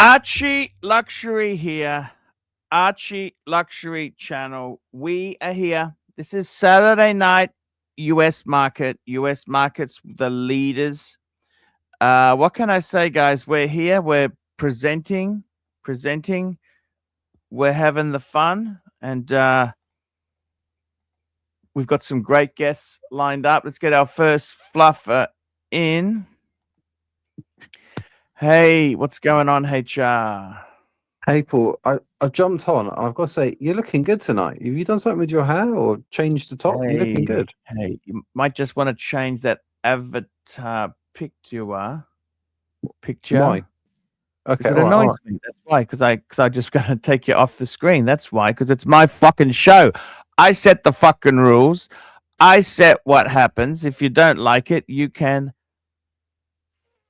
Archie Luxury here. Archie Luxury channel. We are here. This is Saturday night, US market. US markets, the leaders. What can I say, guys? We're here. We're presenting. We're having the fun. And we've got some great guests lined up. Let's get our first fluffer in. Hey, what's going on, HR? Hey, Paul, I've jumped on and I've got to say, you're looking good tonight. Have you done something with your hair or changed the top? You're looking good. Hey, you might just want to change that avatar picture. Why? Okay, it annoys me. That's why, because I just got to take you off the screen. That's why, because it's my fucking show. I set the fucking rules. I set what happens. If you don't like it, you can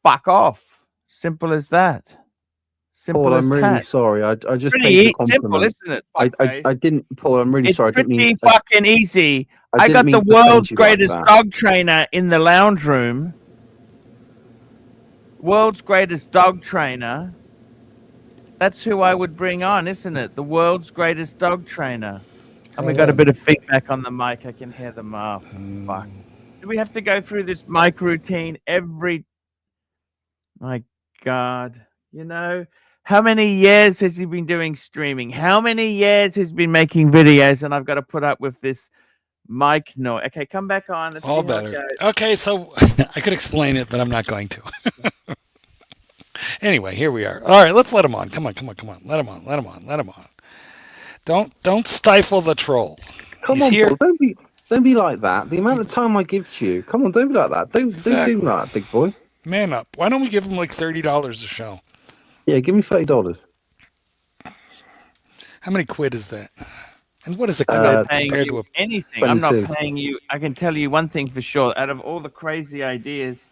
fuck off. Simple as that. Paul, I'm really sorry. I just paid the compliment. Simple, isn't it? I didn't, Paul. I'm really sorry. I didn't mean. It's pretty fucking easy. I got the world's greatest dog trainer in the lounge room. World's greatest dog trainer. That's who I would bring on, isn't it? The world's greatest dog trainer. And we got a bit of feedback on the mic. I can hear them. Oh, fuck. Do we have to go through this mic routine every? My God. You know, how many years has he been doing streaming? How many years has he been making videos? And I've got to put up with this mic noise. Okay, come back on. Let's all better. Okay, so I could explain it, but I'm not going to. Anyway, here we are. All right, let's let him on. Come on. Let him on. Don't stifle the troll. Come on, Paul, don't be like that. The amount of time I give to you. Come on, don't be like that. Don't do that, big boy. Man up. Why don't we give him like $30 a show? Yeah, give me $30. How many quid is that? And what is a quid compared to anything? 22. I'm not paying you. I can tell you one thing for sure. Out of all the crazy ideas,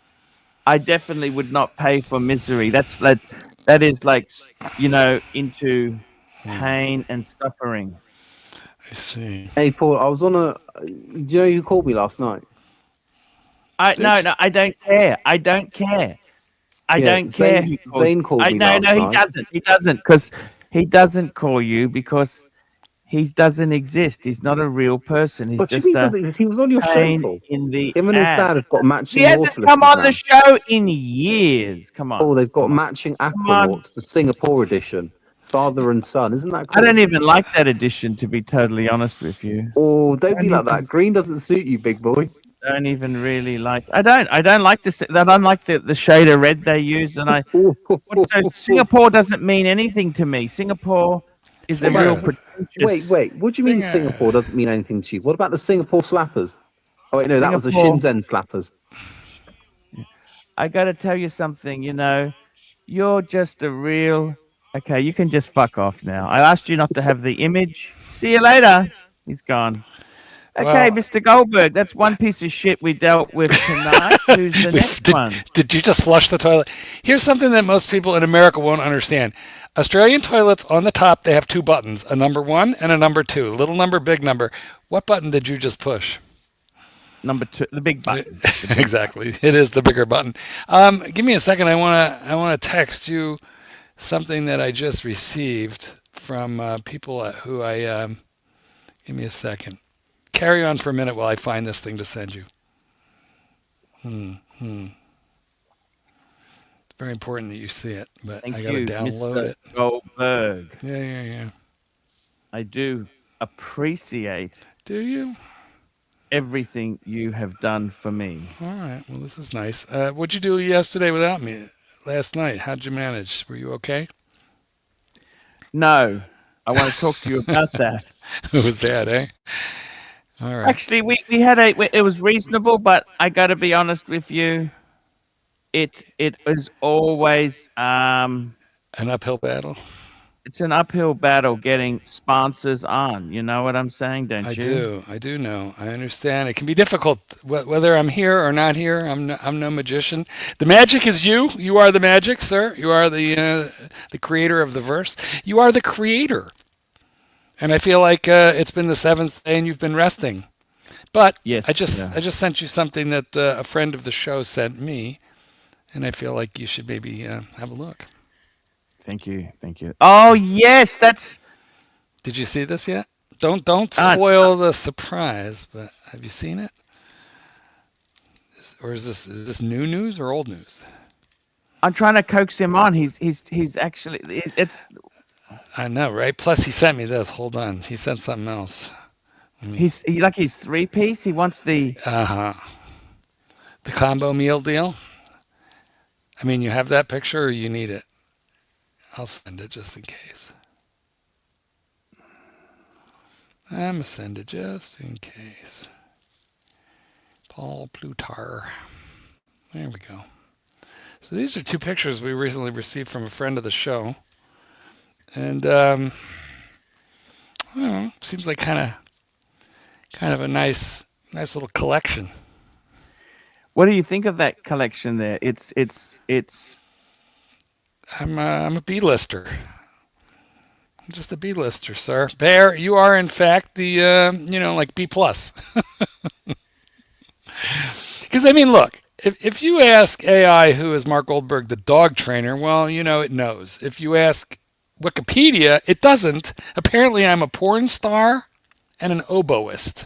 I definitely would not pay for misery. That is like, you know, into pain and suffering. I see. Hey, Paul, I was on a. Do you know who called me last night? No, I don't care. I don't care. Zane called me last night. He doesn't, because he doesn't call you because he doesn't exist. He's not a real person. He's just he was on your show. In the Him and his dad have got matching. He hasn't come on the show in years. Come on. Oh, they've got matching aqua the Singapore edition. Father and son, isn't that cool? I don't even like that edition, to be totally honest with you. Oh, don't be like that. Green doesn't suit you, big boy. Don't even really like. I don't like this. I don't like the shade of red they use, and Singapore doesn't mean anything to me. Singapore is the real pretentious. Wait. What do you mean Singapore doesn't mean anything to you? What about the Singapore slappers? Oh wait, no, that was the Shenzhen flappers. I got to tell you something. You know, you're just a real. Okay, you can just fuck off now. I asked you not to have the image. See you later. He's gone. Okay, well, Mr. Goldberg, that's one piece of shit we dealt with tonight. Who's the next one? Did you just flush the toilet? Here's something that most people in America won't understand. Australian toilets, on the top, they have two buttons, a number 1 and a number 2. Little number, big number. What button did you just push? Number 2, the big button. Exactly. It is the bigger button. Give me a second. I want to text you something that I just received from people who I... give me a second. Carry on for a minute while I find this thing to send you. It's very important that you see it, but I got to download Mr. it. Goldberg. Yeah. I do appreciate. Do you? Everything you have done for me. All right. Well, this is nice. What'd you do yesterday without me? Last night, how'd you manage? Were you okay? No. I want to talk to you about that. It was bad, eh? All right. Actually, we had it was reasonable, but I got to be honest with you. It was always an uphill battle. It's an uphill battle getting sponsors on. You know what I'm saying, don't you? I do know. I understand. It can be difficult whether I'm here or not here. I'm no magician. The magic is you. You are the magic, sir. You are the creator of the verse. You are the creator. And I feel like it's been the 7th day and you've been resting. But yes, I just sent you something that a friend of the show sent me, and I feel like you should maybe have a look. Thank you. Thank you. Oh yes, that's. Did you see this yet? Don't spoil the surprise. But have you seen it? Or is this new news or old news? I'm trying to coax him on. He's actually. It's. I know, right? Plus, he sent me this. Hold on, he sent something else. He's 3-piece. He wants the. The combo meal deal. I mean, you have that picture, or you need it? I'll send it just in case. I'm gonna send it just in case. Paul Plutar. There we go. So these are two pictures we recently received from a friend of the show, and I don't know, seems like kind of a nice little collection. What do you think of that collection there? It's. I'm a B-lister. I'm just a B-lister, sir. Bear, you are in fact the like B+. Because I mean, look, if you ask AI who is Mark Goldberg the dog trainer, well, it knows. If you ask Wikipedia, it doesn't. Apparently, I'm a porn star and an oboist.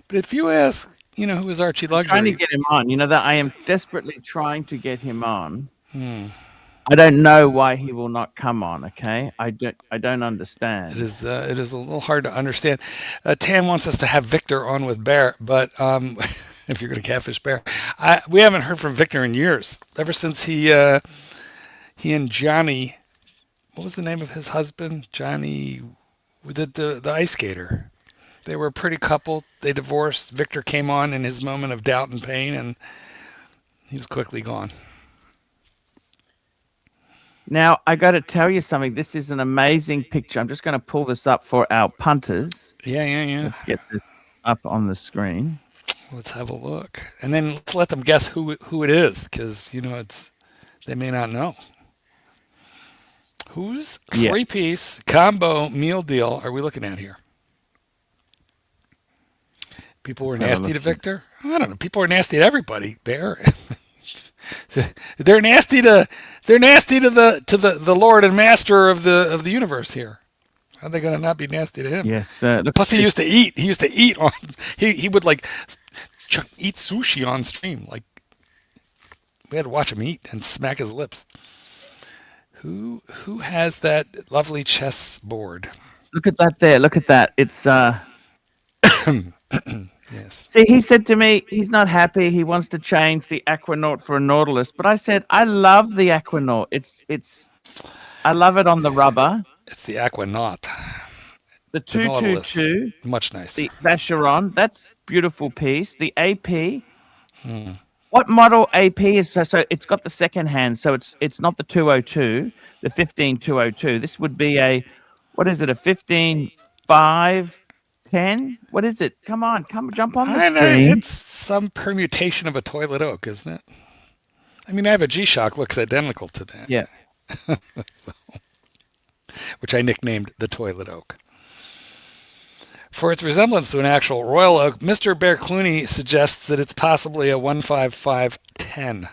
But if you ask, who is Archie Luxury? Trying to get him on. You know that I am desperately trying to get him on. I don't know why he will not come on. Okay, I don't understand. It is a little hard to understand. Tam wants us to have Victor on with Bear, but if you're going to catfish Bear, we haven't heard from Victor in years. Ever since he and Johnny, what was the name of his husband? Johnny, the ice skater. They were a pretty couple. They divorced. Victor came on in his moment of doubt and pain, and he was quickly gone. Now, I got to tell you something. This is an amazing picture. I'm just going to pull this up for our punters. Yeah. Let's get this up on the screen. Let's have a look, and then let's let them guess who it is, because they may not know. Whose 3-piece combo meal deal are we looking at here? People were nasty to Victor. I don't know. People are nasty to everybody. They're nasty to the Lord and Master of the universe here. How are they going to not be nasty to him? Yes. Plus, he used to eat. He used to eat on. He would eat sushi on stream. Like, we had to watch him eat and smack his lips. Who has that lovely chess board? Look at that there. Look at that. It's Yes. See, he said to me he's not happy. He wants to change the Aquanaut for a Nautilus. But I said I love the Aquanaut. I love it on the rubber. It's the Aquanaut. The 222. Much nicer. The Vacheron. That's beautiful piece. The AP. What model AP is so it's got the second hand, so it's not the 202, the 15202. This would be a 15510? What is it? Come jump on the screen. It's some permutation of a toilet oak, isn't it? I mean, I have a G-Shock looks identical to that. Yeah. Which I nicknamed the toilet oak. For its resemblance to an actual royal oak, Mr. Bear Clooney suggests that it's possibly a 15510.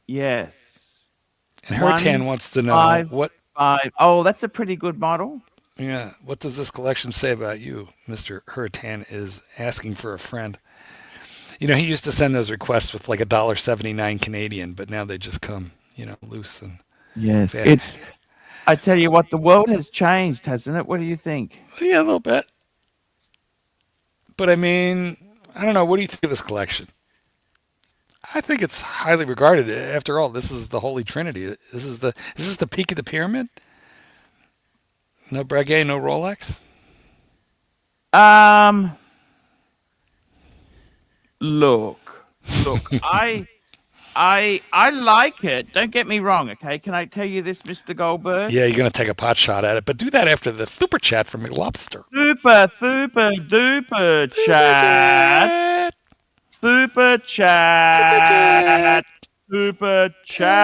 Yes. And Hurtan wants to know what... Oh, that's a pretty good model. Yeah. What does this collection say about you? Mr. Hurtan is asking for a friend. He used to send those requests with like $1.79 Canadian, but now they just come, loose and... Yes. It's... I tell you what, the world has changed, hasn't it? What do you think? Yeah, a little bit. But I mean, I don't know. What do you think of this collection? I think it's highly regarded. After all, this is the Holy Trinity. This is the peak of the pyramid. No Breguet, no Rolex. Look. I like it. Don't get me wrong, okay? Can I tell you this, Mr. Goldberg? Yeah, you're going to take a pot shot at it, but do that after the super chat from McLobster. Super duper chat. Super chat. Super chat.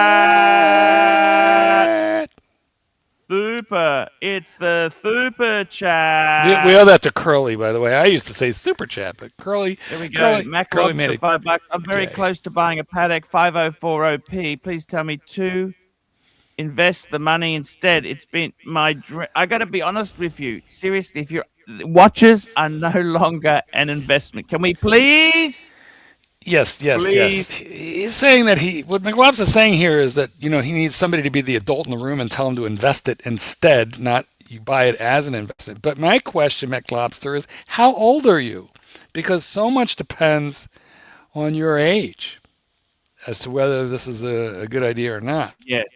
super. It's the super chat. We owe that to Curly, by the way. I used to say super chat, but Curly, There we go. Mac Curly Lobster, made it. $5. I'm very Okay. close to buying a paddock 5040p. Please tell me to invest the money instead. It's been my dream. I got to be honest with you. Seriously, if your watches are no longer an investment, can we please? Yes. Please. He's saying that what McLobs is saying here is that, he needs somebody to be the adult in the room and tell him to invest it instead, not you buy it as an investment. But my question, McLobster, is how old are you? Because so much depends on your age as to whether this is a good idea or not. Yes.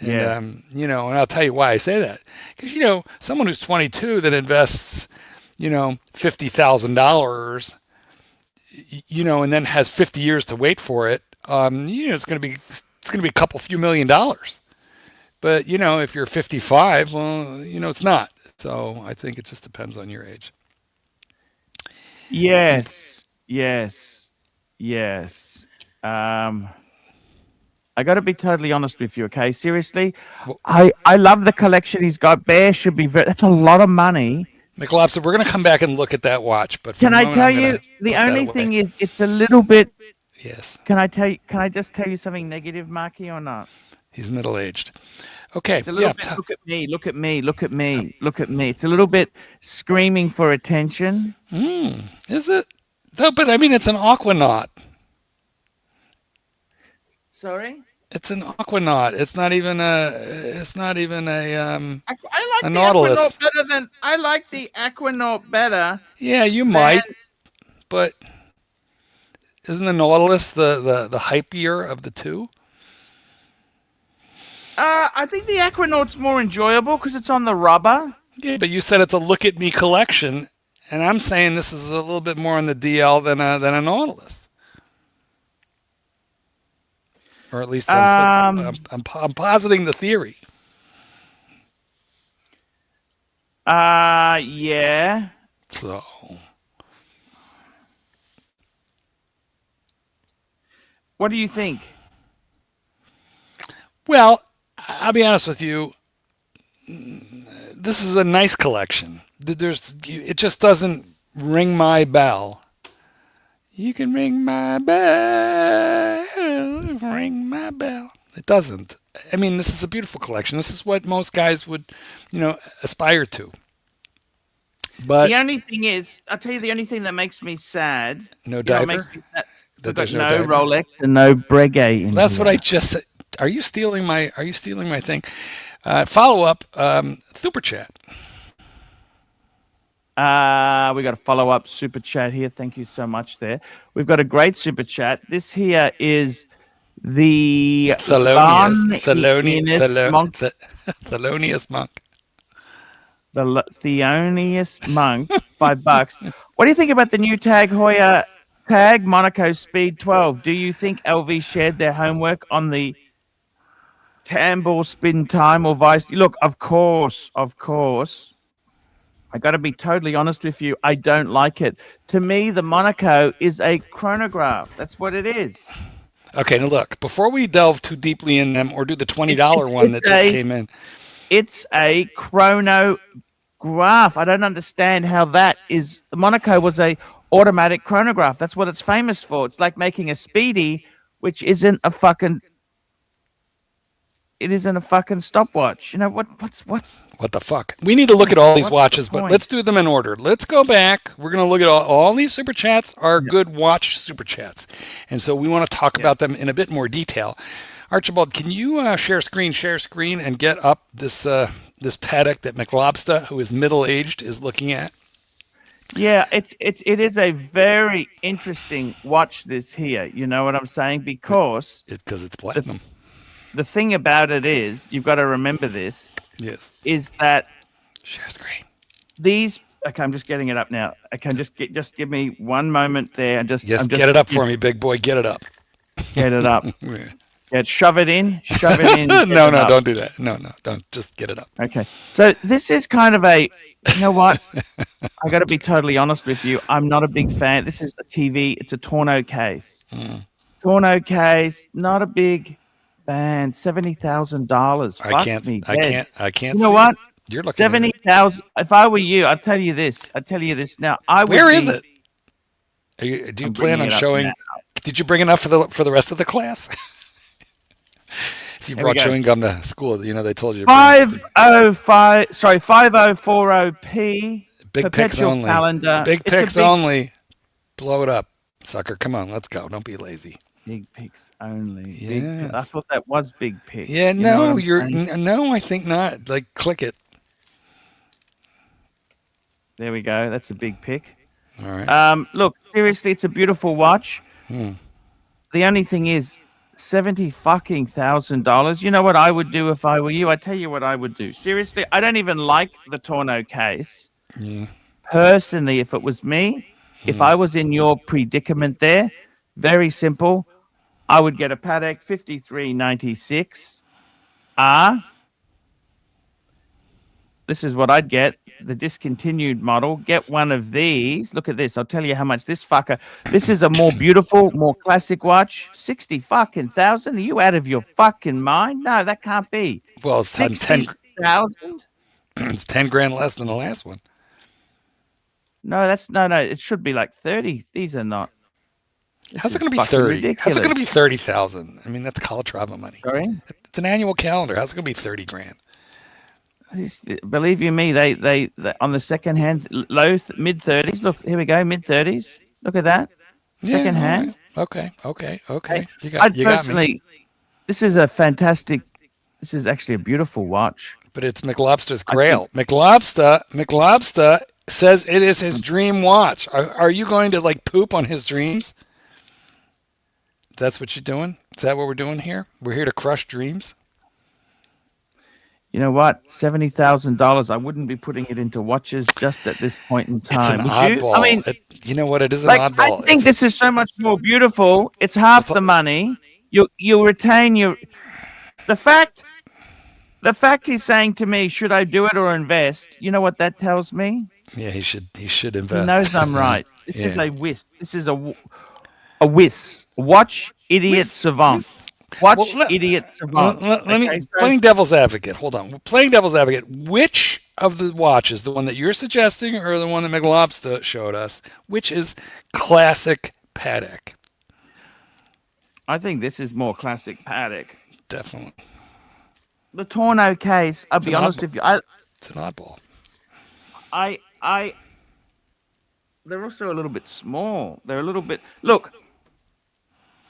And, Yes. and I'll tell you why I say that. Because, someone who's 22 that invests, $50,000, and then has 50 years to wait for it, it's going to be a few $1,000,000. But, if you're 55, well, it's not. So I think it just depends on your age. Yes. I got to be totally honest with you, okay? Seriously, I love the collection he's got. Bear should be that's a lot of money. McLobster, we're going to come back and look at that watch. But can I tell you, the only thing is it's a little bit... Yes. Can I just tell you something negative, Marky, or not? He's middle-aged. Okay. It's a little bit, look at me. It's a little bit screaming for attention. Is it? No, but I mean, it's an aquanaut. Sorry? It's an aquanaut. It's not even a. I like a the Nautilus. Aquanaut better than. I like the Aquanaut better. Yeah, you might, but isn't the Nautilus the hypier of the two? I think the Aquanaut's more enjoyable because it's on the rubber. Yeah, but you said it's a look at me collection, and I'm saying this is a little bit more on the DL than a Nautilus. Or at least I'm positing the theory. Yeah. So. What do you think? Well, I'll be honest with you. This is a nice collection. It just doesn't ring my bell. You can ring my bell, ring my bell. It doesn't. I mean, this is a beautiful collection. This is what most guys would, aspire to. But the only thing is, I'll tell you, the only thing that makes me sad. No diver. Makes me sad, That there's no diver? Rolex and no Breguet. That's what I just said. Are you stealing my thing? Follow up, super chat. We got a follow-up super chat here. Thank you so much there. We've got a great super chat. This here is the Thelonious monk. The Thelonious monk, $5. What do you think about the new Tag Heuer tag Monaco Speed 12? Do you think LV shared their homework on the tambor spin time or vice? Look, of course. I got to be totally honest with you. I don't like it. To me, the Monaco is a chronograph. That's what it is. Okay, now look, before we delve too deeply in them or do the $20 one that just came in. It's a chronograph. I don't understand how that is. The Monaco was a automatic chronograph. That's what it's famous for. It's like making a Speedy, which isn't a fucking... It isn't a fucking stopwatch. You know, what the fuck? We need to look at all these watches, but let's do them in order. Let's go back. We're going to look at all these super chats are good watch super chats. And so we want to talk about them in a bit more detail. Archibald, can you share screen and get up this paddock that McLobster, who is middle-aged, is looking at? Yeah, it is a very interesting watch this here. You know what I'm saying? Because it's platinum. The thing about it is, you've got to remember this. Yes. Is that share screen? These. Okay, I'm just getting it up now. Okay, just give me one moment there, and just get it up for me, big boy. Get it up. Get it up. Yeah, shove it in. No, don't do that. No, don't. Just get it up. Okay. So this is kind of a. You know what? I got to be totally honest with you. I'm not a big fan. This is a TV. It's a Torno case. Torno case. Not a big Man, $70,000. I Fuck can't. me I dead. can't. I can't You know see what? it. You're looking at 70,000. If I were you, I'll tell you this. I'll tell you this now. I it. would Where be. is it? Do you I'm plan bringing on it up now. showing? Did you bring enough for the rest of the class? If you Here we brought go. chewing gum to school, they told you to bring 505. Sorry, 5040p. big pics Perpetual only. calendar. Big It's a pics only. Blow it up, sucker. Come on, let's go. Don't be lazy. big pics only. I Yes. thought that was big pics. Yeah. You know what No, I'm you're. saying? No, I think not. Like, click it. There we go. That's a big pic. All right. Look, seriously, it's a beautiful watch. Hmm. The only thing is, $70,000. You know what I would do if I were you? I tell you what I would do. Seriously, I don't even like the Torno case. Yeah. Personally, if it was me, if I was in your predicament there, very simple. I would get a Patek 5396 R. This is what I'd get, the discontinued model. Get one of these. Look at this. I'll tell you how much this fucker. This is a more beautiful, more classic watch. 60 fucking thousand. Are you out of your fucking mind? No, that can't be. Well, it's 10, 60,000? it's 10 grand less than the last one. No, that's no. It should be like 30. These are not. How's it This going to is be fucking 30? How's it going to be ridiculous. 30,000? I mean, that's Calatrava money. Sorry. It's an annual calendar. How's it going to be 30 grand? Believe you me, they on the second hand, mid 30s. Look, here we go, mid 30s. Look at that. Second all hand. right. Okay. I'd You got me. personally, this is a fantastic. This is actually a beautiful watch. But it's McLobster's Grail. McLobster says it is his dream watch. Are you going to like poop on his dreams? That's what you're doing? Is that what we're doing here? We're here to crush dreams? You know what? $70,000. I wouldn't be putting it into watches just at this point in It's time. an Would you? oddball. I mean, you know what? It is an like oddball. I think this is so much more beautiful. It's half the money. You'll retain your the fact he's saying to me, should I do it or invest? You know what that tells me? Yeah, he should invest. He knows I'm right. This is Yeah. a whiz. This is a whiz. Watch idiot savant. Watch idiot savant. Let me Okay, so- playing devil's advocate. Hold on. Playing devil's advocate. Which of the watches, the one that you're suggesting or the one that McLobster showed us, which is classic Patek? I think this is more classic Patek. Definitely. The Torno case, I'll be honest with you. It's an oddball. They're also a little bit small. They're a little bit. Look,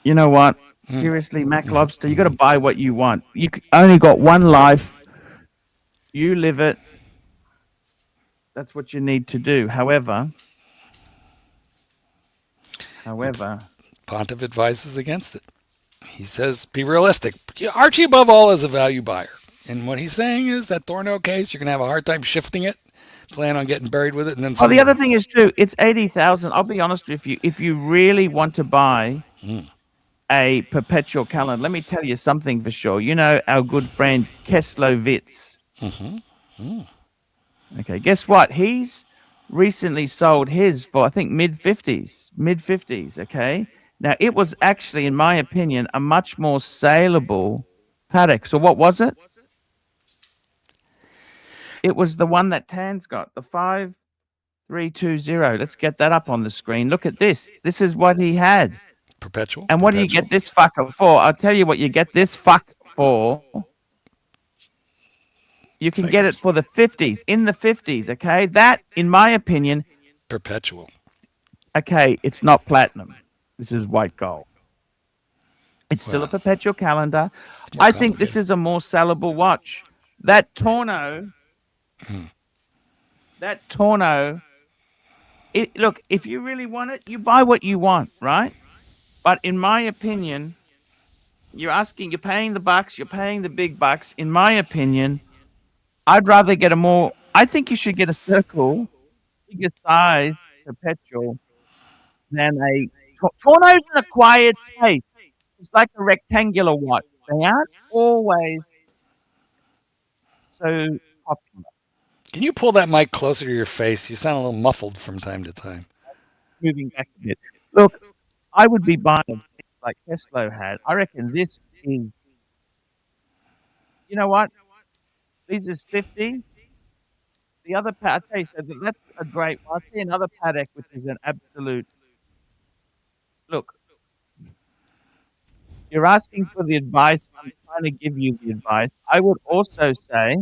you know what? Seriously, Mac Lobster, you got to buy what you want. You only got one life. You live it. That's what you need to do. However, Pontiff advises against it. He says, be realistic. Archie, above all, is a value buyer. And what he's saying is that Thorno case, you're going to have a hard time shifting it. Plan on getting buried with it. And then the other thing is, too, it's 80,000. I'll be honest with you. If you really want to buy a perpetual calendar, let me tell you something for sure. You know our good friend Keslovitz. Okay, guess what? He's recently sold his for, I think, mid-50s, okay? Now, it was actually, in my opinion, a much more saleable Patek. So what was it? It was the one that Tan's got, the 5320. Let's get that up on the screen. Look at this. This is what he had. Perpetual. And what do you get this fucker for? I'll tell you what you get this fuck for. You can get it for the 50s, in the 50s, okay? That, in my opinion... Perpetual. Okay, it's not platinum. This is white gold. It's still a perpetual calendar. I think this is a more sellable watch. That Torno... look, if you really want it, you buy what you want, right? But in my opinion, you're paying the bucks, you're paying the big bucks. In my opinion, I'd rather get I think you should get a circle, bigger size, perpetual, than a... Torno's an acquired taste. It's like a rectangular watch. They aren't always so popular. Can you pull that mic closer to your face? You sound a little muffled from time to time. Moving back a bit. Look, I would be buying like Tesla had. I reckon this is you know what? These is 50. The other I'll tell you, so that's a great one. I'll see another paddock, which is an absolute. Look, you're asking for the advice. I'm trying to give you the advice. I would also say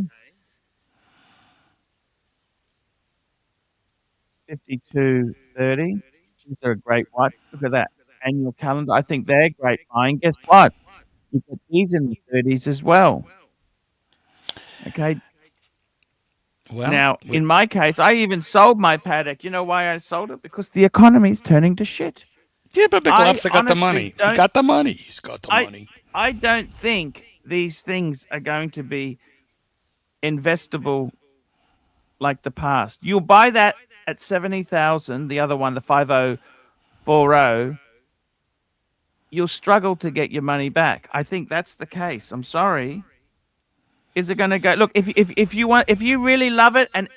5230. These are a great watch. Look at that annual calendar. I think they're great buying. Guess what? You get these in the 30s as well. Okay. Well, Now, in my case, I even sold my paddock. You know why I sold it? Because the economy's turning to shit. yeah, but Big Lop's got the honestly money. He don't- got the money. He's got the money. I don't think these things are going to be investable like the past. You'll buy that at 70,000, the other one, the 5040, you'll struggle to get your money back. I think that's the case. I'm sorry. Is it going to go? Look, if you really love it, and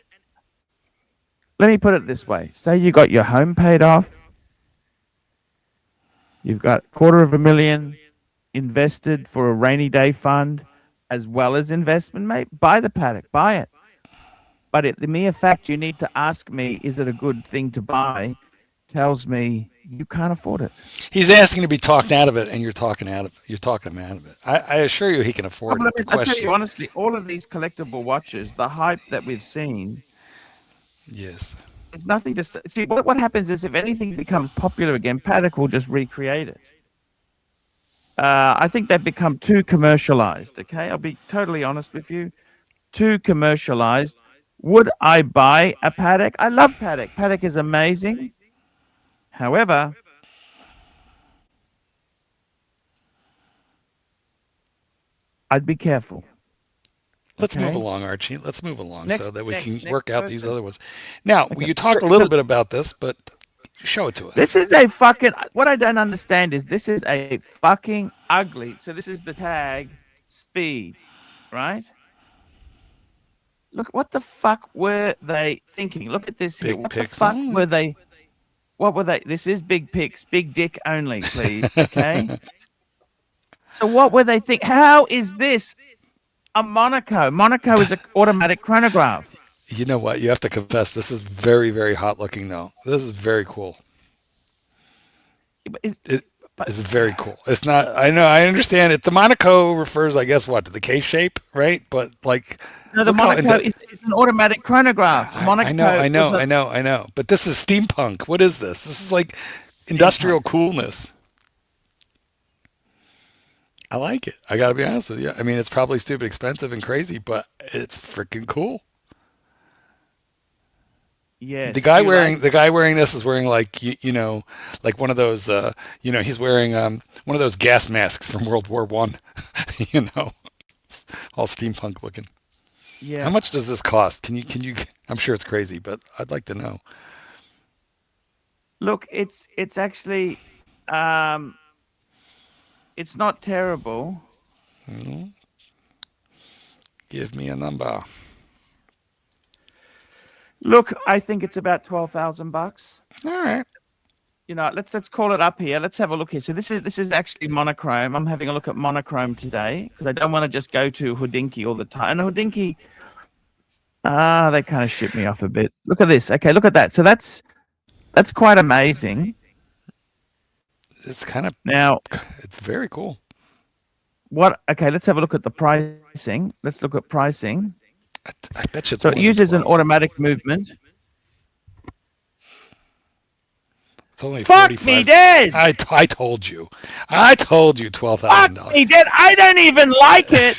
let me put it this way: say you got your home paid off, you've got $250,000 invested for a rainy day fund, as well as investment, mate. Buy the paddock, buy it. But the mere fact you need to ask me, is it a good thing to buy, tells me you can't afford it. He's asking to be talked out of it, and you're talking him out of it. I assure you, he can afford it. The I tell question, you honestly, all of these collectible watches, the hype that we've seen, yes, there's nothing to say. See, what happens is if anything becomes popular again, Paddock will just recreate it. I think they've become too commercialized. Okay, I'll be totally honest with you, too commercialized. Would I buy a Paddock? I love Paddock. Paddock is amazing. However, I'd be careful. let's move Okay. along, Archie. Let's move along Next- so that we next- can next work out these person. other ones. Now, Okay. you talked a little bit about this, but show it to us. This is a fucking. What I don't understand is this is a fucking ugly. So this is the tag speed, right? Look, what the fuck were they thinking? Look at this here. Big What the pics fuck only. were they? What were they? This is big pics, big dick only, please. Okay. So what were they think? How is this a Monaco? Monaco is an automatic chronograph. You know what? You have to confess, this is very, very hot looking, though. This is very cool. It's very cool. It's not. I know. I understand it. The Monaco refers, I guess, what to the K shape, right? But like, No, the look how Monaco is an automatic chronograph. I know. But this is steampunk. What is this? This is like industrial coolness. I like it. I got to be honest with you. I mean, it's probably stupid expensive and crazy, but it's freaking cool. Yes, The guy wearing this is wearing like you know, like one of those he's wearing one of those gas masks from World War One. You know, all steampunk looking. Yeah. How much does this cost? Can you? I'm sure it's crazy, but I'd like to know. Look, it's actually it's not terrible. Give me a number. Look, I think it's about $12,000. All right. You know, let's call it up here. Let's have a look here. So this is actually monochrome. I'm having a look at monochrome today because I don't want to just go to Hodinkee all the time. And Hodinkee, they kind of ship me off a bit. Look at this. Okay, look at that. So that's quite amazing. It's kind of Now, it's very cool. Okay, let's have a look at the pricing. Let's look at pricing. I bet you it's So more it than uses an 12. automatic movement. It's only Fuck 45. me dead. I told you. I told you $12,000. Fuck me dead. I don't even like it.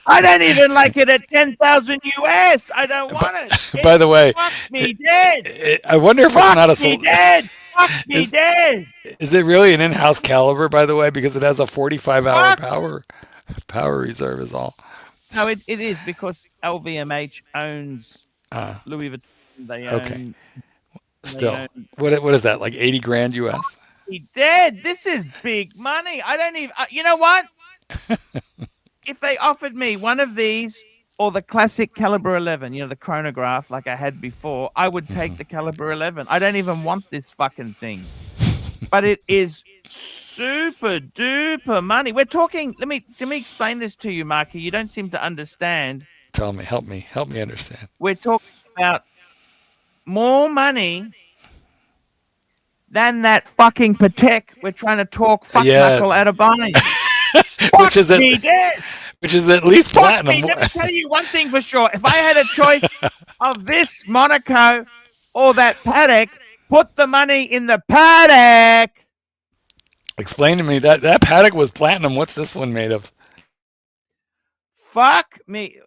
I don't even like it at 10,000 US. I don't want it. By the way, Fuck me dead. I wonder if it's not a Fuck me dead. Fuck me dead. Is it really an in-house caliber, by the way, because it has a 45-hour power reserve is all. No, it is because LVMH owns Louis Vuitton. They own. Still, they own- what is that? Like 80 grand US? He dead. This is big money. I don't even. You know what? If they offered me one of these or the classic caliber 11, you know, the chronograph like I had before, I would take the caliber 11. I don't even want this fucking thing, but it is super duper money. We're talking. Let me explain this to you, Marky. You don't seem to understand. Tell me, help me understand. We're talking about more money than that fucking Patek we're trying to talk fuck knuckle out of buying. which is at least platinum. Let me tell you one thing for sure. If I had a choice of this Monaco or that Patek, put the money in the Patek. Explain to me that Patek was platinum. What's this one made of? Fuck me.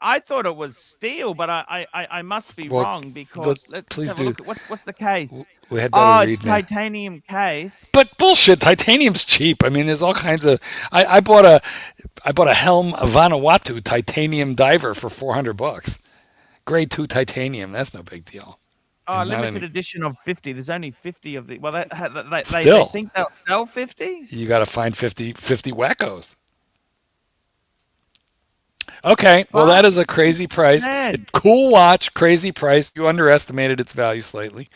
I thought it was steel, but I must be wrong because please have a look at what's the case? We had better read it's titanium case. But bullshit, titanium's cheap. I mean, there's all kinds of. I bought a Helm Vanuatu titanium diver for $400. Grade 2 titanium. That's no big deal. Oh, limited edition of 50. There's only 50 of the. Well, they think they'll sell 50. You got to find 50 wackos. Okay, well, that is a crazy price. Cool watch, crazy price. You underestimated its value slightly.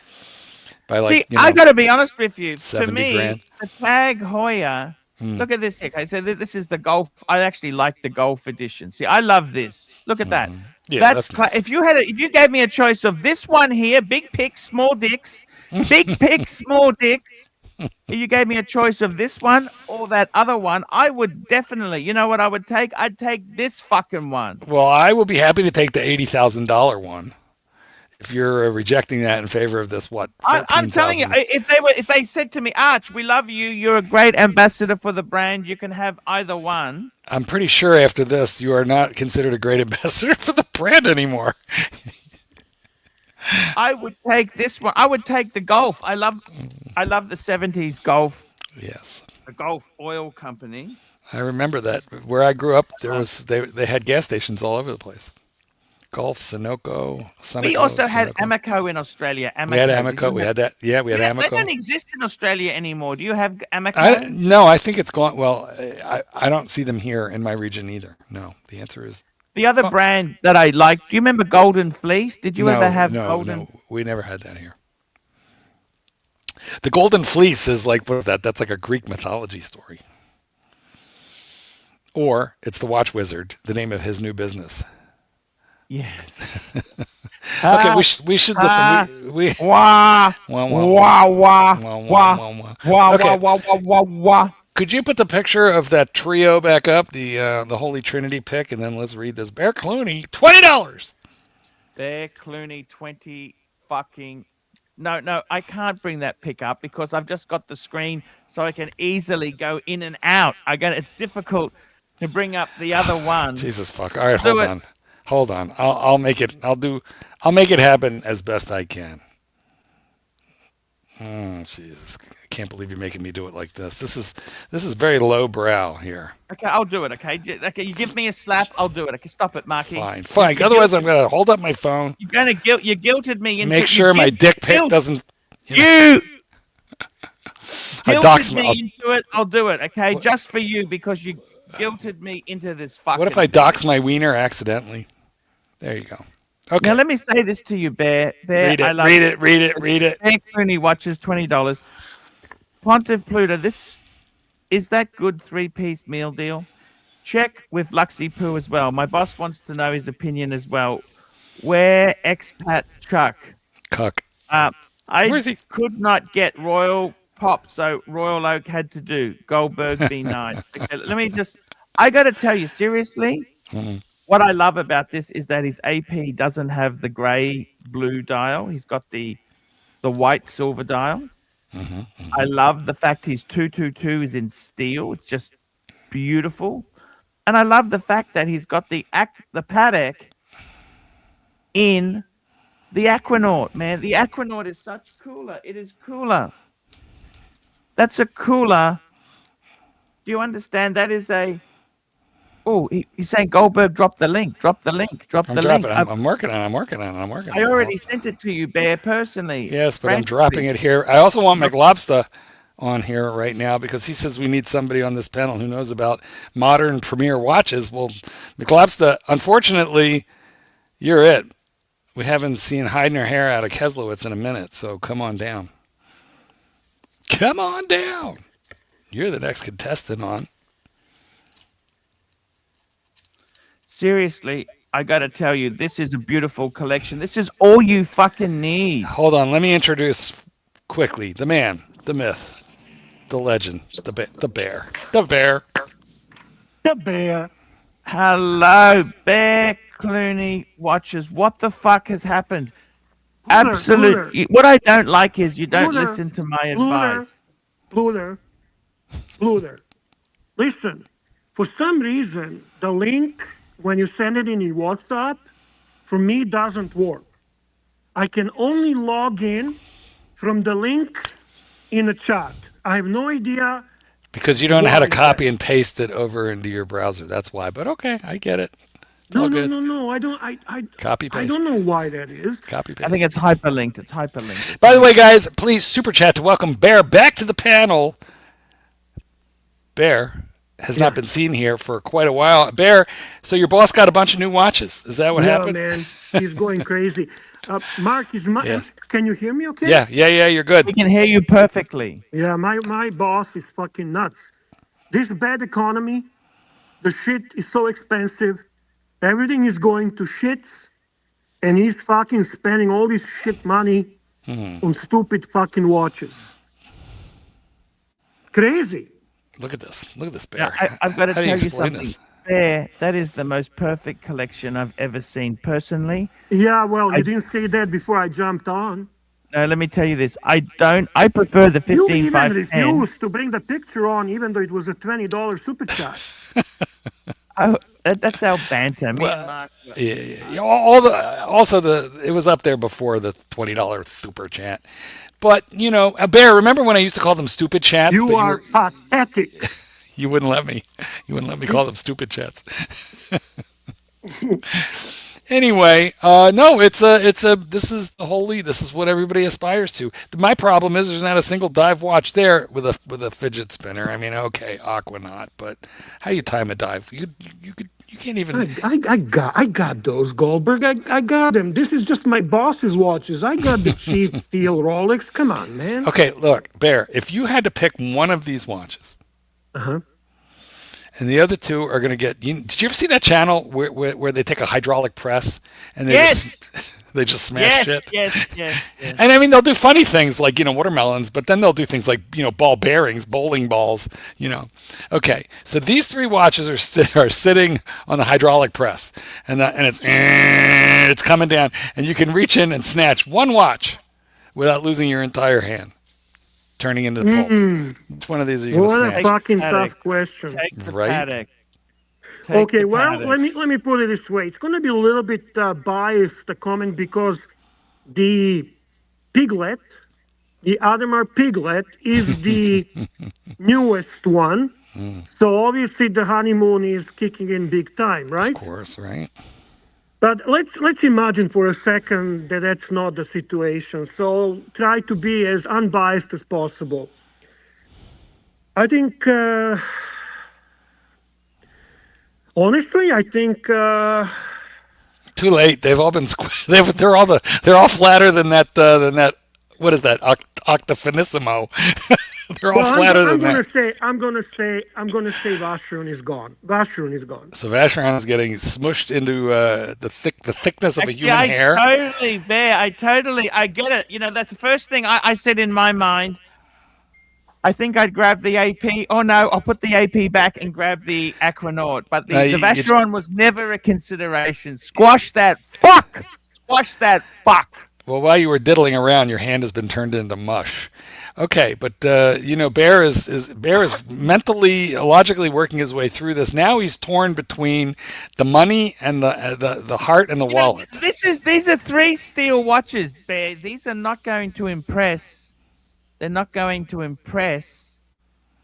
By I got to be honest with you. 70 to me, grand. the Tag Heuer. Look at this here. Okay, so this is the Golf. I actually like the Golf edition. See, I love this. Look at that. Yeah, that's nice. If you gave me a choice of this one here, big pick, small dicks, big pick, small dicks. If you gave me a choice of this one or that other one, I would definitely. You know what I would take? I'd take this fucking one. Well, I would be happy to take the $80,000 one. If you're rejecting that in favor of this, what? I'm telling you, if they said to me, Arch, we love you, you're a great ambassador for the brand, you can have either one. I'm pretty sure after this, you are not considered a great ambassador for the brand anymore. I would take this one. I would take the Golf. I love the 70s Golf. Yes. The Golf Oil Company. I remember that. Where I grew up, they had gas stations all over the place. Golf, Sunoco. We also had Amoco in Australia. We had Amoco. We had that. Yeah, we had Amoco. They don't exist in Australia anymore. Do you have Amoco? No, I think it's gone. Well, I don't see them here in my region either. No, the answer is. The other brand that I like, do you remember Golden Fleece? Did you ever have Golden? No, we never had that here. The Golden Fleece is like, what is that? That's like a Greek mythology story. Or it's the Watch Wizard, the name of his new business. Yes. Okay, we should listen. We wah wah wah wah wah wah wah. Could you put the picture of that trio back up, the Holy Trinity pick, and then let's read this. Bear Clooney, $20. Bear Clooney, 20 fucking. No, I can't bring that pick up because I've just got the screen so I can easily go in and out. It's difficult to bring up the other one. Jesus fuck. All right, hold on. I'll make it. I'll make it happen as best I can. Jesus, I can't believe you're making me do it like this. This is very low brow here. Okay, I'll do it. Okay, you give me a slap, I'll do it. Okay, stop it, Marky. Fine. Otherwise, I'm gonna hold up my phone. You guilted me into. Make sure my dick pic doesn't. You guilted me into it. I'll do it. Okay, just for you because you guilted me into this fucking. What if I dox my wiener accidentally? There you go. Okay. Now let me say this to you, Bear. Read it. Bear Clooney watches $20. Ponte Pluto, this is that good 3-piece meal deal? Check with Luxy Poo as well. My boss wants to know his opinion as well. Where expat Chuck? Cuck. Where is he? Could not get Royal Pop, so Royal Oak had to do. Goldberg be nice. Okay, let me just. I got to tell you seriously. What I love about this is that his AP doesn't have the gray blue dial. He's got the white silver dial. I love the fact his 222 is in steel. It's just beautiful. And I love the fact that he's got the Patek in the Aquanaut, man. The Aquanaut is such cooler. It is cooler. That's a cooler. Do you understand? That is a... Oh, he's saying Goldberg, drop the link. I'm working on it. I already sent it to you, Bear, personally. Yes, but I'm dropping it here. I also want McLobster on here right now because he says we need somebody on this panel who knows about modern premier watches. Well, McLobster, unfortunately, you're it. We haven't seen hiding her hair out of Keslowitz in a minute, so come on down. Come on down. You're the next contestant on. Seriously, I got to tell you, this is a beautiful collection. This is all you fucking need. Hold on, let me introduce quickly the man, the myth, the legend, the bear, the bear. The bear. Hello, Bear Clooney watchers. What the fuck has happened? Lunar, Absolutely. What I don't like is you don't Lunar, listen to my Lunar. advice. Lunar. Listen, for some reason, the link, when you send it in your WhatsApp, for me doesn't work. I can only log in from the link in the chat. I have no idea. Because you don't know how to Why is copy that? and paste it over into your browser. That's why. But okay, I get it. It's No, all no, good. no, no. I don't. Copy I paste. don't know why that is. Copy paste. I think it's hyperlinked. It's hyperlinked. By the way, guys, please super chat to welcome Bear back to the panel. Bear has not been seen here for quite a while. Bear, so your boss got a bunch of new watches. Is that what Yeah, happened? man, he's going crazy. Mark, Yes. can you hear me? Okay. Yeah, you're good. We can hear you perfectly. Yeah, my boss is fucking nuts. This bad economy, the shit is so expensive. Everything is going to shits, and he's fucking spending all this shit money on stupid fucking watches. Crazy. Look at this. Look at this Now, bear. I've got to How do tell you explain something. this? Bear, that is the most perfect collection I've ever seen personally. Yeah, well, I- you didn't say that before I jumped on. No, let me tell you this. I prefer the You 15 even 510. refused to bring the picture on, even though it was a $20 super chat. Oh, that's our banter. Me Well, and Mark. Yeah. It was up there before the $20 super chat. But Bear, remember when I used to call them stupid chats? You but are pathetic. You wouldn't let me. You wouldn't let me call them stupid chats. Anyway, no, this is what everybody aspires to. My problem is there's not a single dive watch there with a fidget spinner. I mean, okay, Aquanaut, but how you time a dive? You can't even. I got those, Goldberg. I got them. This is just my boss's watches. I got the cheap steel Rolex. Come on, man. Okay, look, Bear, if you had to pick one of these watches, Uh-huh. and the other two are going to get. Did you ever see that channel where they take a hydraulic press and they Yes. they just smash shit? Yes. And I mean, they'll do funny things like watermelons, but then they'll do things like ball bearings, bowling balls. Okay, so these three watches are sitting on the hydraulic press, and it's coming down, and you can reach in and snatch one watch without losing your entire hand, turning into pulp. Which one of these are you going What to a snatch? fucking Patek. tough question. Take the Right. paddock. Take Okay, the well, paddock. let me put it this way. It's going to be a little bit biased, the comment, because the Piglet, the Adamar Piglet, is the newest one. So obviously the honeymoon is kicking in big time, right? Of course, right? But let's imagine for a second that that's not the situation. So try to be as unbiased as possible. I think, honestly, I think Too late. They've all been they're all flatter than that. What is that? Octafinissimo. They're all flatter than that. I'm gonna say Vacheron is gone. Vacheron is gone. So Vacheron is getting smushed into the thickness of a Actually, human hair. I get it. That's the first thing I said in my mind. I think I'd grab the AP. Oh no, I'll put the AP back and grab the Aquanaut. But the Vacheron was never a consideration. Squash that fuck. Well, while you were diddling around, your hand has been turned into mush. Okay, but Bear is mentally, logically working his way through this. Now he's torn between the money and the heart and the wallet. These are 3 steel watches, Bear. These are not going to impress. They're not going to impress.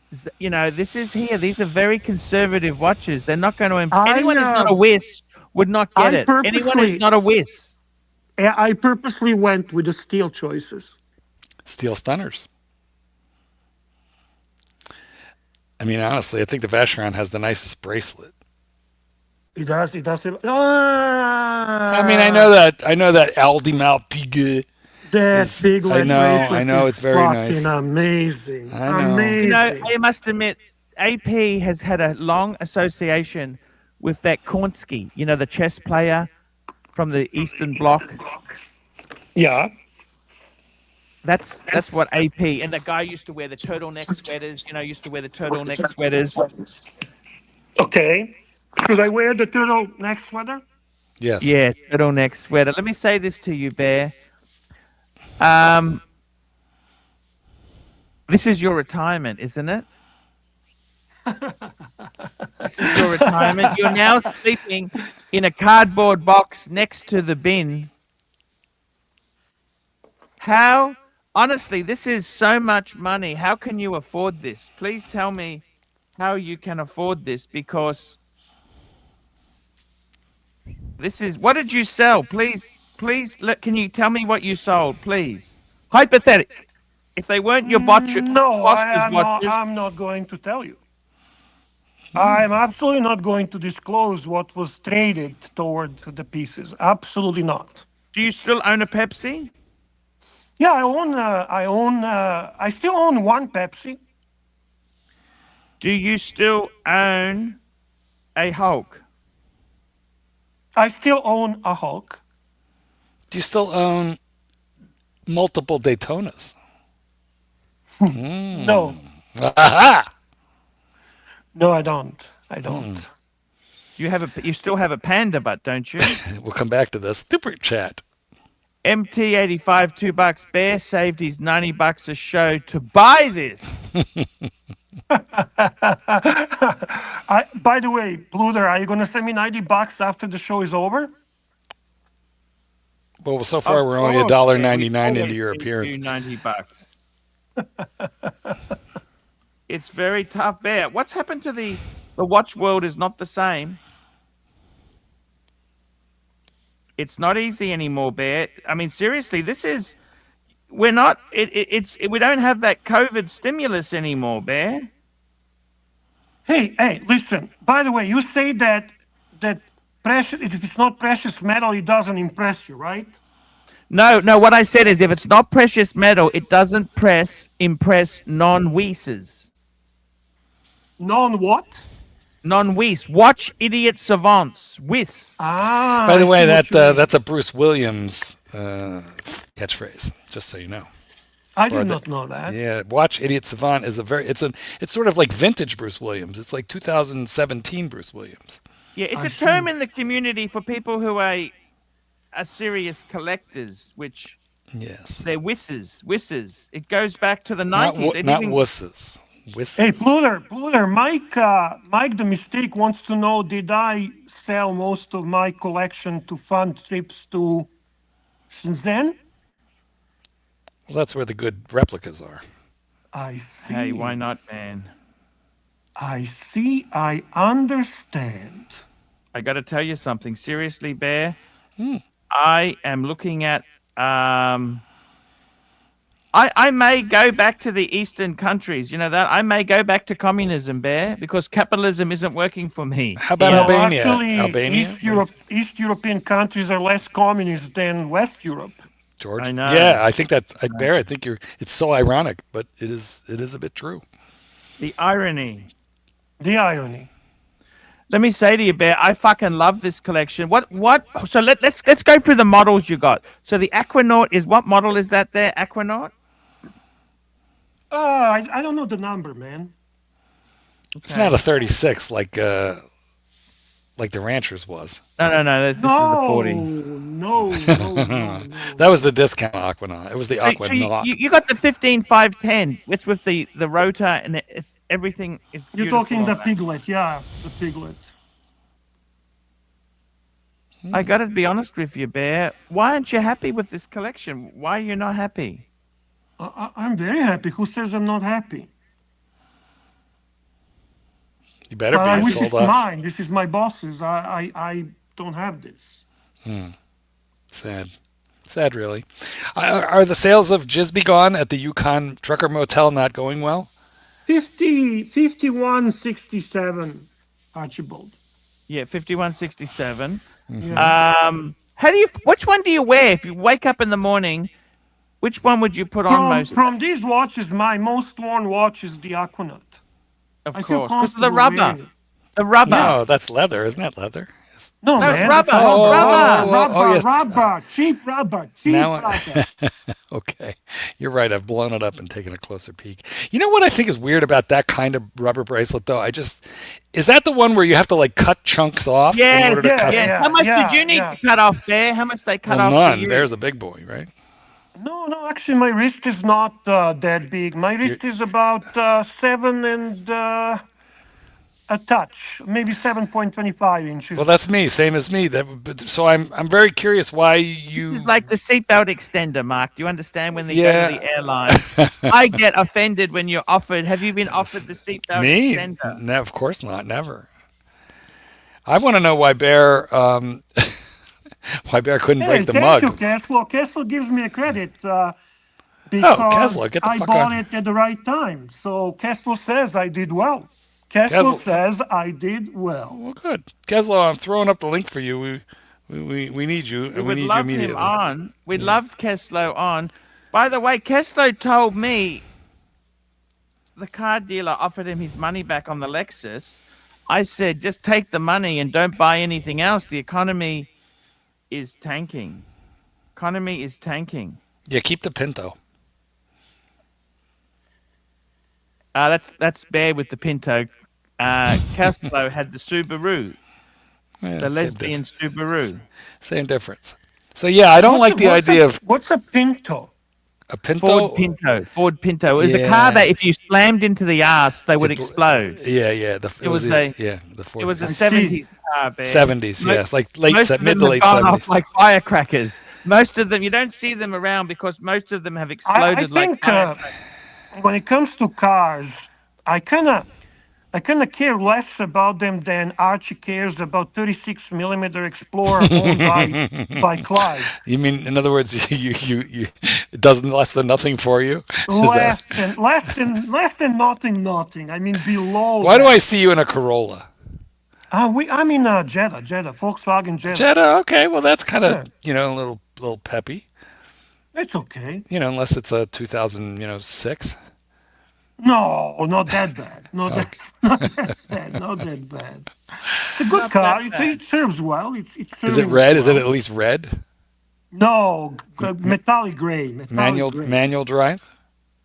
This is here. These are very conservative watches. They're not going to impress. Anyone who's not a whiz would not get it. Anyone who's not a whiz. I purposely went with the steel choices. Steel stunners. I mean, honestly, I think the Vacheron has the nicest bracelet. It does. I mean, I know that Aldi Malpigé. That is- piglet bracelet I know, is it's very fucking nice. amazing. I know. Amazing. You know, I must admit, AP has had a long association with that Kornsky, you know, the chess player from the Eastern Bloc. Yeah. That's what AP, and the guy used to wear the turtleneck sweaters. You know, used to wear the turtleneck sweaters. Okay. Should I wear the turtleneck sweater? Yes. Yeah, turtleneck sweater. Let me say this to you, Bear. This is your retirement, isn't it? This is your retirement. You're now sleeping in a cardboard box next to the bin. How, honestly, this is so much money. How can you afford this? Please tell me how you can afford this, because this is, what did you sell? Please, can you tell me what you sold, please? Hypothetic. If they weren't your No, boss's watches. I'm not going to tell you. I'm absolutely not going to disclose what was traded toward the pieces. Absolutely not. Do you still own a Pepsi? Yeah, I still own one Pepsi. Do you still own a Hulk? I still own a Hulk. Do you still own multiple Daytonas? No, Aha! no, I don't. I don't. You still have a Panda, but don't you? We'll come back to this. Super chat. MT85, $2. Bear saved his $90 a show to buy this. By the way, Pluder, are you going to send me $90 after the show is over? Well, so far Of we're only course, $1.99 yeah, we into your always appearance. do $90. It's very tough, Bear. What's happened to the watch world is not the same. It's not easy anymore, Bear. I mean, seriously, we don't have that COVID stimulus anymore, Bear. Hey, listen. By the way, you say that precious, if it's not precious metal, it doesn't impress you, right? No, what I said is if it's not precious metal, it doesn't impress non-Weeses. Non what? Non-Wees. Watch idiot savants. Whis. Ah. By the I way, see what you mean. that's a Bruce Williams catchphrase, just so you know. I did not know that. Yeah, Watch Idiot Savant is it's sort of like vintage Bruce Williams. It's like 2017 Bruce Williams. Yeah, it's I a term see. in the community for people who are serious collectors, which Yes. they're wissers. It goes back to the Not 90s. not wusses. Wusses. Hey, Pluder, Mike the Mistake wants to know, did I sell most of my collection to fund trips to Shenzhen? Well, that's where the good replicas are. I see. Hey, why not, man? I see. I understand. I got to tell you something. Seriously, Bear. I am looking at. I may go back to the Eastern countries. You know that I may go back to communism, Bear, because capitalism isn't working for me. How about No, Albania? actually, Albania? East European countries are less communist than West Europe. George? I know. Yeah, I think Bear, I think it's so ironic, but it is a bit true. The irony. The irony. Let me say to you, Bear, I fucking love this collection. What? So let's go through the models you got. So the Aquanaut is, what model is that there? Aquanaut? I don't know the number, man. It's not a 36 like the Ranchers was. No. This is the 40. No. That was the discount Aquanaut. It was the Aquanaut. You got the 15-510, which with the rotor and it's everything is. You're beautiful talking on the that. piglet, yeah, the piglet. I got to be honest with you, Bear. Why aren't you happy with this collection? Why are you not happy? I'm very happy. Who says I'm not happy? You better I be wish sold it's off. mine. This is my boss's. I don't have this. Sad, really. Are the sales of Jisby gone at the Yukon Trucker Motel not going well? 5167, Archibald. Yeah, 5167. Yeah. Which one do you wear if you wake up in the morning Which one would you put on most? From these watches, my most worn watch is the Aquanaut. Of I feel course, because of the comfortable rubber. wearing it. The rubber. No, that's leather. Isn't that leather? No, So man. rubber, it's rubber. Rubber. Cheap rubber. Cheap Now- rubber. Okay, you're right. I've blown it up and taken a closer peek. You know what I think is weird about that kind of rubber bracelet, though? Is that the one where you have to like cut chunks off in Yes, order to yes, custom? yes. How much yeah, did you need yeah. to cut off there? How much they cut Well, off? none. For you? There's a big boy, right? No, actually, my wrist is not that big. My wrist is about 7 and a touch, maybe 7.25 inches. Well, that's me. Same as me. So I'm very curious why you. This is like the seatbelt extender, Mark. Do you understand when they Yeah. go to the airline? I get offended when you're offered. Have you been offered the seatbelt Me? extender? No, of course not. Never. I want to know why Bear couldn't break the thank mug. you, Kessler. Kessler gives me a credit because Kessler, get the I fuck bought out. it at the right time. So Kessler says I did well. Kessler Kessler- says I did well. Well, good. Keslo, I'm throwing up the link for you. We need you, and We we would need you love him immediately. on. We loved Keslo on. By the way, Keslo told me the car dealer offered him his money back on the Lexus. I said, just take the money and don't buy anything else. The economy is tanking. Economy is tanking. Yeah, keep the Pinto. That's Bear with the Pinto. Keslo had the Subaru, Yeah, the same lesbian Subaru. Same difference. So yeah, I don't like the idea of What's a Pinto? a Pinto. Ford Pinto. It was a Yeah. car that if you slammed into the ass, they would It bl- explode. Yeah. It was a- the Ford. It was a see. 70s car, Bear. 70s. Mo- Yes, like Most of mid them to have late gone 70s. off like firecrackers. Most of them, you don't see them around because most of them have I exploded like think firecrackers. when it comes to cars, I kind of care less about them than Archie cares about 36mm Explorer owned by Clive. You mean, in other words, you it does less than nothing for you? Is that- Less than nothing. I mean below. Why do that. I see you in a Corolla? I'm in Jetta, Volkswagen Jetta. Jetta. Okay, well that's kind of Yeah. a little peppy. It's okay. Unless it's a 2006. No, not that bad. Not that bad. Not that bad. It's a good Not car. that bad. It serves well. It's Is serving it red? Is it well. at least red? No, metallic gray. Manual Gray. manual drive.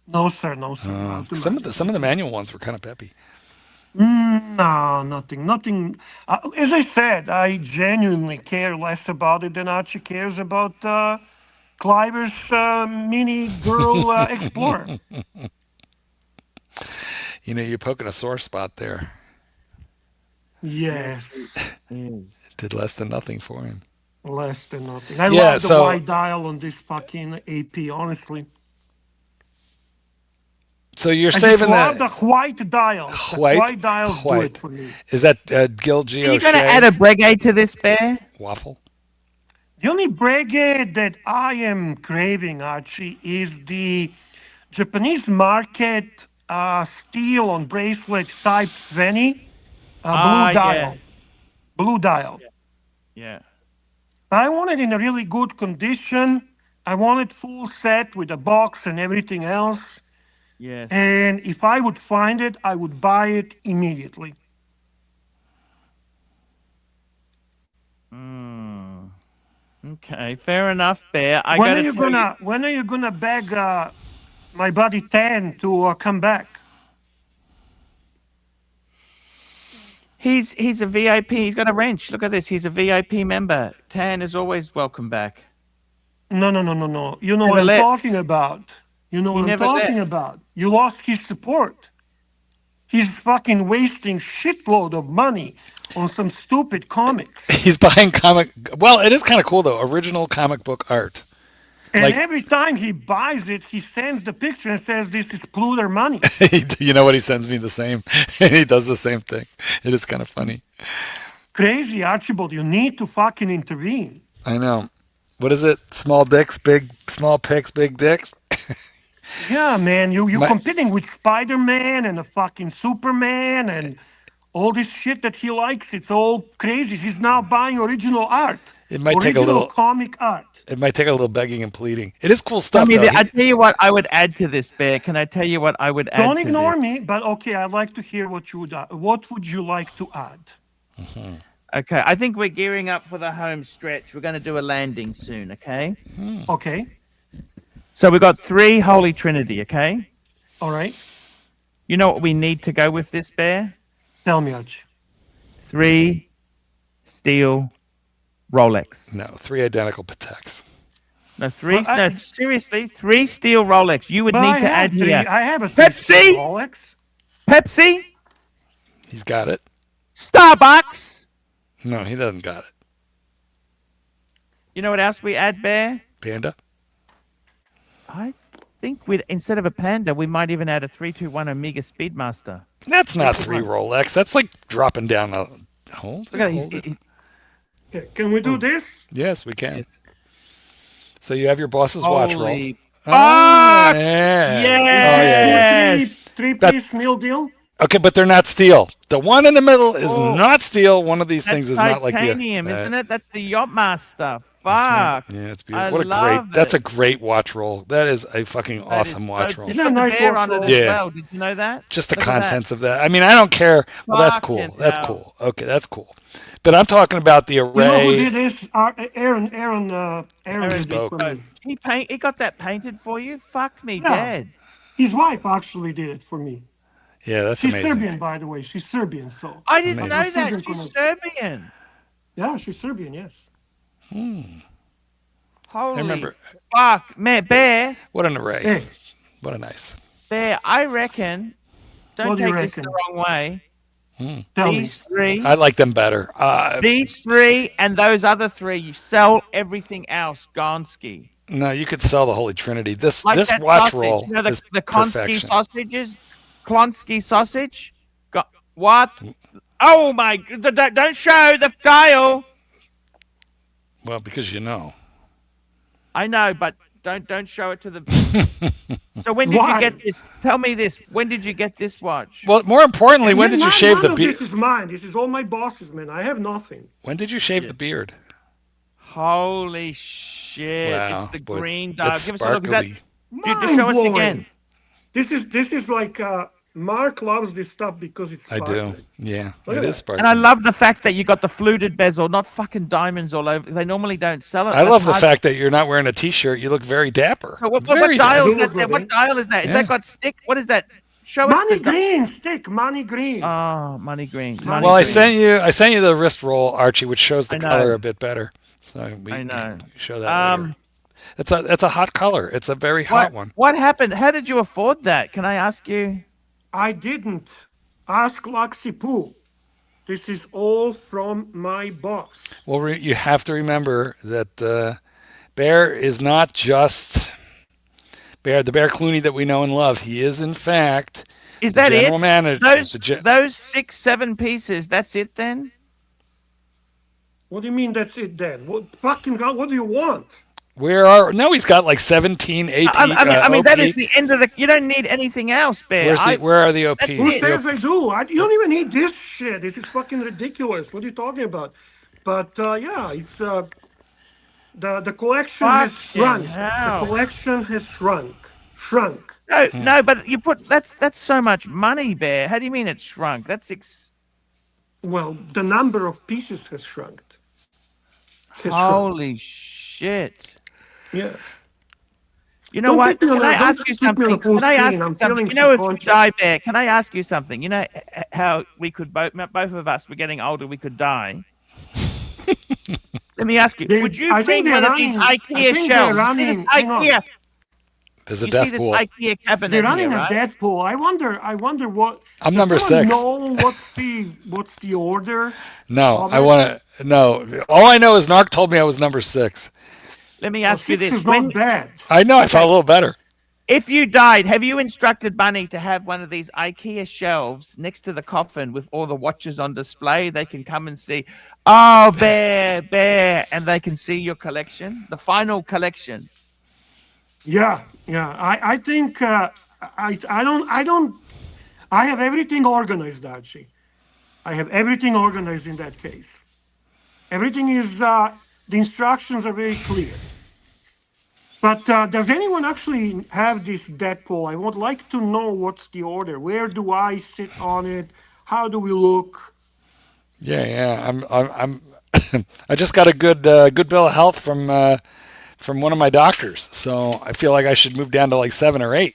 No, sir. No, sir. Some of the manual ones were kind of peppy. No, nothing. As I said, I genuinely care less about it than Archie cares about Cliver's mini girl Explorer. You're poking a sore spot there. Yes, Did less than nothing for him. less than nothing. I Yeah, love the so- white dial on this fucking AP, honestly. So you're I saving just love that. the white dial. The white dials do white. it for me. Is that Gil Are Gio you going to add a breguet to this, Bear? waffle? The only breguet that I am craving, Archie, is the Japanese market steel on bracelet type 20 blue Ah, dial. yeah. Blue dial. Yeah. I want it in a really good condition. I want it full set with a box and everything else. Yes. And if I would find it, I would buy it immediately. Okay, fair enough, Bear. When are you gonna beg my buddy Tan to come back? He's a VIP. He's got a wrench. Look at this. He's a VIP member. Tan is always welcome back. No. You know what I'm left. talking about. You know what I'm never talking left. about. You lost his support. He's fucking wasting shitload of money on some stupid comics. He's buying comic. Well, it is kind of cool though. Original comic book art. And Like- every time he buys it, he sends the picture and says, "This is Pluter money." You know what? He sends me the same. He does the same thing. It is kind of funny. Crazy, Archibald. You need to fucking intervene. I know. What is it? Small dicks, small picks, big dicks. Yeah, man. You're My- competing with Spider-Man and a fucking Superman and all this shit that he likes. It's all crazy. He's now buying original art. It might take a Original little. comic art. It might take a little begging and pleading. It is cool I stuff, mean, though. I tell you what I would add to this, Bear. Can I tell you what I would add Don't to ignore this? me, but okay, I'd like to hear what you would. What would you like to add? Okay, I think we're gearing up for the home stretch. We're going to do a landing soon, okay? Okay, So we've got 3 Holy Trinity, okay? all right. You know what we need to go with this, Bear? Tell me, Archie. 3 steel Rolex. No, 3 identical Pateks. No, 3. Well, No, seriously, 3 steel Rolex. You would But need I to have add three. here I have a Pepsi? Rolex. Pepsi, He's got it. Starbucks. No, he doesn't got it. You know what else we add, Bear? Panda. I think we'd instead of a Panda, we might even add a 321 Omega Speedmaster. That's not 3 Rolex. That's like dropping down a. Hold Look at it. Hold it. Okay, can we do this? Yes, we can. So you have your boss's watch roll. Holy Oh, fuck! yeah. Yes! Oh, yeah, yeah. Three-piece meal deal. Okay, but they're not steel. The one in the middle is Oh. not steel. One of these That's things is not like the. titanium, isn't it? That's the Yachtmaster. That's right. Fuck. Yeah, it's I beautiful. What a love great. That's a it. great watch roll. That is a fucking That awesome is watch so- roll. It's Isn't got that the nice bear watch on it roll? as Yeah. well. Did you know that? Just the Look at that. contents of that. I mean, I don't care. Well, that's cool. Fucking That's hell. cool. Okay, that's cool. But I'm talking about the You know who array. did this? Aaron Aaron did this Bespoke. for me. He got that painted for you. Fuck me Yeah. dead. His wife actually did it for me. Yeah, that's She's amazing. Serbian, by the way. She's Serbian, so I didn't Amazing. know that. Serbian She's connection. Serbian. yeah, she's Serbian. Yes. Holy remember- fuck, man, Bear. What an array. Hey, What a nice. Bear. I reckon. Don't What do you take this the reckon? wrong way. tell me. These 3. I like them better. These 3 and those other 3, you sell everything else, Gonski. No, you could sell the Holy Trinity. This Like this that watch sausage. roll You know is the Konski perfection. sausages? Klonsky sausage? What? Oh my! Don't show the dial. Well, because you know. I know, but don't show it to the. So when did Why? you get this? Tell me this. When did you get this watch? Well, more importantly, when did you shave none the of beard? This is mine. This is all my bosses, man. I have nothing. When did you shave the beard? Holy shit! Wow, It's the boy, green dog. that's Give us a look at that. sparkly. Dude, show us Mind-blowing. again. This is like Mark loves this stuff because it's. I do. sparkly. Yeah, Look it at is that. sparkly. And I love the fact that you got the fluted bezel, not fucking diamonds all over. They normally don't sell it. I That's love the hard. fact that you're not wearing a T-shirt. You look very dapper. So what Very dial dapper. is that? There? What dial is that? Is Yeah. that got stick? What is that? Show us Money the di- green stick. Money green. Oh, money green. Well, Well, I green. sent you the wrist roll, Archie, which shows the I know. color a bit better. So we I know. show that later. Um, It's a hot color. It's a very hot one. What happened? How did you afford that? Can I ask you? I didn't ask Laxi Poo. This is all from my boss. Well, you have to remember that Bear is not just Bear, the Bear Clooney that we know and love. He is, in fact, Is the that general it? manager. Those 6, 7 pieces. That's it then. What do you mean that's it then? What fucking hell? What do you want? No, he's got like 17 AP. I mean, that OP. is the end of the. You don't need anything else, Bear. Where are the OPs? Who it. says I do? You don't even need this shit. This is fucking ridiculous. What are you talking about? But yeah, it's the collection has Fucking shrunk. hell. The collection has shrunk. No, but you put that's so much money, Bear. How do you mean it shrunk? That's Well, the number of pieces has shrunk. Has shrunk. holy shit. Yeah. You know Don't what? take me on Can I a- don't ask you keep me on a something? full Can I ask screen. you I'm something? feeling You know, if you subconscious. die, Bear, can I ask you something? You know how we could both of us, we're getting older, we could die. Let me ask you, would you I think bring one they're of these running- I IKEA think shelves? they're You see this running- hang on. IKEA? There's a You death see this pool. IKEA cabinet They're running here, a right? Deadpool. I wonder what. I'm does number someone 6. Know what's the order? No, of I it? want to. No, all I know is Narc told me I was number 6. Let me Well, ask you 6 this: is not bad. I know. I felt a little better. if you died, have you instructed Bunny to have one of these IKEA shelves next to the coffin with all the watches on display? They can come and see, oh, Bear, and they can see your collection, the final collection. Yeah. I think I have everything organized, Archie. I have everything organized in that case. Everything is The instructions are very clear. But does anyone actually have this Deadpool? I would like to know what's the order. Where do I sit on it? How do we look? Yeah. I'm I just got a good bill of health from one of my doctors, so I feel like I should move down to like 7 or 8.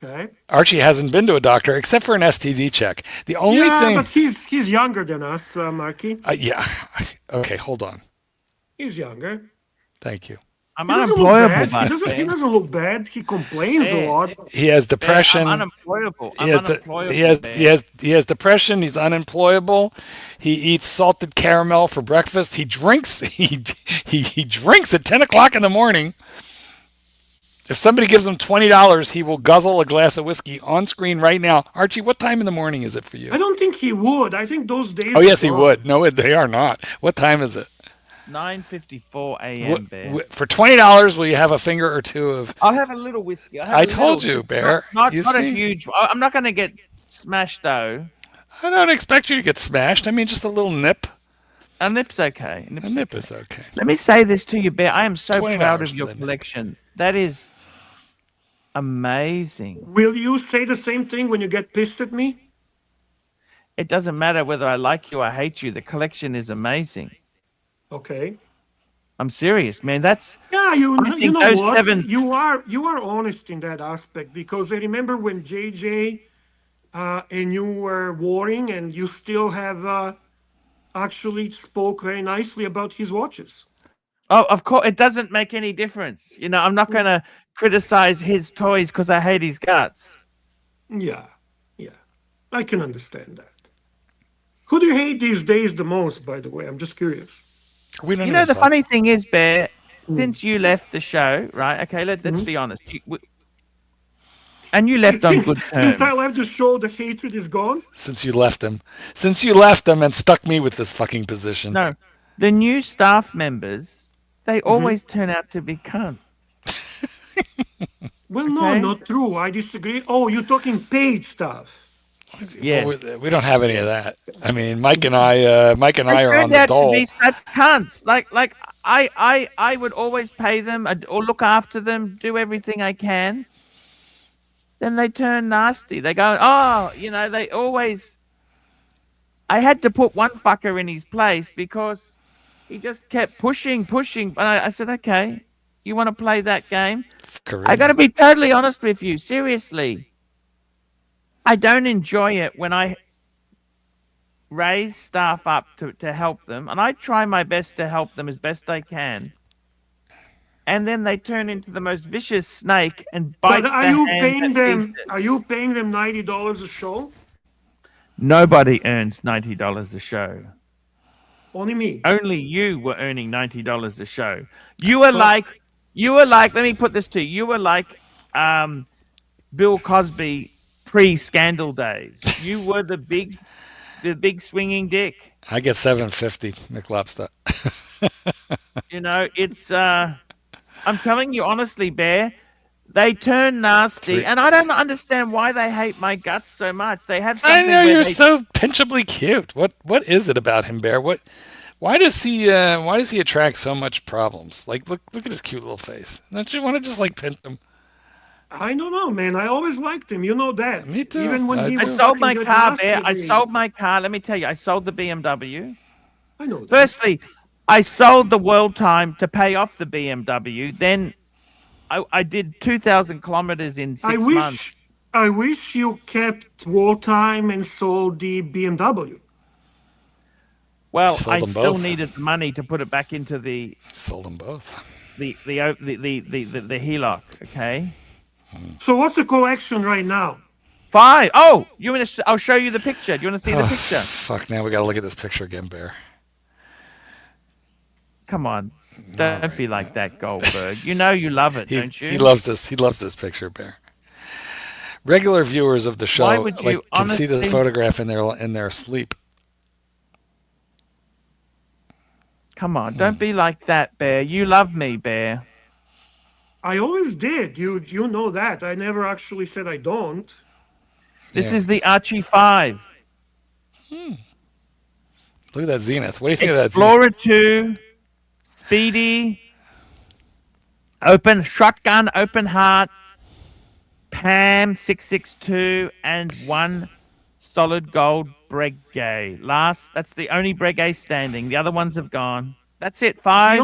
Okay. Archie hasn't been to a doctor except for an STD check. The only Yeah, thing, but he's younger than us, Marky. yeah. Okay, hold on. He's younger. Thank you. I'm He doesn't look unemployable, bad. but He doesn't look bad. He complains a lot. He has depression. I'm unemployable. He has, he has depression. He's unemployable. He eats salted caramel for breakfast. He drinks. He drinks at 10 o'clock in the morning. If somebody gives him $20, he will guzzle a glass of whiskey on screen right now. Archie, what time in the morning is it for you? I don't think he would. I think those days. Oh yes, he are would. No, they are not. What time is it? 9:54 a.m. Bear. For $20, will you have a finger or two of? I'll have a little whiskey. I told you, Bear. Not You a see? huge. I'm not going to get smashed though. I don't expect you to get smashed. I mean, just a little nip. A nip's okay. A nip is okay. Let me say this to you, Bear. I am so $20 proud of for your the nip. collection. That is amazing. Will you say the same thing when you get pissed at me? It doesn't matter whether I like you or hate you. The collection is amazing. Okay. I'm serious, man. That's Yeah, you think know those what? 7 You are honest in that aspect, because I remember when JJ and you were warring, and you still have actually spoke very nicely about his watches. Oh, of course, it doesn't make any difference. You know, I'm not going to criticize his toys because I hate his guts. Yeah, I can understand that. Who do you hate these days the most, by the way? I'm just curious. We don't You even know, the talk. funny thing is, Bear, since you left the show, right? Okay, let's be honest. And you left on good terms. Since I left the show, the hatred is gone. Since you left him and stuck me with this fucking position. No, the new staff members, they always turn out to be cunt. Well, no, Okay. not true. I disagree. Oh, you're talking paid stuff. Yeah. Well, we don't have any of that. I mean, Mike and I are on turned the out to dole. be such cunts. Like I would always pay them or look after them, do everything I can. Then they turn nasty. They go, oh, you know, they always. I had to put one fucker in his place because he just kept pushing. And I said, okay, you want to play that game? I got to be totally honest with you. Seriously. I don't enjoy it when I raise staff up to help them, and I try my best to help them as best I can. And then they turn into the most vicious snake and bite. But are you paying them? Are you paying them $90 a show? Nobody earns $90 a show. Only me. Only you were earning $90 a show. You were like. Let me put this to you. You were like Bill Cosby pre-scandal days. You were the big swinging dick. I get $7.50, McLobster. You know, it's I'm telling you honestly, Bear, they turn nasty, and I don't understand why they hate my guts so much. They have something. I know you're so pinchably cute. What is it about him, Bear? Why does he attract so much problems? Like look at his cute little face. Don't you want to just like pinch him? I don't know, man. I always liked him. You know that. Me too. Even when he I was sold my fucking car, nasty Bear. with I me. sold my car. Let me tell you, I sold the BMW. I know that. Firstly, I sold the World Time to pay off the BMW. Then I did 2,000 kilometers in 6 months. I wish you kept World Time and sold the BMW. Well, Sold I them still both. needed the money to put it back into the Sold them both. HELOC. Okay. So what's the collection right now? Fine. Oh, you want to? I'll show you the picture. Do you want to see the picture? Fuck! Now we gotta look at this picture again, Bear. Come on, don't be like that, Goldberg. You know you love it, don't you? He loves this. He loves this picture, Bear. Regular viewers of the show Why would you can see the honestly- photograph in their sleep. Come on, don't be like that, Bear. You love me, Bear. I always did. You know that. I never actually said I don't. This Yeah. is the Archie 5. Look at that Zenith. What do you think of that Zenith? Explorer 2, Speedy, open shotgun, open heart, Pam 662, and 1 solid gold Breguet. That's the only Breguet standing. The other ones have gone. That's it. 5.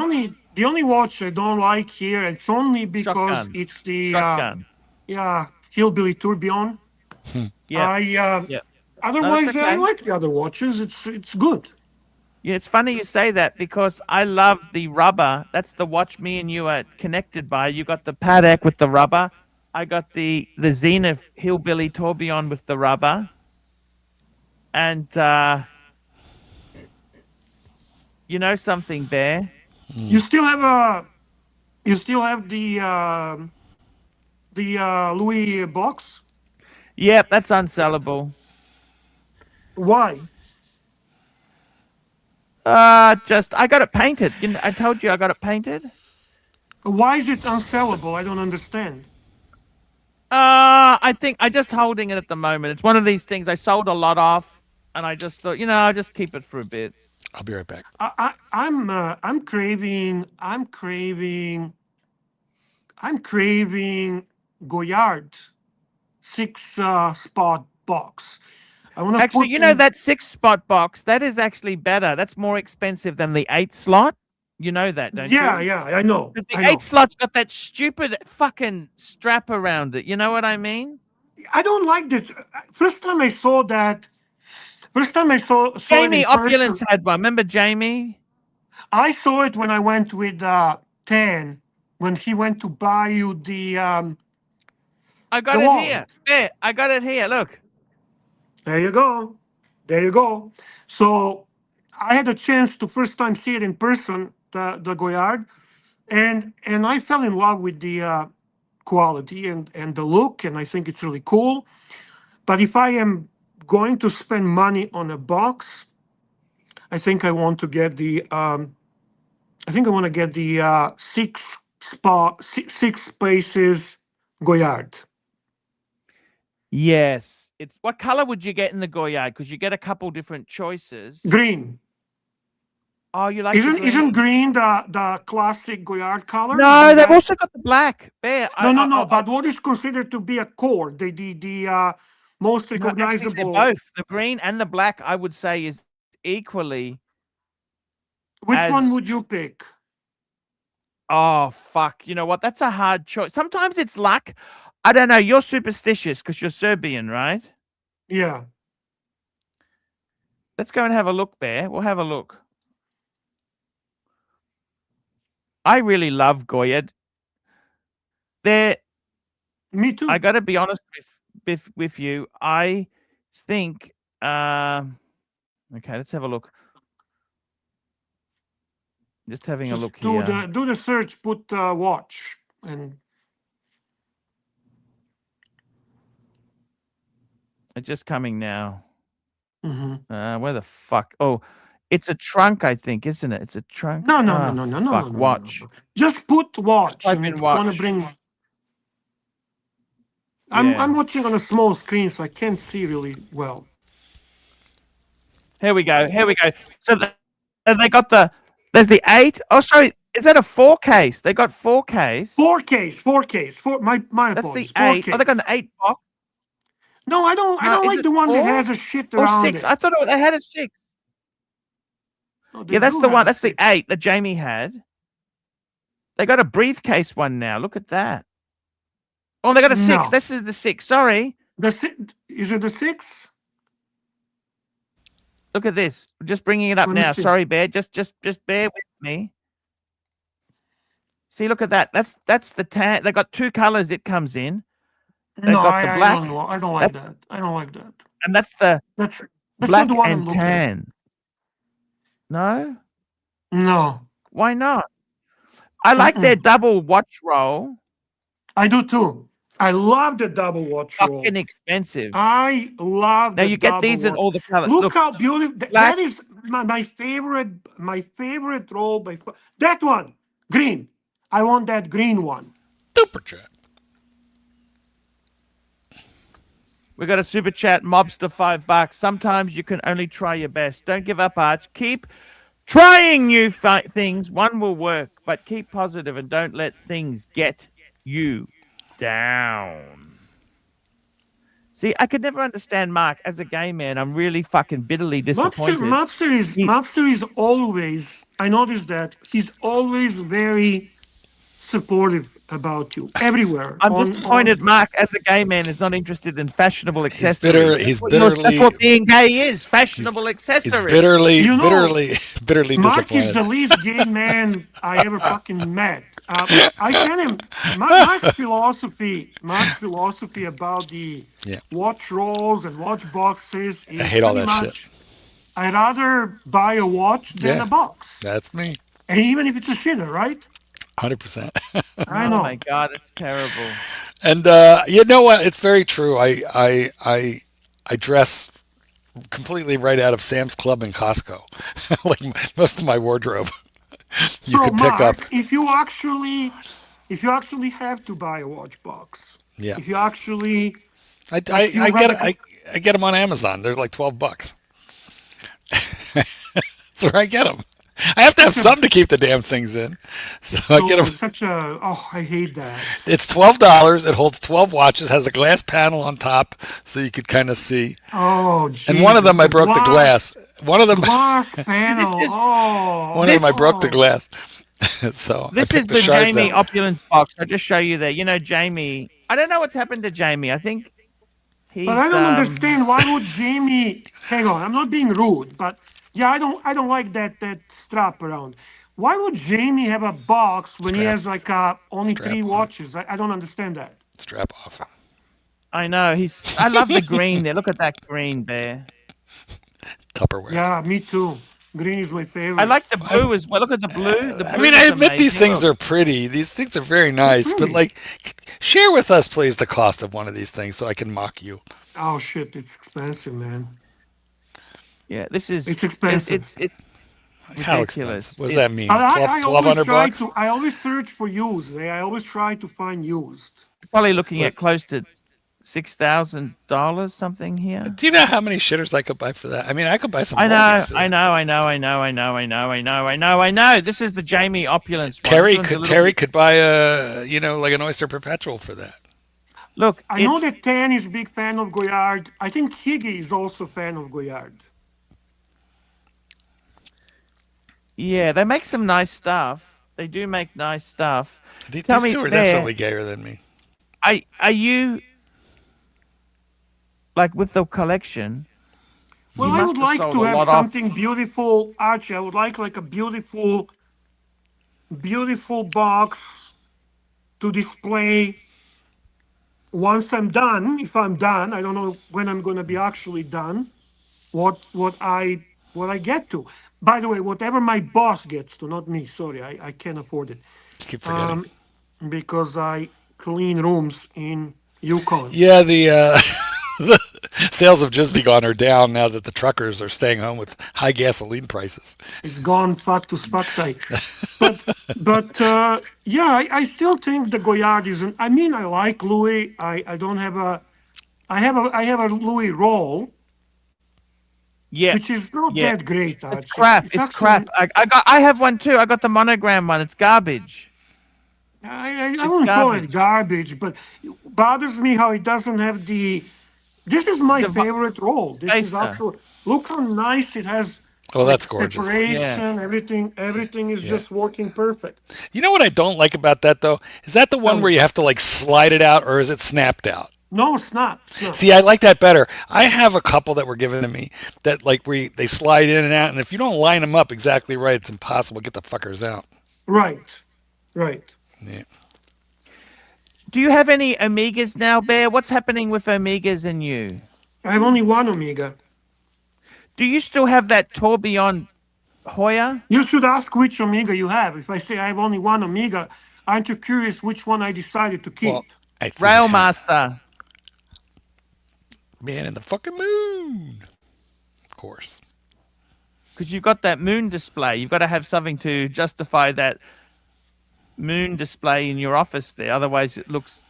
The only watch I don't like here, it's only because Shotgun. it's the Shotgun. Hillbilly Tourbillon. Yeah. Yeah. Yeah. Otherwise, okay. I like the other watches. It's good. Yeah, it's funny you say that because I love the rubber. That's the watch me and you are connected by. You got the Patek with the rubber. I got the Zenith Hillbilly Tourbillon with the rubber. And you know something, Bear? You still have the Louis box. Yep, that's unsellable. Why? I got it painted. I told you I got it painted. Why is it unsellable? I don't understand. I think I'm just holding it at the moment. It's one of these things I sold a lot off, and I just thought, I'll just keep it for a bit. I'll be right back. I'm craving Goyard 6-spot box. I want to Actually, that 6-spot box, that is actually better. That's more expensive than the 8-slot. You know that, don't you? Yeah, I know. But the 8-slot's got that stupid fucking strap around it. You know what I mean? I don't like this. First time I saw Jamie it in Opulence person, had one. Remember Jamie? I saw it when I went with Tan, when he went to buy you the I got the it wallet. here. There, I got it here. Look. There you go. So I had a chance to first time see it in person, the Goyard, and I fell in love with the quality and the look, and I think it's really cool. But if I am going to spend money on a box, I think I want to get the 6 spaces Goyard. Yes. What color would you get in the Goyard? Because you get a couple different choices. Green. Oh, you like the green? Isn't green the classic Goyard color? No, they've also got the black. Bear. No. But what is considered to be a core? The most No, actually, they're recognizable. both the green and the black, I would say, is equally. Which one would you pick? Oh, fuck. You know what? That's a hard choice. Sometimes it's luck. I don't know. You're superstitious because you're Serbian, right? Yeah. Let's go and have a look, Bear. We'll have a look. I really love Goyard. Me too. I got to be honest with you. I think. Okay, let's have a look. Just having a look here. Do the search. Put watch and. It's just coming now. Mm-hmm. Where the fuck? Oh, it's a trunk, I think, isn't it? It's a trunk. No. Fuck, watch. No. Just put watch. Type and in it's watch. gonna bring. I'm watching on a small screen, so I can't see really well. Here we go. So they got there's the 8. Oh, sorry. Is that a 4 case? They got 4 case. 4 case. My That's apologies. the 8. Oh, they got an 8 box. No, I don't like the one that has a shit Or around 6. it. I thought they had a 6. No, they Yeah, that's do the have one. a That's the 6. 8 that Jamie had. They got a briefcase one now. Look at that. Oh, they got a 6. No. This is the 6. Sorry. Is it the 6? Look at this. I'm just bringing it up Let me now. see. Sorry, Bear. Just bear with me. See, look at that. That's the tan. They got 2 colors it comes in. They've No, got the I black. don't know. I don't like that. I don't like that. And that's the That's black not the one I'm and looking at. tan. No? No, Why not? I like their double watch roll. I do too. I love the double watch roll. Fucking expensive. I love. Now the you get double these in watch. all the colors. Look how beautiful. black. That is my favorite. My favorite roll by far. That one, green. I want that green one. Super chat. We got a super chat, mobster $5. Sometimes you can only try your best. Don't give up, Arch. Keep Trying new things, one will work, but keep positive and don't let things get you down. See, I could never understand Mark as a gay man. I'm really fucking bitterly disappointed. Mobster is always, I noticed that, he's always very supportive about you everywhere. I'm disappointed Mark as a gay man is not interested in fashionable accessories. He's That's what being gay is, fashionable accessories. He's bitterly Mark disappointed. is the least gay man I ever fucking met. I tell him, Mark's philosophy about the watch rolls and watch boxes is I hate all that shit. I'd rather buy a watch than a box. That's me. And even if it's a shitter, right? 100%. I know. Oh my God, that's terrible. And you know what? It's very true. I dress completely right out of Sam's Club and Costco. Like most of my wardrobe, you could pick up. If you actually have to buy a watch box, if you actually, I get them on Amazon. They're like $12. That's where I get them. I have to have something to keep the damn things in. So I get them. I hate that. It's $12. It holds 12 watches, has a glass panel on top so you could kind of see. Oh, geez. And one of them I broke the glass. One of them glass panel. One of them I broke the glass. So this is the Jamie opulence box. I'll just show you there. You know, Jamie, I don't know what's happened to Jamie. I think he's But I don't understand why would Jamie hang on, I'm not being rude, but yeah, I don't like that strap around. Why would Jamie have a box when he has like only 3 watches? I don't understand that. Strap off. I know. I love the green there. Look at that green there. Tupperware. Yeah, me too. Green is my favorite. I like the blue as well. Look at the blue. The blue I mean, I admit these things are pretty. These things are very nice. But like, share with us, please, the cost of one of these things so I can mock you. Oh shit, it's expensive, man. Yeah, it's expensive. It's how ridiculous. expensive? What does that mean? $1,200? I always search for used. I always try to find used. Probably looking at close to $6,000 something here. Do you know how many shitters I could buy for that? I mean, I could buy some. I know. This is the Jamie opulence one. Terry could buy like an Oyster Perpetual for that. Look, I know that Tan is a big fan of Goyard. I think Higgy is also a fan of Goyard. Yeah, they make some nice stuff. They do make nice stuff. These two are definitely gayer than me. Are you like with the collection? Well, I would like to have something beautiful, Archie. I would like a beautiful box to display once I'm done. If I'm done, I don't know when I'm going to be actually done. What I get to. By the way, whatever my boss gets to, not me. Sorry, I can't afford it. You keep forgetting. Because I clean rooms in Yukon. Yeah, the sales have just begun or down now that the truckers are staying home with high gasoline prices. It's gone fuck to spactai. But yeah, I still think the Goyard isn't. I mean, I like Louis. I don't have a. I have a Louis roll. Yeah, which is not that great. It's crap. It's crap. I have one too. I got the monogram one. It's garbage. I wouldn't call it garbage, but it bothers me how it doesn't have the. This is my favorite roll. This is actually look how nice it has. Oh, that's gorgeous. Separation, everything is just working perfect. You know what I don't like about that though? Is that the one where you have to like slide it out, or is it snapped out? No, it's not. See, I like that better. I have a couple that were given to me that like they slide in and out, and if you don't line them up exactly right, it's impossible to get the fuckers out. Right. Yeah. Do you have any Omegas now, Bear? What's happening with Omegas and you? I have only one Omega. Do you still have that Tourbillon Hoya? You should ask which Omega you have. If I say I have only one Omega, aren't you curious which one I decided to keep? Well, Railmaster. Man in the fucking moon. Of course. Because you've got that moon display. You've got to have something to justify that moon display in your office there. Otherwise, it looks...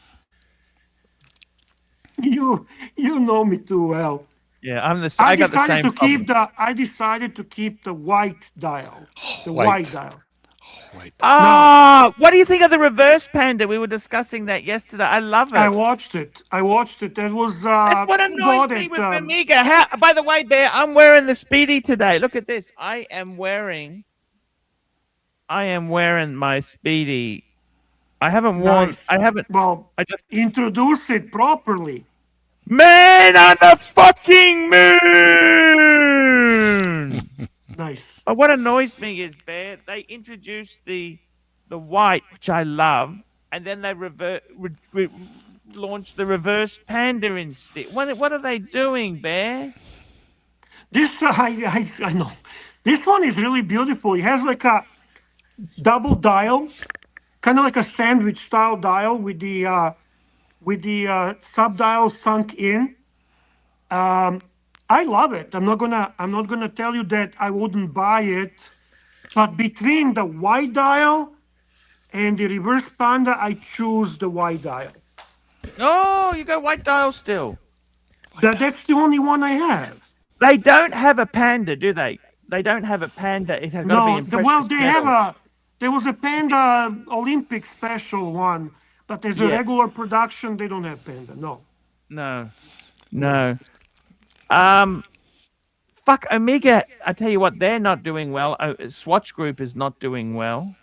You know me too well. Yeah, I I got the decided same to problem. keep the white dial. The White. white dial. White. Ah, what do you think of the reverse panda? We were discussing that yesterday. I love I it. watched it. It was That's what thank annoys God me it, with Amiga. How, by the way, Bear, I'm wearing the Speedy today. Look at this. I am wearing my Speedy. I haven't worn. nice. I haven't. Well, I just. introduced it properly. Man on the fucking moon. Nice. But what annoys me is, Bear, they introduced the white, which I love, and then they launched the reverse panda instead. What are they doing, Bear? This I know. This one is really beautiful. It has like a double dial, kind of like a sandwich style dial with the sub dial sunk in. I love it. I'm not gonna tell you that I wouldn't buy it, but between the white dial and the reverse panda, I choose the white dial. Oh, you go white dial still. That's the only one I have. They don't have a panda, do they? They don't have a panda. It has got to be No, in well, precious metal. there was a Panda Olympic special one, but as a Yeah. regular production, they don't have Panda. No. No. Fuck Amiga. I tell you what, they're not doing well. Swatch Group is not doing well.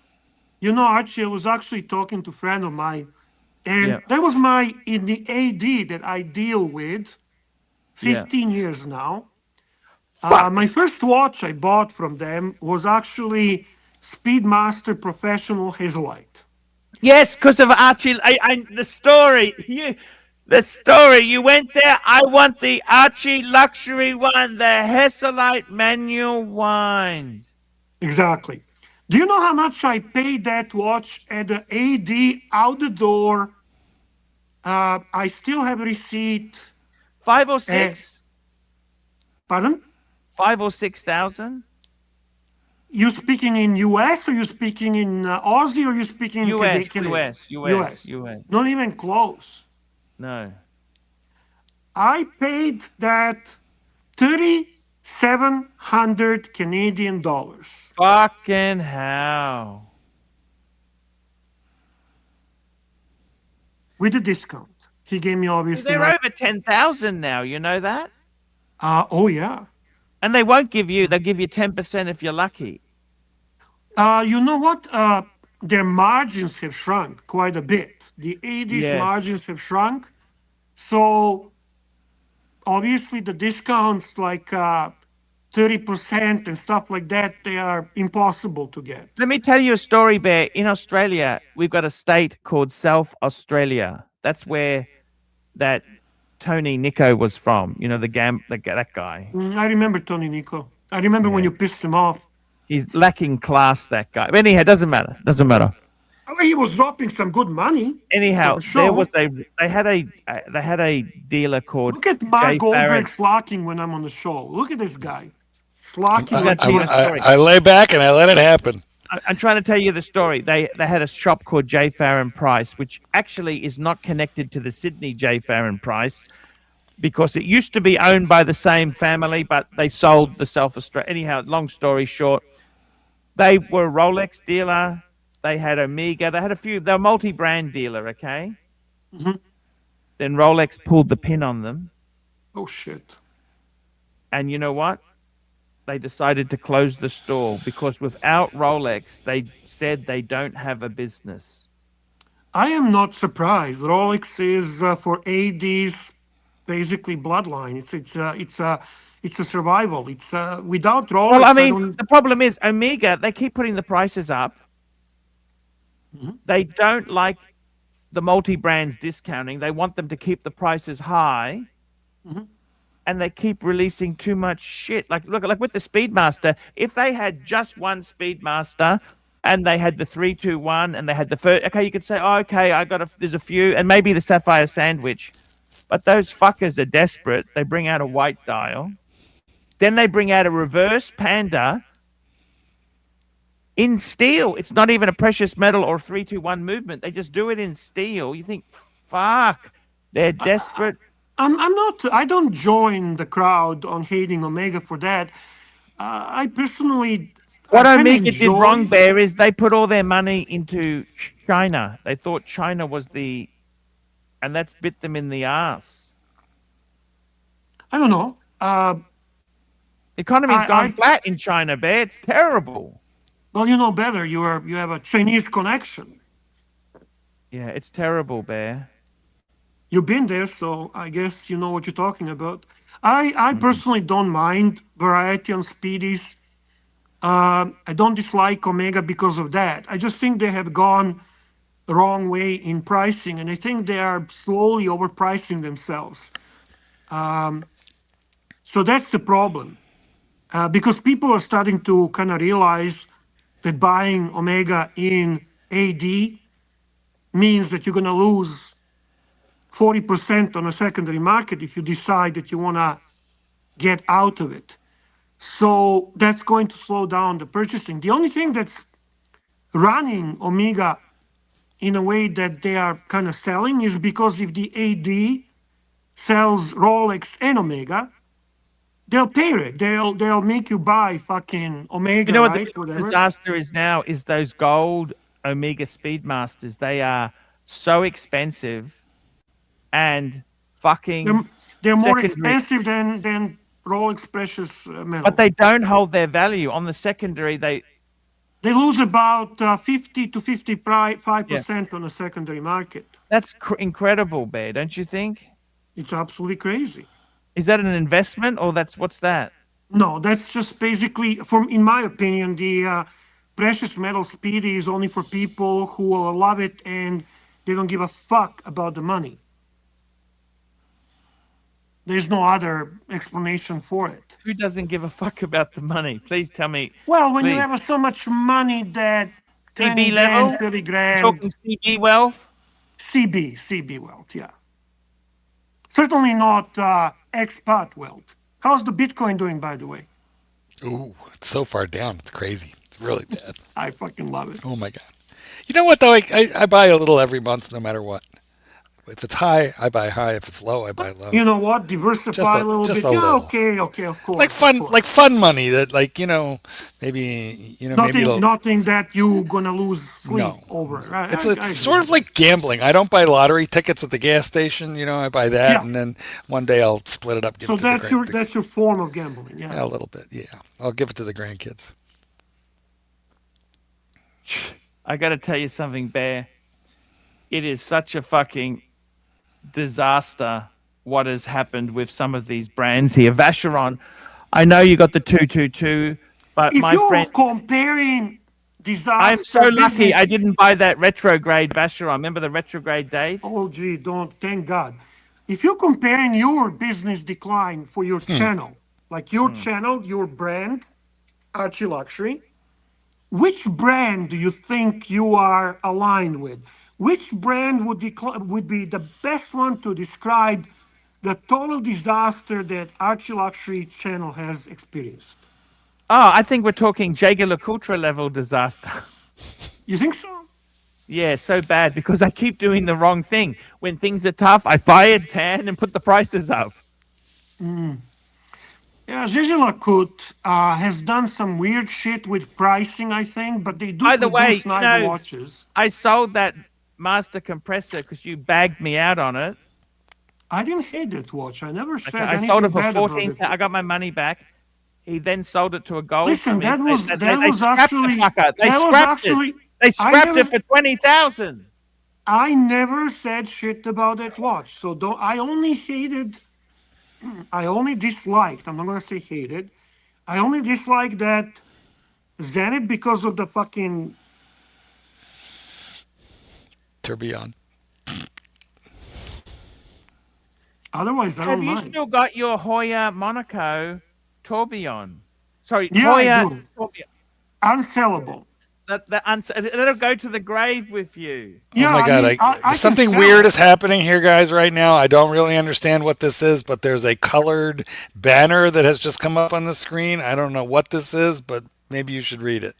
You know, Archie, I was actually talking to a friend of mine, and Yeah. that was in the AD that I deal with 15 years now. My first watch I bought from them was actually Speedmaster Professional Hazelite. Yes, because of Archie. The story. The story. You went there. I want the ArchieLuxury one, the Hesselite manual wind. Exactly. Do you know how much I paid that watch at the AD out the door? I still have a receipt. 5 or 6? Pardon? 5 or 6,000? You speaking in US or you speaking in Aussie or you speaking in US. Not even close. No. I paid that 3,700 Canadian dollars. Fucking hell. With a discount. He gave me obviously. They're over 10,000 now. You know that? Oh yeah. And they won't give you. They'll give you 10% if you're lucky. You know what? Their margins have shrunk quite a bit. The AD's margins have shrunk. So obviously the discounts like 30% and stuff like that, they are impossible to get. Let me tell you a story, Bear. In Australia, we've got a state called South Australia. That's where that Tony Nico was from. You know, that guy. I remember Tony Nico. I remember when you pissed him off. He's lacking class, that guy. But anyhow, doesn't matter. I mean, he was dropping some good money. Anyhow, there was they had a dealer called Look at Mark Goldberg slacking when I'm on the show. Look at this guy. Slacking. I lay back and I let it happen. I'm trying to tell you the story. They had a shop called J. Farron Price, which actually is not connected to the Sydney J. Farron Price because it used to be owned by the same family, but they sold the South Australia. Anyhow, long story short, they were a Rolex dealer. They had Omega. They had a few. They're a multi-brand dealer, okay? Mm-hmm. Then Rolex pulled the pin on them. Oh, shit. And you know what? They decided to close the store because without Rolex, they said they don't have a business. I am not surprised. Rolex is for AD's basically bloodline. It's a survival. It's without Rolex. Well, I mean, the problem is Omega. They keep putting the prices up. Mm-hmm. They don't like the multi-brands discounting. They want them to keep the prices high. Mm-hmm. And they keep releasing too much shit. Like, look, like with the Speedmaster, if they had just one Speedmaster and they had the 321 and they had the first, okay, you could say, oh, okay, there's a few, and maybe the Sapphire Sandwich. But those fuckers are desperate. They bring out a white dial. Then they bring out a reverse Panda in steel. It's not even a precious metal or 321 movement. They just do it in steel. You think, fuck, they're desperate. I'm not. I don't join the crowd on hating Omega for that. I personally, What kind of Omega did wrong, enjoy. Bear, is they put all their money into China. They thought China was the, and that's bit them in the ass. I don't know. The economy's I- gone I- flat in China, Bear. It's terrible. Well, you know better. You have a Chinese connection. Yeah, it's terrible, Bear. You've been there, so I guess you know what you're talking about. I personally don't mind variety on speedies. I don't dislike Omega because of that. I just think they have gone the wrong way in pricing, and I think they are slowly overpricing themselves. So that's the problem, because people are starting to kind of realize that buying Omega in AD means that you're going to lose 40% on a secondary market if you decide that you want to get out of it. So that's going to slow down the purchasing. The only thing that's running Omega in a way that they are kind of selling is because if the AD sells Rolex and Omega, they'll pay it. They'll make you buy fucking Omega, You know what right? the Whatever. disaster is now? Is those gold Omega Speedmasters. They are so expensive and fucking They're more secondary. expensive than Rolex precious metal. But they don't hold their value on the secondary. They lose about 50 to 55% on the secondary market. That's incredible, Bear. Don't you think? It's absolutely crazy. Is that an investment or what's that? No, that's just basically, in my opinion, the precious metal speedy is only for people who will love it and they don't give a fuck about the money. There's no other explanation for it. Who doesn't give a fuck about the money? Please tell me. Well, when you please. have so much money that 20 CB level? grand, 30 You're grand. talking CB wealth? CB wealth, yeah. Certainly not expat wealth. How's the Bitcoin doing, by the way? Ooh, it's so far down. It's crazy. It's really bad. I fucking love it. Oh my God. You know what though? I buy a little every month, no matter what. If it's high, I buy high. If it's low, I buy low. You know what? Diversify a little bit. A Yeah, little. Okay, of course. Like fun money that maybe Nothing that you gonna lose sleep No. over. Right? It's sort of like gambling. I don't buy lottery tickets at the gas station. I buy that, Yeah. and then one day I'll split it up. Give So it to that's your form of gambling. Yeah. a little bit. Yeah, I'll give it to the grandkids. I got to tell you something, Bear. It is such a fucking disaster what has happened with some of these brands here. Vacheron, I know you got the 222, but If my you're friend, comparing disaster, I'm so lucky business- I didn't buy that retrograde Vacheron. Remember the retrograde, Dave? Oh, gee, don't. Thank God. If you're comparing your business decline for your channel, like your channel, your brand, ArchieLuxury, which brand do you think you are aligned with? Which brand would be the best one to describe the total disaster that ArchieLuxury channel has experienced? Oh, I think we're talking Jaeger LeCoultre level disaster. You think so? Yeah, so bad because I keep doing the wrong thing. When things are tough, I fire tan and put the prices up. Yeah, Jaeger LeCoultre has done some weird shit with pricing, I think, but they do By the way, produce nice watches. I sold that master compressor because you bagged me out on it. I didn't hate that watch. I never said I anything sold it for bad about 14. it. I got my money back. He then sold it to a goldsmith. Listen, that was They actually scrapped the fucker. They that was scrapped actually it. They scrapped never- it for 20,000. I never said shit about that watch. So don't. I only disliked. I'm not gonna say hated. I only disliked that Zenith because of the fucking. Tourbillon. Otherwise, I Have don't you mind. still got your Hoya Monaco tourbillon? Sorry, Yeah, I Hoya do. tourbillon. Unsellable. That'll go to the grave with you. Yeah, oh my God! mean, I can Something sell weird it. is happening here, guys. Right now, I don't really understand what this is, but there's a colored banner that has just come up on the screen. I don't know what this is, but maybe you should read it.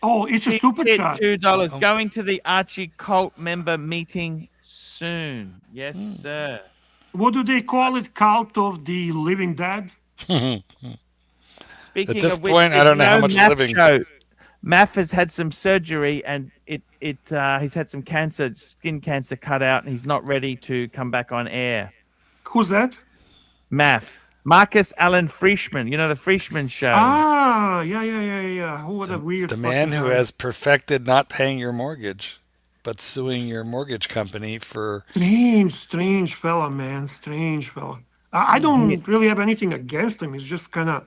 Oh, it's a super chat. $2. Going to the Archie Cult member meeting soon. Yes, sir. what do they call it? Cult of the Living Dead? Speaking At this of which, point, I did don't you know how much Math living. show, Math has had some surgery and he's had some cancer, skin cancer cut out, and he's not ready to come back on air. Who's that? Math. Marcus Allen Frischman, you know, the Frischman show. Ah, yeah. What a weird The fucking man who guy. has perfected not paying your mortgage, but suing your mortgage company for. Strange fella, man. Strange fella. I don't really have anything against him. He's just kind of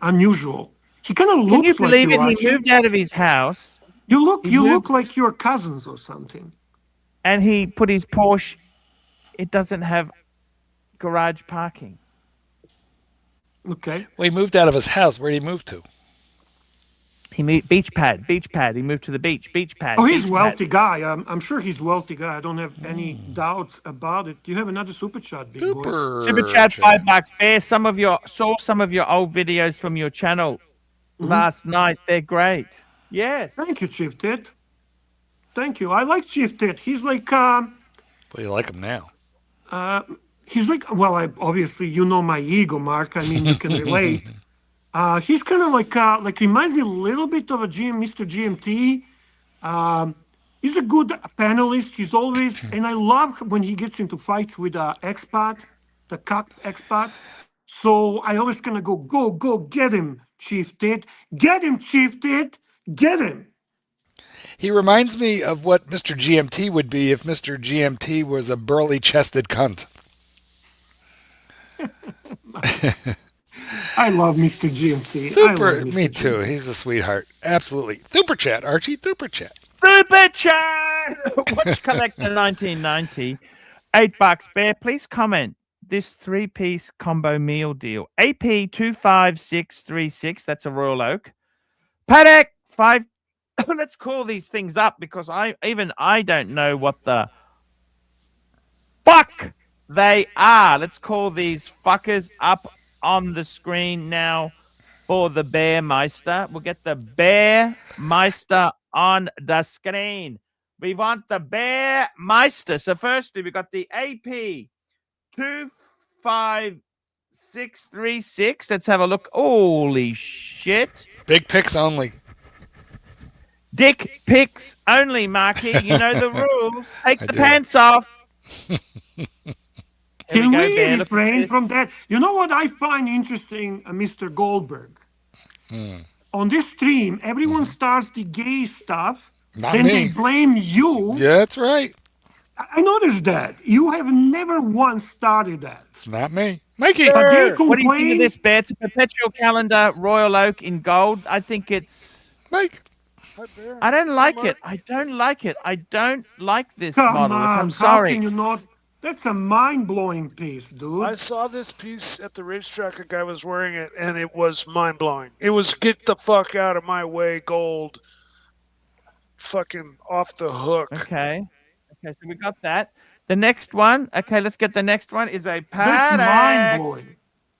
unusual. He kind of Can you looks like believe you, it? He Archie. moved out of his house You look he moved- like your cousins or something. and he put his Porsche. It doesn't have garage parking. Okay. Well, he moved out of his house. Where did he move to? He moved beach pad. He moved to the beach pad. Oh, he's beach wealthy pad. guy. I'm sure he's wealthy guy. I don't have any doubts about it. Do you have another super chat, big boy? Super chat $5. Bear, some of your old videos from your channel last night. They're great. Yes. Thank you, Chief Tit. Thank you. I like Chief Tit. He's like Well, you like him now. he's like, well, obviously you know my ego, Mark. I mean, you can relate. He's kind of like reminds me a little bit of a Mr. GMT. He's a good panelist. He's always, and I love when he gets into fights with expat, the cock expat. So I always kind of go, get him, Chief Tit. Get him, Chief Tit. Get him. He reminds me of what Mr. GMT would be if Mr. GMT was a burly-chested cunt. I love Mr. GMT. Super, me too. He's a sweetheart. Absolutely. Super chat, Archie. Super chat. Super chat. Watch Collector 1990. $8. Bear, please comment this 3-piece combo meal deal. AP 25636. That's a Royal Oak. Paddock 5. Let's call these things up because I don't know what the fuck they are. Let's call these fuckers up on the screen now for the Bear Meister. We'll get the Bear Meister on the screen. We want the Bear Meister. So firstly, we got the AP 25636. Let's have a look. Holy shit. Big picks only. Dick pics only, Marky. You know the rules. Take I the do. pants off. Can go, we Bear. Look at refrain this. from that? You know what I find interesting, Mr. Goldberg? On this stream, everyone starts the gay stuff, Not then me. they blame you. Yeah, that's right. I noticed that. You have never once started that. Not me. Mikey. But they What do you think of complain. this, Bear? It's a perpetual calendar Royal Oak in gold. I think it's... Mike. I don't like it. I don't like it. I don't like this Come model. Look, on, I'm how sorry. can you not? That's a mind-blowing piece, dude. I saw this piece at the racetrack. A guy was wearing it, and it was mind-blowing. It was get the fuck out of my way, gold. Fucking off the hook. Okay. Okay, so we got that. The next one. Okay, let's get the next one. Is a That's Paddock. mind-blowing.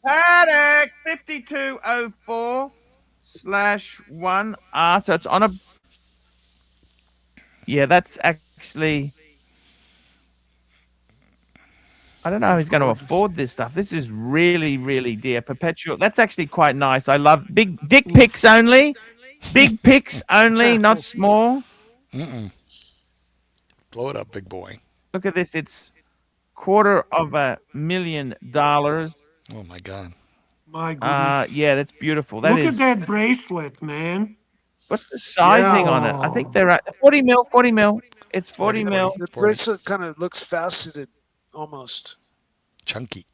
Paddock 5204/1R. So it's on a... Yeah, that's actually... I don't know how he's going to afford this stuff. This is really, really dear. Perpetual. That's actually quite nice. I love big dick pics only. Big pics only, not small. Blow it up, big boy. Look at this. It's $250,000. Oh, my God. My goodness. Yeah, that's beautiful. That Look is. at that bracelet, man. What's the sizing on it? I think they're at 40 mil. 40 mil. It's 40 mil. The bracelet kind of looks faceted, almost. Chunky.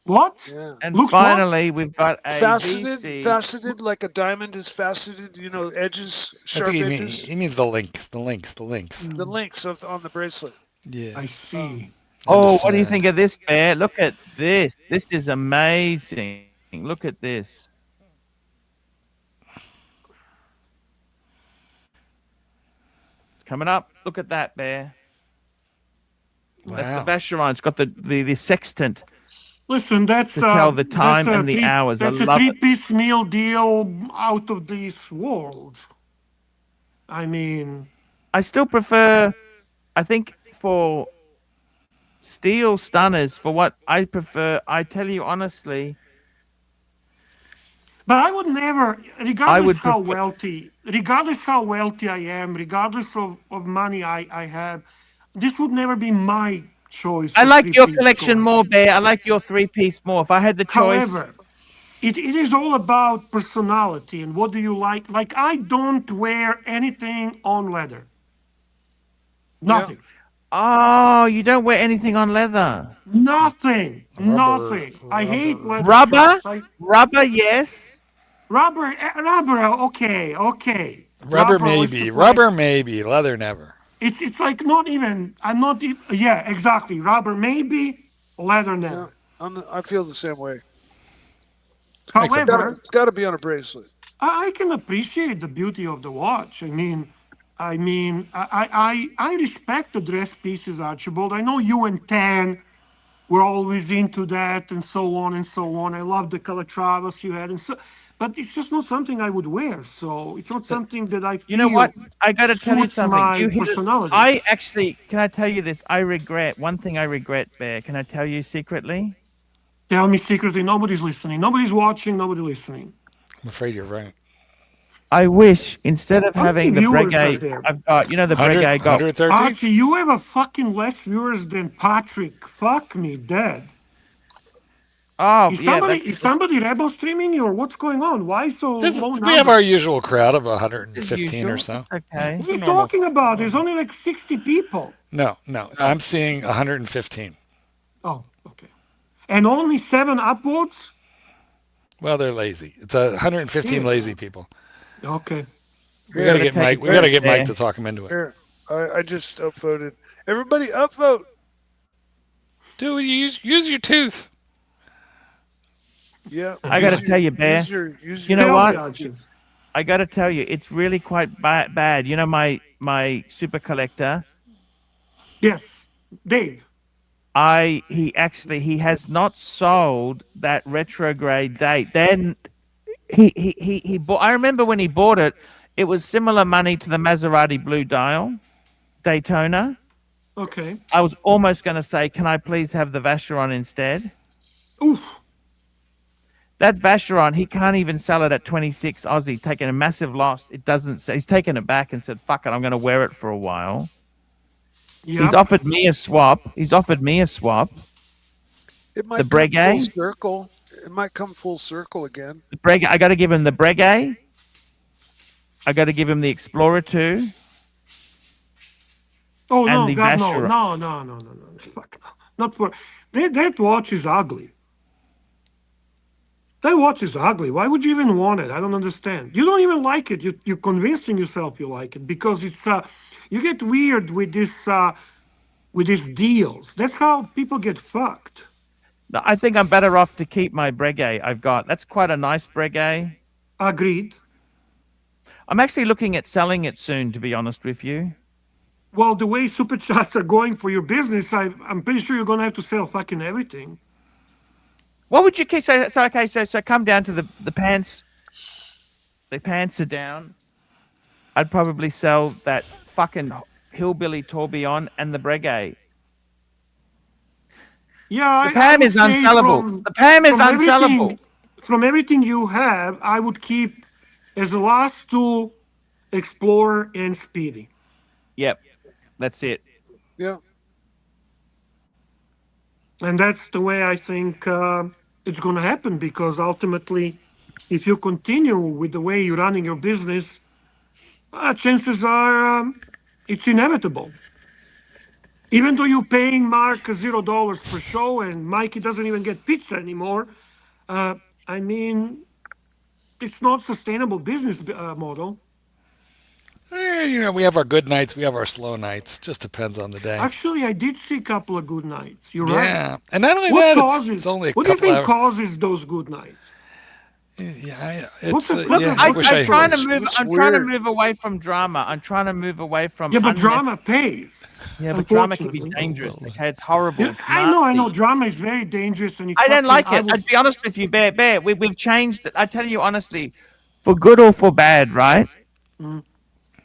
What? Yeah. And Looks finally, we've got a Faceted, VC. like a diamond is faceted. You know, edges, I sharp think edges. he means the links. The links. The links on the bracelet. Yeah. I see. Oh, what do you think of this, Bear? Look at this. This is amazing. Look at this. Coming up. Look at that, Bear. That's Wow. the Vacheron. It's got the sextant. Listen, that's To tell the time that's a and the hours. I That's a love it. three-piece meal deal out of this world. I mean, I still prefer, I think for steel stunners for what I prefer. I tell you honestly, But I would never, regardless would how prefer- wealthy I am, regardless of money I have, this would never be my choice. I of like your three-piece collection collection. more, Bear. I like your 3-piece more. If I had the choice, However, it is all about personality and what do you like. Like, I don't wear anything on leather. Nothing. oh, you don't wear anything on leather. Nothing. Rubber, Nothing. I hate leather Rubber, straps. rubber, yes. Rubber, okay. rubber Rubber oyster maybe, flex. rubber maybe, leather never. It's like not even. I'm not even. Yeah, exactly. Rubber maybe, leather never. I feel the same way. However, It's got to be on a bracelet. I can appreciate the beauty of the watch. I respect the dress pieces, Archibald. I know you and Tan were always into that, and so on and so on. I love the Calatravas you had, and so. But it's just not something I would wear. So it's not something that I feel. You know what? I got to tell you suits something. my You hit it. personality. I actually, can I tell you this? I regret one thing. I regret, Bear. Can I tell you secretly? Tell me secretly, nobody's listening. Nobody's watching, nobody listening. I'm afraid you're right. I wish instead of How many having the viewers are Breguet, there? I've got, you know, the Breguet I got. 113? Archie, you have a fucking less viewers than Patrick. Fuck me, dead. Oh, Is yeah. somebody rebel streaming you, or what's going on? Why so low We have numbers? our usual crowd of 115 or so. Okay. What are you normal. talking about? There's only like 60 people. No, I'm seeing 115. Oh, okay. And only 7 upvotes? Well, they're lazy. It's 115 lazy people. Okay. We gotta get Mike. We gotta get Mike to Yeah. talk him into it. Here, I just upvoted. Everybody upvote. Dude, use your tooth. Yeah. I got to tell you, Bear. You know Tell what? me, Archie. I got to tell you, it's really quite bad. You know, my super collector. Yes, Dave. He has not sold that retrograde date. Then he bought. I remember when he bought it, it was similar money to the Maserati Blue Dial Daytona. Okay. I was almost going to say, can I please have the Vacheron instead? Oof. That Vacheron, he can't even sell it at 26 Aussie, taking a massive loss. It doesn't say, he's taken it back and said, fuck it, I'm going to wear it for a while. Yeah. He's offered me a swap. It might The come Breguet? full circle. It might come full circle again. The Breguet, I got to give him the Breguet. I got to give him the Explorer 2. Oh and no, the God, Vacheron. no. Fuck no. Not for that watch is ugly. That watch is ugly. Why would you even want it? I don't understand. You don't even like it. You're convincing yourself you like it because it's you get weird with these deals. That's how people get fucked. No, I think I'm better off to keep my Breguet I've got. That's quite a nice Breguet. Agreed. I'm actually looking at selling it soon, to be honest with you. Well, the way super chats are going for your business, I'm pretty sure you're gonna have to sell fucking everything. What would you say? So okay, so come down to the pants. The pants are down. I'd probably sell that fucking hillbilly tourbillon and the Breguet. Yeah, The Pam is unsellable. The Pam is unsellable. From everything you have, I would keep as the last two Explorer and Speedy. Yep, that's it. Yeah. And that's the way I think it's going to happen because ultimately, if you continue with the way you're running your business, chances are it's inevitable. Even though you're paying Mark $0 per show and Mikey doesn't even get pizza anymore, I mean, it's not sustainable business model. We have our good nights, we have our slow nights. Just depends on the day. Actually, I did see a couple of good nights. You're right. Yeah, and not only What that, causes? it's only a What do you couple think hours. causes those good nights? Yeah, What's it's the- yeah. I- I I'm wish I. trying to move. It's I'm trying to weird. move away from drama. I'm trying to move away from. Yeah, but unnecessary- drama pays. Yeah, but drama can be unfortunately. dangerous. Okay, it's horrible. Yeah, It's I know. nasty. Drama is very dangerous, and it's I don't like something it. would- I'd be honest with you, Bear. We've changed it. I tell you honestly, for good or for bad, right? Mm.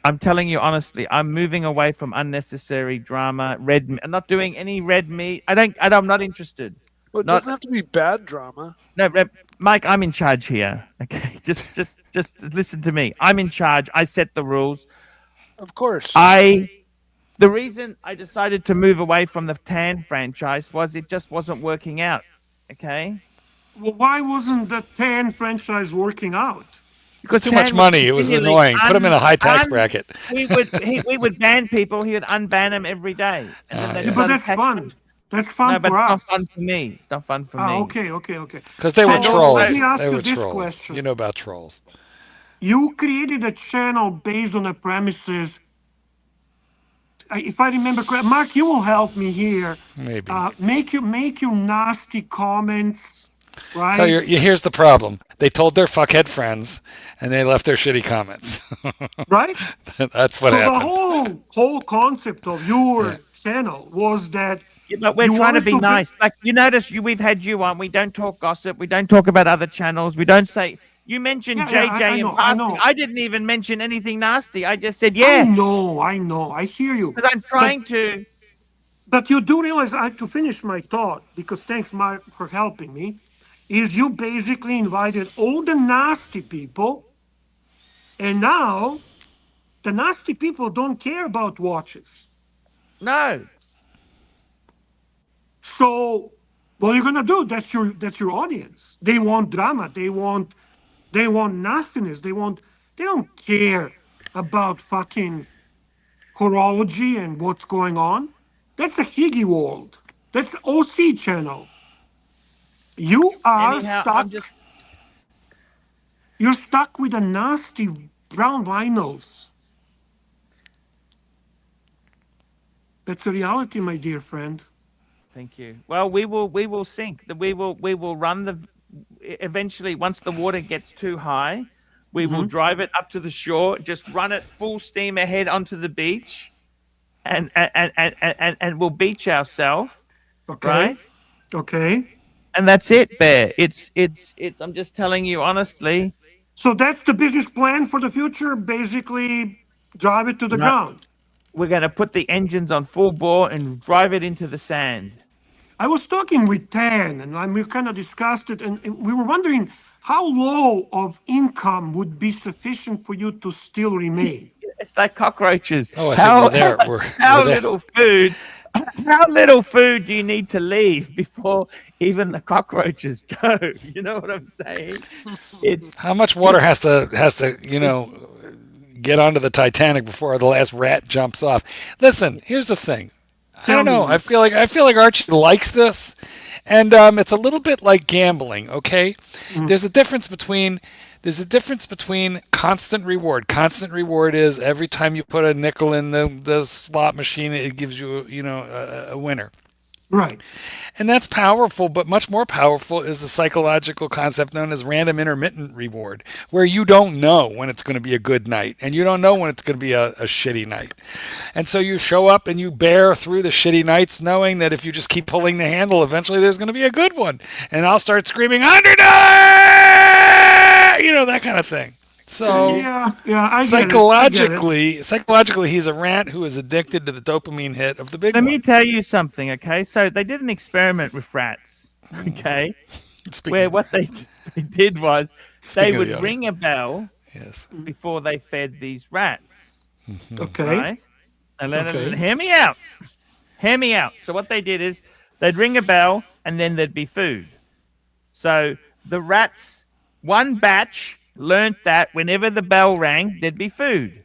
I'm telling you honestly, I'm moving away from unnecessary drama. I'm not doing any red meat. I'm not interested. Well, it Not doesn't have to be bad drama. no, Mike. I'm in charge here. Okay, just listen to me. I'm in charge. I set the rules. Of course. The reason I decided to move away from the Tan franchise was it just wasn't working out. Okay, Well, why wasn't the TAN franchise working out? It's too Tan much was money. It was continually annoying. Put him in a high tax bracket. we would ban people. He would unban them every day, and then they Yeah. But started that's taxing fun. them. That's fun No, but for it's not us. fun for me. It's not fun for me. Okay. Because they were And also, trolls. let me ask They you were this trolls. question. You know about trolls. You created a channel based on the premises. If I remember correctly, Mark, you will help me here. Maybe. Make you nasty comments, right? So here's the problem. They told their fuckhead friends, and they left their shitty comments. Right? That's what So happened. the whole concept of your channel was that Yeah, but we're you trying to wanted be nice. Like you notice, we've had you on. We don't talk gossip. We don't talk about other channels. We don't say. You mentioned JJ I in know, passing. I didn't even mention anything nasty. I just said, I yeah, know, I hear you. because I'm trying to. But you do realize, to finish my thought, because thanks, Mark, for helping me, is you basically invited all the nasty people, and now the nasty people don't care about watches. No, So what are you gonna do? That's your audience. They want drama. They want nastiness. They don't care about fucking horology and what's going on. That's a Higgy world. That's OC channel. You are anyhow, stuck. You're stuck with the nasty brown vinyls. That's a reality, my dear friend. Thank you. Well, we will sink. We will run the. Eventually, once the water gets too high, we will drive it up to the shore. Just run it full steam ahead onto the beach, and we'll beach ourselves. Okay. Right. Okay. And that's it, Bear. It's. I'm just telling you honestly. So that's the business plan for the future. Basically, drive it to the ground. We're going to put the engines on full bore and drive it into the sand. I was talking with Tan, and we kind of discussed it, and we were wondering how low of income would be sufficient for you to still remain. It's like cockroaches. Oh, I think we're there. How we're there. little food? How little food do you need to leave before even the cockroaches go? You know what I'm saying? It's How much water has to get onto the Titanic before the last rat jumps off? Listen, here's the thing. I don't know. I feel like Archie likes this, and it's a little bit like gambling. Okay, there's a difference between constant reward. Constant reward is every time you put a nickel in the slot machine, it gives you a winner. Right. And that's powerful, but much more powerful is the psychological concept known as random intermittent reward, where you don't know when it's going to be a good night and you don't know when it's going to be a shitty night. And so you show up and you bear through the shitty nights knowing that if you just keep pulling the handle, eventually there's going to be a good one. And I'll start screaming, underdog! That kind of thing. So I psychologically, he's a rat who is addicted to the dopamine hit of the big Let one. me tell you something, okay? So they did an experiment with rats, okay? Where what they did was they would ring a bell before they fed these rats. Okay. Right? And hear me out. Hear me out. So what they did is they'd ring a bell and then there'd be food. So the rats, one batch learned that whenever the bell rang, there'd be food.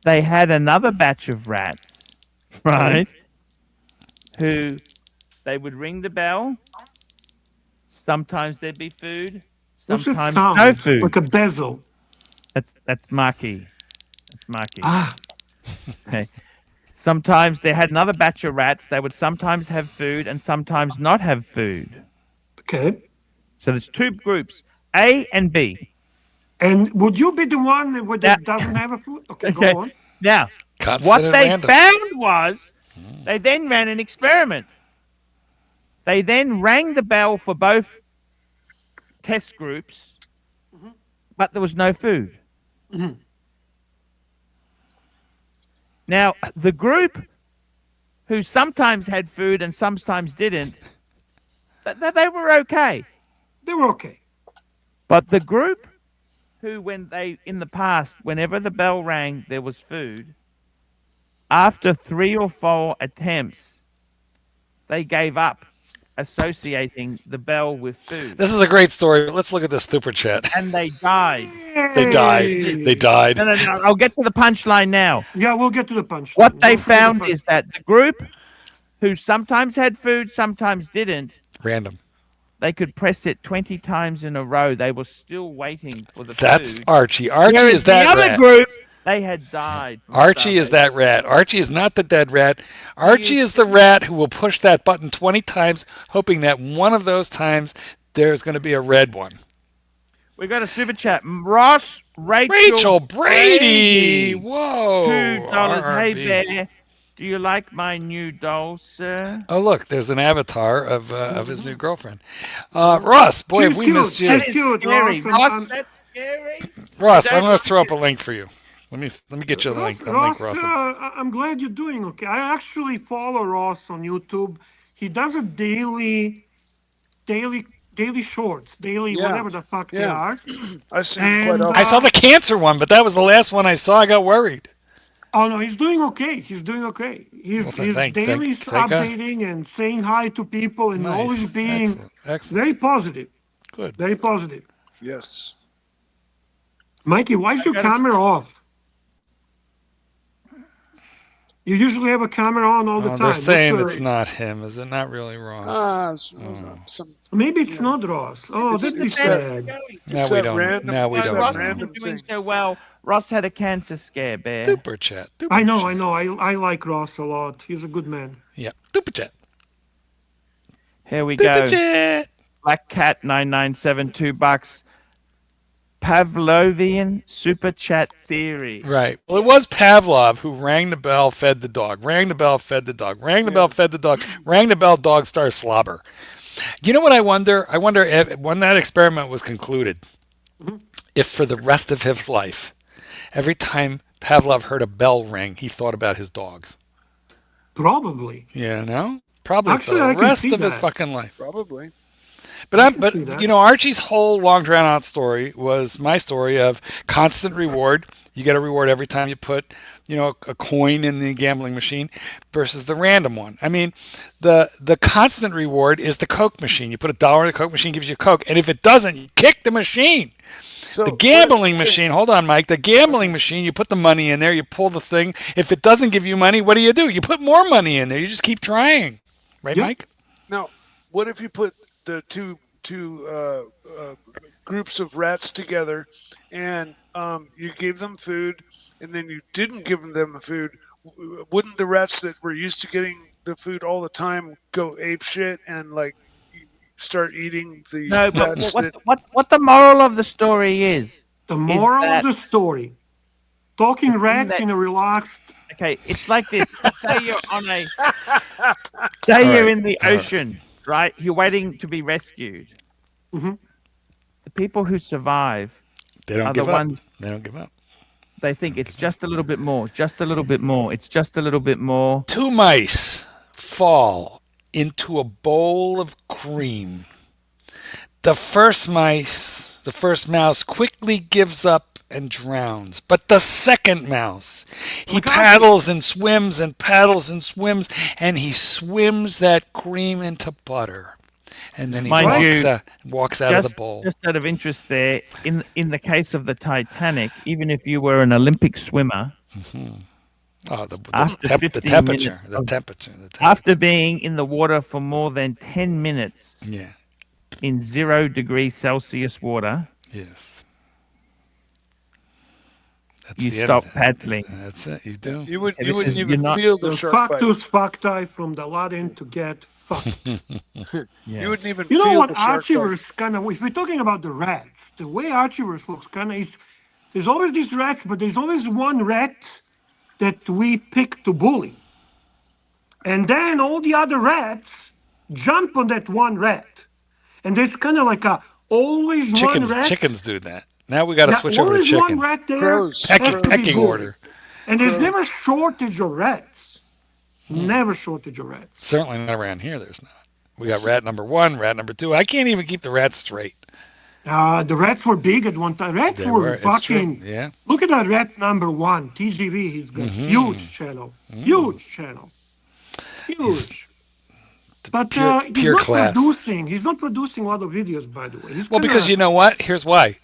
They had another batch of rats, right? Who they would ring the bell. Sometimes there'd be food. Sometimes no food. Like a bezel. That's Marky. That's Marky. Ah. Okay. Sometimes they had another batch of rats. They would sometimes have food and sometimes not have food. Okay. So there's two groups, A and B. And would you be the one that doesn't have a food? Okay, go on. Now, what they found was they then ran an experiment. They then rang the bell for both test groups, but there was no food. Now, the group who sometimes had food and sometimes didn't, they were okay. They were okay. But the group who, in the past, whenever the bell rang, there was food, after 3 or 4 attempts, they gave up associating the bell with food. This is a great story. Let's look at this super chat. And they died. They died. They died. No. I'll get to the punchline now. Yeah, we'll get to the punchline. What they found is that the group who sometimes had food, sometimes didn't, Random. they could press it 20 times in a row. They were still waiting for the That's food. Archie. Archie Whereas is that the other rat. group, they had died. from Archie is starvation. that rat. Archie is not the dead rat. Archie is the rat who will push that button 20 times, hoping that one of those times there's going to be a red one. We got a super chat. Ross Rachel Brady. Whoa. $2. Hey, RRB. Bear. Do you like my new doll, sir? Oh, look, there's an avatar of his new girlfriend. Ross, boy, She's have we cute. missed you. She's That is cute, scary. Ross. Ross, that's scary. Ross, I'm Don't going to like throw up a it. link for you. Let me get you a link. Ross, Ross. I'm glad you're doing okay. I actually follow Ross on YouTube. He does a daily shorts, Yeah. whatever the fuck they Yeah. are. I've seen And, quite often. I saw the cancer one, but that was the last one I saw. I got worried. Oh no, he's doing okay. He's doing okay. He's Well, thank daily God. updating and saying hi to people and Nice. always being Excellent. very positive. Good. Very positive. Yes. Mikey, why is your camera off? You usually have a camera on all the time. They're saying What's it's not him. Is it not really Ross? Some Maybe it's not Ross. Oh, that'd be sad. Now it's we that don't. random- Now we it's don't that Ross know. random isn't doing thing. so well. Ross had a cancer scare, Bear. Super chat. I know. I like Ross a lot. He's a good man. Yeah. Super chat. Here we Super go. chat. Black Cat 997, $2. Pavlovian super chat theory. Right. Well, it was Pavlov who rang the bell, fed the dog. Rang the bell, fed the dog. Rang the bell, fed the dog. Rang the bell, dog started slobber. You know what I wonder? I wonder if, when that experiment was concluded, if for the rest of his life, every time Pavlov heard a bell ring, he thought about his dogs. Probably. You know? Probably Actually, for I the can rest see of his that. fucking life. probably. But see that. you know, Archie's whole long drawn out story was my story of constant reward. You get a reward every time you put, you know, a coin in the gambling machine versus the random one. I mean, the constant reward is the Coke machine. You put $1 in the Coke machine, gives you Coke, and if it doesn't, you kick the machine. So The gambling machine, hold on, Mike. The gambling machine, you put the money in there, you pull the thing. If it doesn't give you money, what do? You put more money in there. You just keep trying. Right, Yep. Mike? Now, what if you put the two groups of rats together, and you gave them food, and then you didn't give them the food? Wouldn't the rats that were used to getting the food all the time go ape shit and like start eating the No, but rats what the moral of the story is? The moral that- of the story. Talking rats that- in a relaxed. Okay, it's like this. Say you're on a. Say you're in the ocean, right? You're waiting to be rescued. Mhm. The people who survive, They don't Are give the up. ones- They don't give up. they think it's just a little bit more, just a little bit more. It's just a little bit more. 2 mice fall into a bowl of cream. The first mouse quickly gives up and drowns. But the second mouse, he paddles and swims and paddles and swims, and he swims that cream into butter. And then he Mind you, walks out of the bowl. Just out of interest, there, in the case of the Titanic, even if you were an Olympic swimmer, Oh, the after temperature. 15 minutes The of- temperature. after being in the water for more than 10 minutes Yeah. in 0 degrees Celsius water, Yes. That's you the end stop of it. paddling. That's it. You do. You wouldn't this is- even you're not- feel the The shark bite. factus facti from the Latin to get fucked. You wouldn't even You know feel what the shark bite. Archieverse kind of, if we're talking about the rats, the way Archieverse looks kind of is, there's always these rats, but there's always one rat that we pick to bully. And then all the other rats jump on that one rat. And there's kind of like always one rat. Chickens do that. Now we got to Yeah, switch over to always one chickens. rat there Crows. has to be Pecking bullied. order. And there's never shortage of rats. Never shortage of rats. Certainly not around here. There's not. We got rat number 1, rat number 2. I can't even keep the rats straight. The rats were big at one time. Rats They were were. It's true. fucking. Yeah. Look at that rat number 1, TGV. He's got huge channel. Huge channel. Huge. But he's pure not class. producing. He's not producing a lot of videos, by the way. He's Well, because you know what? Here's why.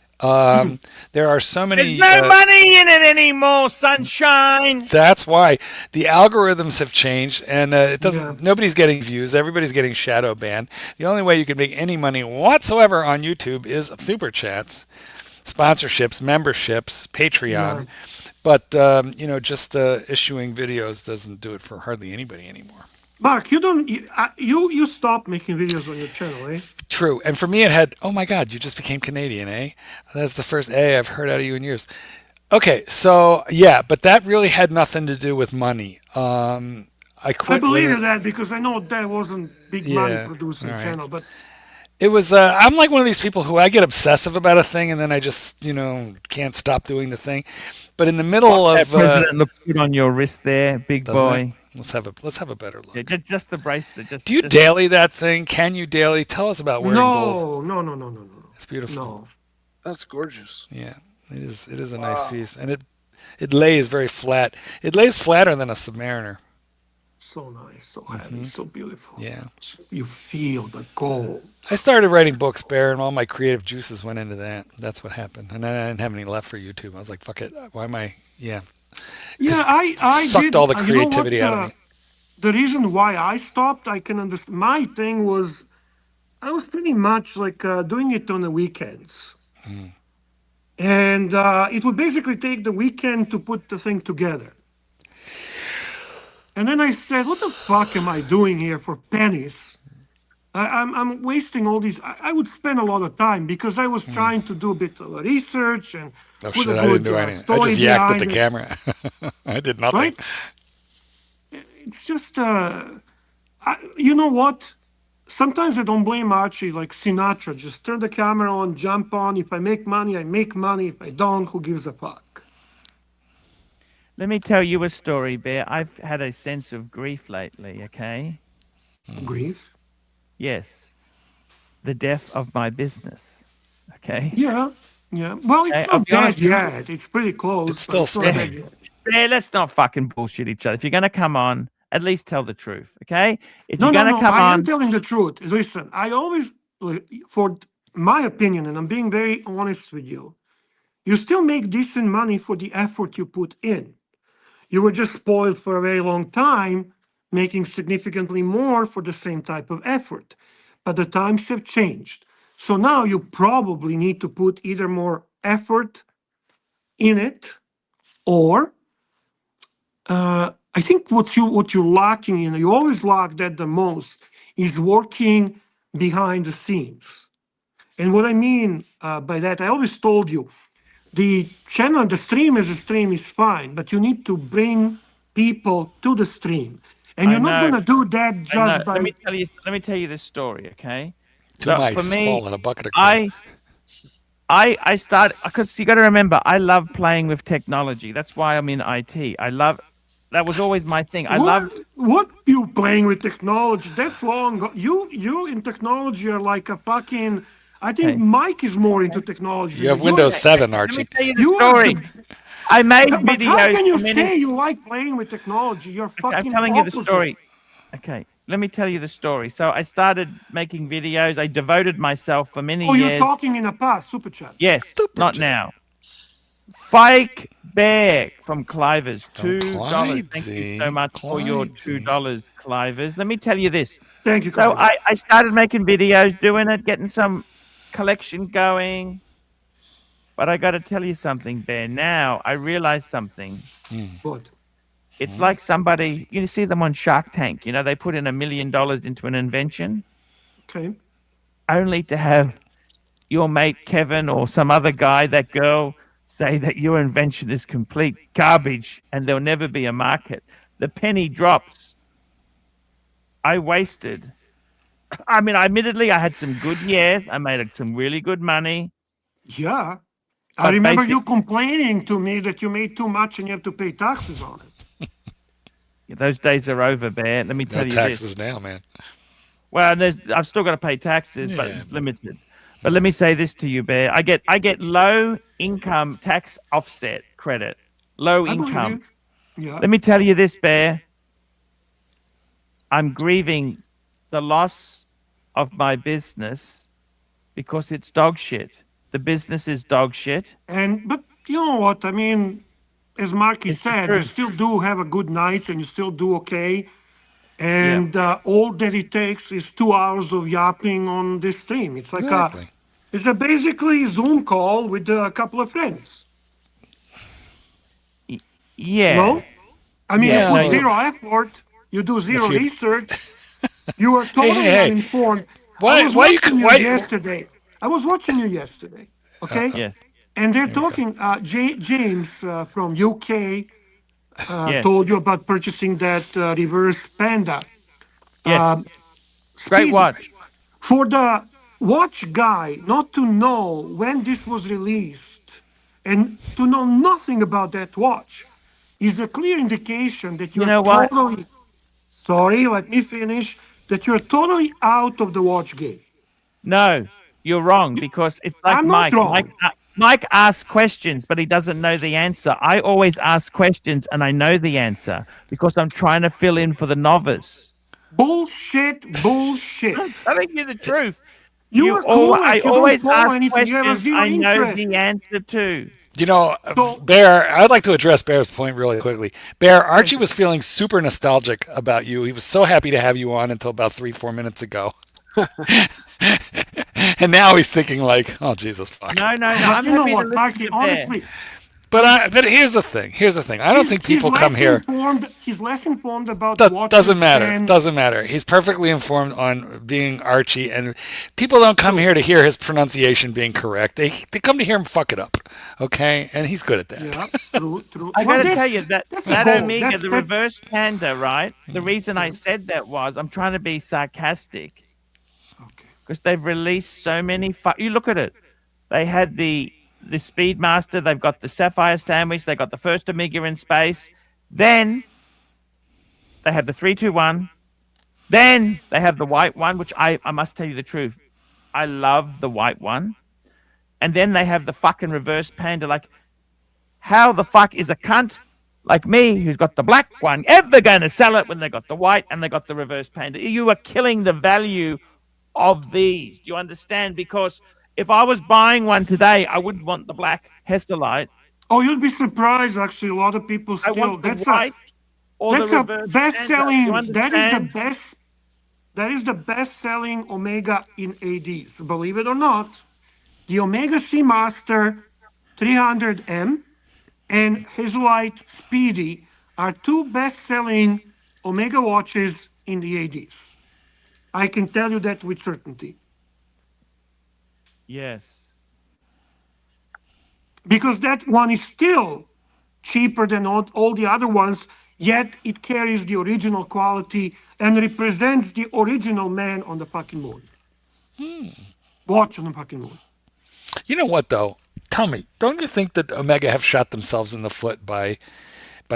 There are so many. There's no money in it anymore, sunshine. That's why the algorithms have changed, and it doesn't. Nobody's getting views. Everybody's getting shadow banned. The only way you can make any money whatsoever on YouTube is super chats, sponsorships, memberships, Patreon. But just issuing videos doesn't do it for hardly anybody anymore. Mark, you stopped making videos on your channel, eh? True. And for me, it had, oh my God, you just became Canadian, eh? That's the first A I've heard out of you in years. Okay, so yeah, but that really had nothing to do with money. I quit. I believe that because I know that wasn't big money producing channel, but it was. I'm like one of these people who I get obsessive about a thing, and then I just can't stop doing the thing. But in the middle of president look good on your wrist there, big boy. Let's have a better look. Yeah, just the bracelet. Do you daily that thing? Can you daily? Tell us about wearing gold. No. It's beautiful. No. That's gorgeous. Yeah, it is. It is a nice piece, and it lays very flat. It lays flatter than a Submariner. So nice, so heavy, so beautiful. Yeah. You feel the gold. I started writing books, Bear, and all my creative juices went into that. That's what happened. And then I didn't have any left for YouTube. I was like, fuck it. Why am I? Yeah. Yeah, I sucked all the creativity out of me. The reason why I stopped, I can understand. My thing was, I was pretty much like doing it on the weekends. And it would basically take the weekend to put the thing together. And then I said, what the fuck am I doing here for pennies? I'm wasting all these. I would spend a lot of time because I was trying to do a bit of research and Oh put shit! a I didn't good do anything. I story just yacked at the behind camera. I did nothing. Right? It's just, you know what? Sometimes I don't blame Archie like Sinatra. Just turn the camera on, jump on. If I make money, I make money. If I don't, who gives a fuck? Let me tell you a story, Bear. I've had a sense of grief lately, okay? Grief? Yes. The death of my business, okay? Yeah. Well, it's I'll not be honest dead yet. It's pretty close. It's still but not dead spinning. yet. Bear, let's not fucking bullshit each other. If you're going to come on, at least tell the truth, okay? If No, you're going to come I am on... telling the truth. Listen, I always, for my opinion, and I'm being very honest with you, you still make decent money for the effort you put in. You were just spoiled for a very long time, making significantly more for the same type of effort. But the times have changed. So now you probably need to put either more effort in it, or I think what you're lacking in, you always lack that the most, is working behind the scenes. And what I mean by that, I always told you, the channel, the stream as a stream is fine, but you need to bring people to the stream. And you're not going to do that just by... Let me tell you this story, okay? Two mice fall in a bucket of I started, because you got to remember, I love playing with technology. That's why I'm in IT. That was always my thing. What you playing with technology? That's long. You in technology are like a fucking... I think Mike is more into technology. You have Windows 7, Archie. Let me tell you the story. I made videos. How can you say you like playing with technology? You're fucking I'm telling you the story. Okay, let me tell you the story. So I started making videos. I devoted myself for many years. Oh, you're talking in the past, Super Chat. Yes, not now. Fake Bear from Clivers, $2. Thank you so much for your $2, Clivers. Let me tell you this. Thank you. So I started making videos, doing it, getting some collection going. But I got to tell you something, Bear. Now I realize something. What? It's like somebody, you see them on Shark Tank, they put in $1 million into an invention. Okay. Only to have your mate Kevin or some other guy, that girl, say that your invention is complete garbage and there'll never be a market. The penny drops. I wasted. Admittedly, I had some good years. I made some really good money. Yeah. I But remember basic- you complaining to me that you made too much and you have to pay taxes on it. Those days are over, Bear. Let me tell No you taxes this. now, man. Well, I've still got to pay taxes, but Yeah, it's limited. But let me say this to you, Bear. I get low income tax offset credit. Low I believe income. you. Yeah. Let me tell you this, Bear. I'm grieving the loss of my business because it's dog shit. The business is dog shit. But you know what? I mean, as Marky It's the said, you truth. still do have a good night and you still do okay. Yeah. And all that it takes is 2 hours of yapping on this stream. It's like exactly. it's a basically Zoom call with a couple of friends. Yeah. No? I mean, Yeah, you put no, zero effort, you do zero you- research, you are totally hey. uninformed. Why- I was why you watching c- you why- yesterday. I was watching you yesterday. Okay? Yes. And they're talking, James from UK Yes. told you about purchasing that reverse Panda. Yes. Great Speedy. watch. For the watch guy not to know when this was released and to know nothing about that watch is a clear indication that You you're know what? totally, sorry, let me finish, that you're totally out of the watch game. No, you're wrong because it's like I'm not Mike. wrong. Mike asks questions, but he doesn't know the answer. I always ask questions and I know the answer because I'm trying to fill in for the novice. Bullshit, bullshit. I'm telling you the truth. You are clueless. I You don't always follow ask anything. You have a questions zero I know interest. the answer to. You know, So- Bear, I'd like to address Bear's point really quickly. Bear, Archie was feeling super nostalgic about you. He was so happy to have you on until about 3-4 minutes ago. And now he's thinking like, oh, Jesus, fuck. No. But I'm you know happy what, to listen Marky, to Bear. honestly, But here's the thing. I don't think people come here. He's less informed about watches Doesn't matter. than- Doesn't matter. He's perfectly informed on being Archie, and people don't come here to hear his pronunciation being correct. They come to hear him fuck it up, okay? And he's good at that. Yeah, true. I Well, got to that- tell you that that's that gold. Omega, That's- the that's- reverse Panda, right? The reason I said that was I'm trying to be sarcastic Okay. because they've released so many. You look at it. They had the Speedmaster. They've got the Sapphire Sandwich. They got the first Omega in space. Then they have the 321. Then they have the white one, which I must tell you the truth. I love the white one. And then they have the fucking reverse Panda. Like, how the fuck is a cunt like me, who's got the black one, ever going to sell it when they got the white and they got the reverse Panda? You are killing the value of these. Do you understand? Because if I was buying one today, I wouldn't want the black Hesterlite. Oh, you'll be surprised. Actually, a lot of people I still. want the That's white or the that's a reverse best-selling. Panda. You That is the understand? best. That is the best-selling Omega in ADs. Believe it or not, the Omega Seamaster 300M and Hazelite Speedy are two best-selling Omega watches in the ADs. I can tell you that with certainty. Yes. Because that one is still cheaper than all the other ones, yet it carries the original quality and represents the original man on the fucking moon. Watch on the fucking moon. You know what, though? Tell me, don't you think that Omega have shot themselves in the foot by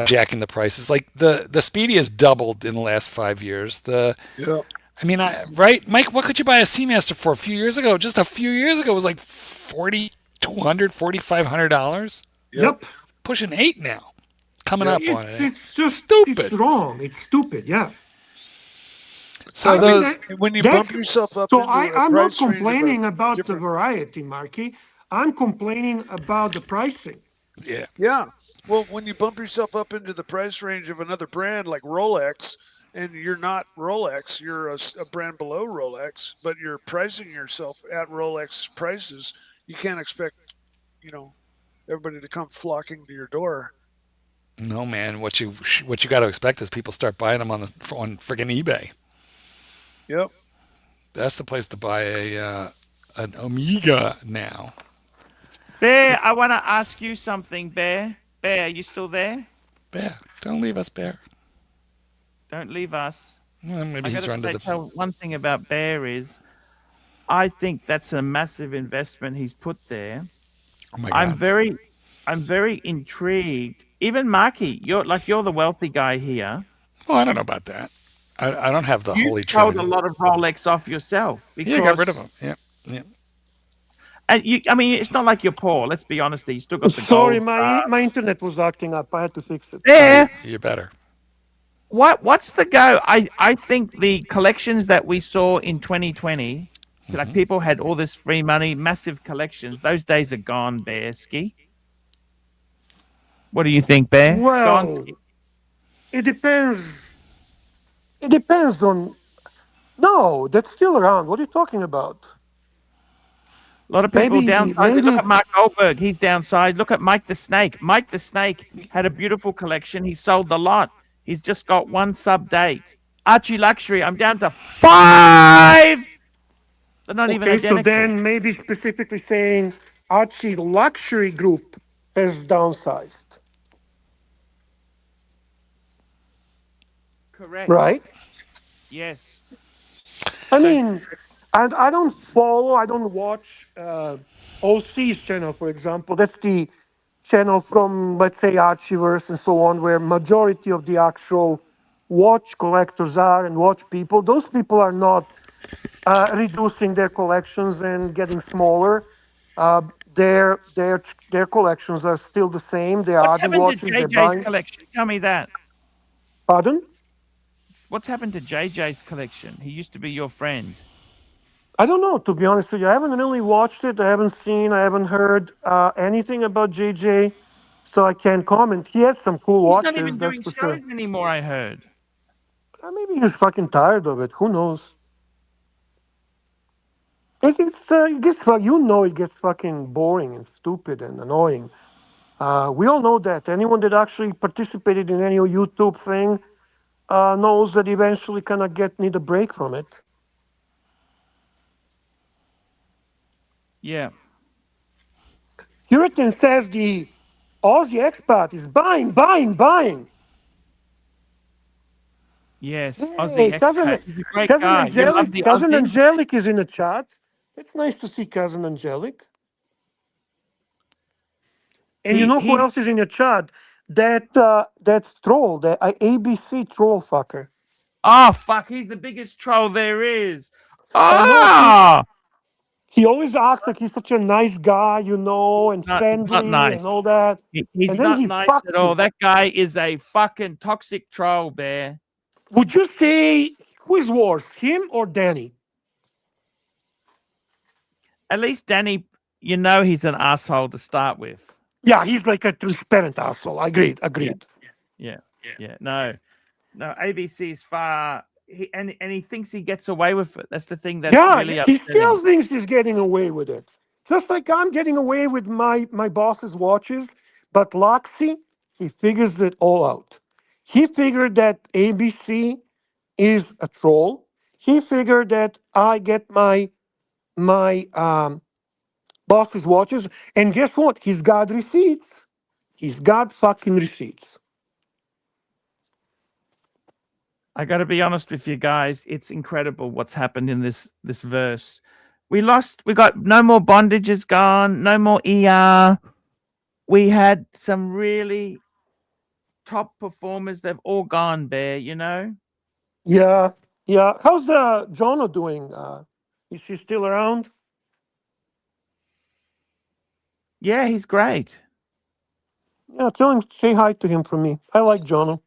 jacking the prices? Like the Speedy has doubled in the last 5 years. Right, Mike? What could you buy a Seamaster for a few years ago? Just a few years ago, it was like $4,200, $4,500. Yep. Pushing $8 now. Coming up on it. It's just Stupid. It's wrong. It's stupid. Yeah. So I mean, those. When you that's- bump yourself up So into I'm a not price range of complaining a about the different- variety, Marky. I'm complaining about the pricing. Yeah. Yeah. Well, when you bump yourself up into the price range of another brand like Rolex, and you're not Rolex, you're a brand below Rolex, but you're pricing yourself at Rolex prices, you can't expect, everybody to come flocking to your door. No, man. What you got to expect is people start buying them on freaking eBay. Yep. That's the place to buy an Omega now. Bear, I want to ask you something, Bear. Bear, you still there? Bear, don't leave us, Bear. Don't leave us. Well, maybe I he's gotta run to the. tell one thing about Bear is, I think that's a massive investment he's put there. Oh my I'm God. very intrigued. Even Marky, you're the wealthy guy here. Well, I don't know about that. I don't have the You Holy sold a Trinity. lot of Rolex off yourself Yeah, I got rid of because, them. Yeah. Yeah. and I mean, it's not like you're poor. Let's be honest. You still got the Sorry, gold my star. my internet was acting up. I had to fix it. There. You better. What's the go? I think the collections that we saw in 2020, like people had all this free money, massive collections. Those days are gone, Bear Ski. What do you think, Bear? Gone. Well, Ski? it depends. It depends on. No, that's still around. What are you talking about? A lot of people Maybe, downsized. Look maybe. at Mark Goldberg. He's downsized. Look at Mike the Snake. Mike the Snake had a beautiful collection. He sold a lot. He's just got one sub date. ArchieLuxury. I'm down to 5. They're not even Okay, so identical. then maybe specifically saying ArchieLuxury Group has downsized, Correct. right? Yes. I mean, and I don't follow, I don't watch OC's channel, for example. That's the channel from, let's say, Archieverse and so on, where majority of the actual watch collectors are and watch people. Those people are not reducing their collections and getting smaller. Uh, their collections are still the same. They're What's adding happened to watches. They're JJ's buying. collection? Tell me that. Pardon? What's happened to JJ's collection? He used to be your friend. I don't know, to be honest with you. I haven't really watched it. I haven't seen, I haven't heard anything about JJ, so I can't comment. He has some cool He's not watches, even that's doing for shows sure. anymore, I heard. Maybe he's fucking tired of it. Who knows? It gets, it gets fucking boring and stupid and annoying. We all know that. Anyone that actually participated in any YouTube thing knows that eventually kind of need a break from it. Yeah. Puritan says the Aussie expat is buying, buying, buying. Yes. Hey, Aussie expat. He's a great cousin guy. You love Angelic, the cousin Aussie? Angelic is in the chat. It's nice to see cousin Angelic. And you know who He else is in the chat? That's troll, that ABC troll fucker. Oh fuck, he's the biggest troll there is. I know Oh, he always acts like he's such a nice guy, and he's not friendly nice. and all that. He's And then not he nice at fucks all. you. That guy is a fucking toxic troll, Bear. Would you say who is worse, him or Danny? At least Danny, you know he's an asshole to start with. Yeah, he's like a transparent asshole. Agreed. Yeah. No, ABC is far. And he thinks he gets away with it. That's the thing that's Yeah, really he upsetting. still thinks he's getting away with it. Just like I'm getting away with my boss's watches, but Loxy, he figures it all out. He figured that ABC is a troll. He figured that I get my boss's watches, and guess what? He's got receipts. He's got fucking receipts. I got to be honest with you guys. It's incredible what's happened in this verse. We got no more bondages gone, no more ER. We had some really top performers. They've all gone, Bear, Yeah. How's Jono doing? Is he still around? Yeah, he's great. Yeah, say hi to him from me. I like Jono.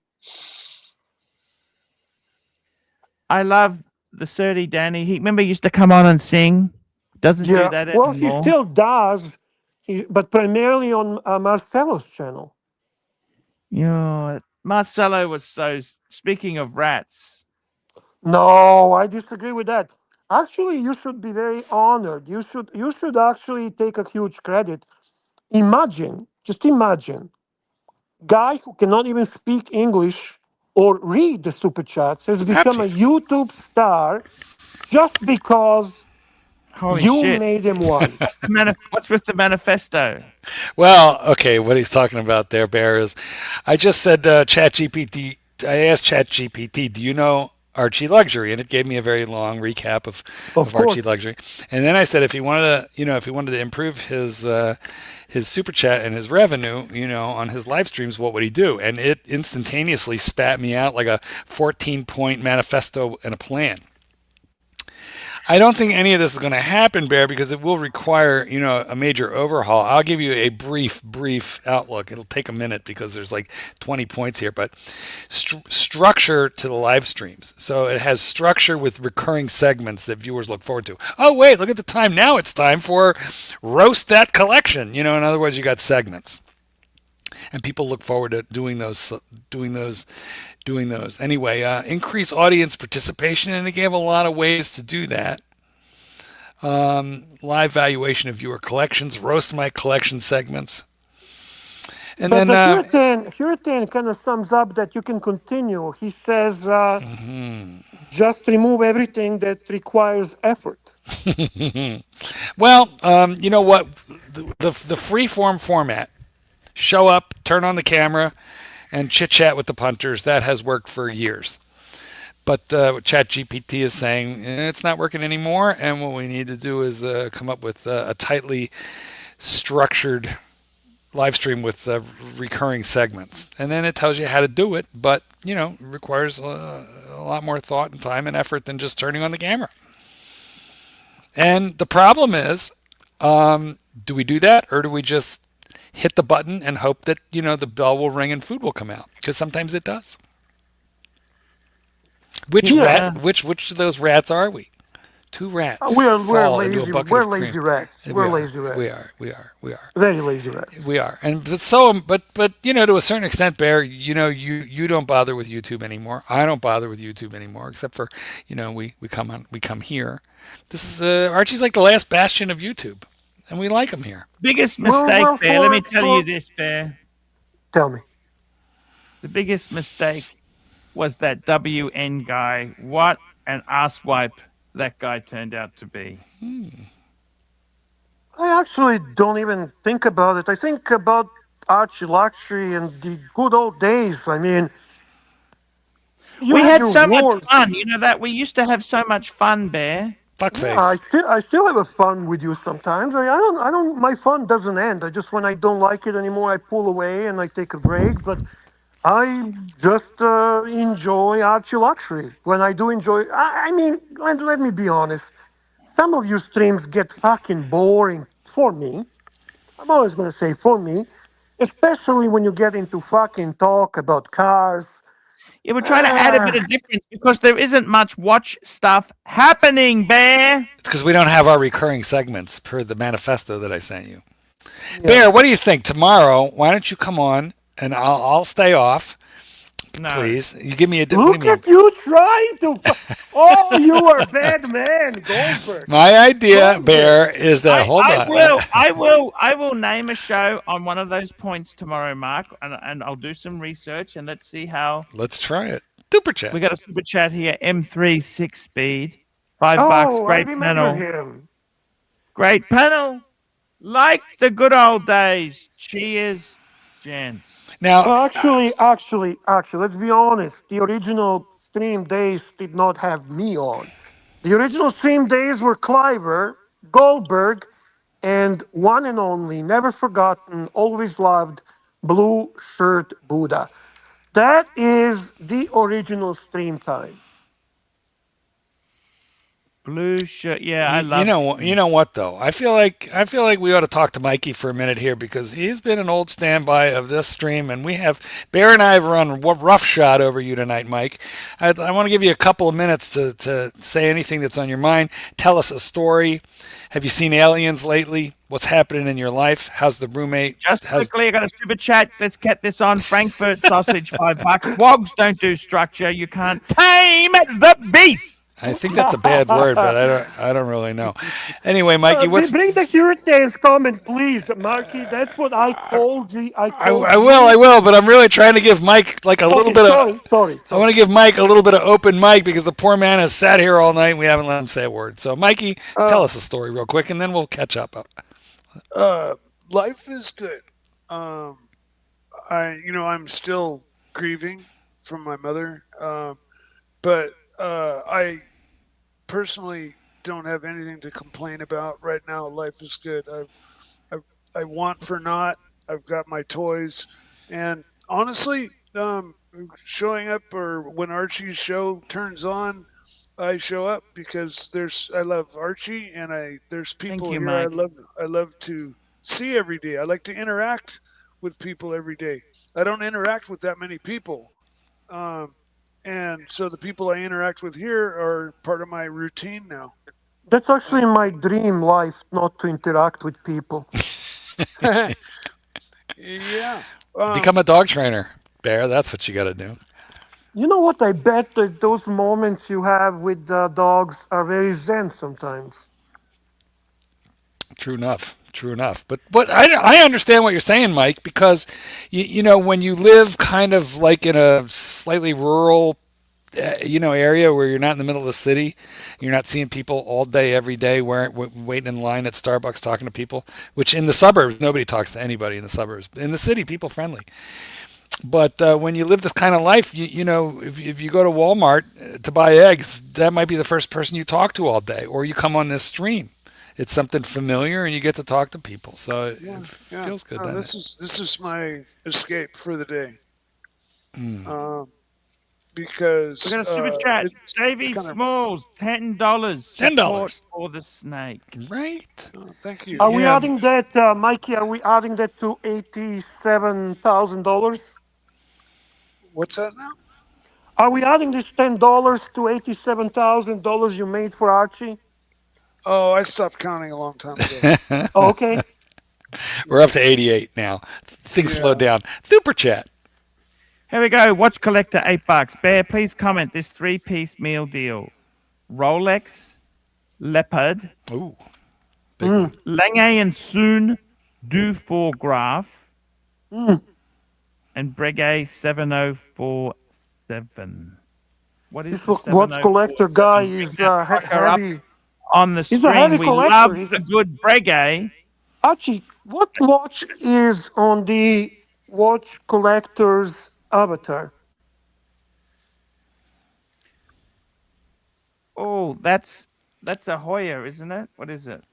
I love the Surdy Danny. Remember he used to come on and sing. Doesn't do that Well, anymore. he still does, but primarily on Marcelo's channel. Yeah, Marcelo was so. Speaking of rats, No, I disagree with that. Actually, you should be very honored. You should actually take a huge credit. Just imagine, guy who cannot even speak English or read the super chats has become a Archie. YouTube star just because holy you shit! made him one. What's with the manifesto? Well, okay, what he's talking about there, Bear, is I just said ChatGPT. I asked ChatGPT, do you know ArchieLuxury, and it gave me a very long recap of course. ArchieLuxury. And then I said if he wanted to, if he wanted to improve his super chat and his revenue, on his live streams, what would he do? And it instantaneously spat me out like a 14-point manifesto and a plan. I don't think any of this is going to happen, Bear, because it will require, a major overhaul. I'll give you a brief outlook. It'll take a minute because there's like 20 points here, but structure to the live streams. So it has structure with recurring segments that viewers look forward to. Oh, wait, look at the time. Now it's time for roast that collection. In other words, you got segments. And people look forward to doing those. Anyway, increase audience participation, and it gave a lot of ways to do that. Live valuation of viewer collections, roast my collection segments. And but then Hurricane kind of sums up that you can continue. He says, just remove everything that requires effort. Well, you know what? The free-form format, show up, turn on the camera, and chit-chat with the punters, that has worked for years. But what ChatGPT is saying, it's not working anymore, and what we need to do is come up with a tightly structured live stream with recurring segments. And then it tells you how to do it, but, it requires a lot more thought and time and effort than just turning on the camera. And the problem is, do we do that, or do we just hit the button and hope that, the bell will ring and food will come out? Because sometimes it does. Which of those rats are we? Two rats. We're fall lazy. into a bucket We're of cream. lazy rats. We're lazy rats. We are. Very lazy rats. We are. And but to a certain extent, Bear, you don't bother with YouTube anymore. I don't bother with YouTube anymore, except for, we come here. This is Archie's like the last bastion of YouTube, and we like him here. Biggest mistake, Bear. Let me tell you this, Bear. Tell me. The biggest mistake was that WN guy. What an asswipe that guy turned out to be. I actually don't even think about it. I think about ArchieLuxury and the good old days. I mean, we had so much fun. You know that? We used to have so much fun, Bear. Fuckface. Yeah, I still have a fun with you sometimes. I don't. My fun doesn't end. When I don't like it anymore, I pull away and I take a break. But I just enjoy ArchieLuxury. When I do enjoy, I mean, let me be honest. Some of your streams get fucking boring for me. I'm always going to say for me, especially when you get into fucking talk about cars. Yeah, we're trying to add a bit of difference because there isn't much watch stuff happening, Bear. It's because we don't have our recurring segments per the manifesto that I sent you. Yeah. Bear, what do you think? Tomorrow, why don't you come on and I'll stay off. No. Please. You give me a look at you trying to. Oh, you are a bad man, Goldberg. My idea, Bear, is that I will name a show on one of those points tomorrow, Mark, and I'll do some research and let's see how. Let's try it. Super chat. We got a super chat here. M3 6 speed, $5. Great panel. Him. Great panel. Like the good old days. Cheers, gents. Now, well, actually, let's be honest. The original stream days did not have me on. The original stream days were Cliver, Goldberg, and one and only, never forgotten, always loved, Blue Shirt Buddha. That is the original stream time. Blue shirt, yeah, I love. You know what though? I feel like we ought to talk to Mikey for a minute here because he's been an old standby of this stream, and Bear and I have run roughshod over you tonight, Mike. I want to give you a couple of minutes to say anything that's on your mind. Tell us a story. Have you seen aliens lately? What's happening in your life? How's the roommate? Just quickly, I got a super chat. Let's get this on. Frankfurt sausage, $5. Wogs don't do structure. You can't tame the beast. I think that's a bad word, but I don't really know. Anyway, Mikey, bring the Hurricanes comment, please, Marky. That's what I told you. I will, but I'm really trying to give Mike like a little bit of. Sorry. I want to give Mike a little bit of open mic because the poor man has sat here all night and we haven't let him say a word. So, Mikey, tell us a story real quick, and then we'll catch up. Life is good. I'm still grieving from my mother, but I personally don't have anything to complain about right now. Life is good. I've I want for naught. I've got my toys, and honestly, showing up or when Archie's show turns on, I show up because I love Archie, and there's Thank people you, here Mike. I love to see every day. I like to interact with people every day. I don't interact with that many people. Um, and so the people I interact with here are part of my routine now. That's actually my dream life, not to interact with people. Yeah. Become a dog trainer, Bear. That's what you got to do. You know what? I bet that those moments you have with dogs are very zen sometimes. True enough. True enough. But I understand what you're saying, Mike, because you know when you live kind of like in a slightly rural area where you're not in the middle of the city, you're not seeing people all day every day waiting in line at Starbucks talking to people, which in the suburbs nobody talks to anybody in the suburbs. In the city, people friendly. But when you live this kind of life, you know, if you go to Walmart to buy eggs, that might be the first person you talk to all day, or you come on this stream. It's something familiar, and you get to talk to people, so Yeah, it yeah. feels good. No, Doesn't this is my escape for the day. it? Um, because We got a super chat. it's JV kind of Smalls, $10. $10. Support for the snake. Right? thank you. Are we Yeah. adding that, Mikey? Are we adding that to $87,000? What's that now? Are we adding this $10 to $87,000 you made for Archie? Oh, I stopped counting a long time ago. Oh, okay. We're up to 88 now. Things slowed down. Super chat. Here we go. Watch collector, $8. Bear, please comment this 3-piece meal deal. Rolex, Leopard, Ooh, big one. Lange and Soon Dufour-Graph, and Breguet 7047. What is This the watch collector guy 7047? is Bring that fucker up heavy. on the He's a heavy screen. We collector. love He's a good Breguet. Archie, what watch is on the watch collector's avatar? Oh, that's a Hoya, isn't it? What is it?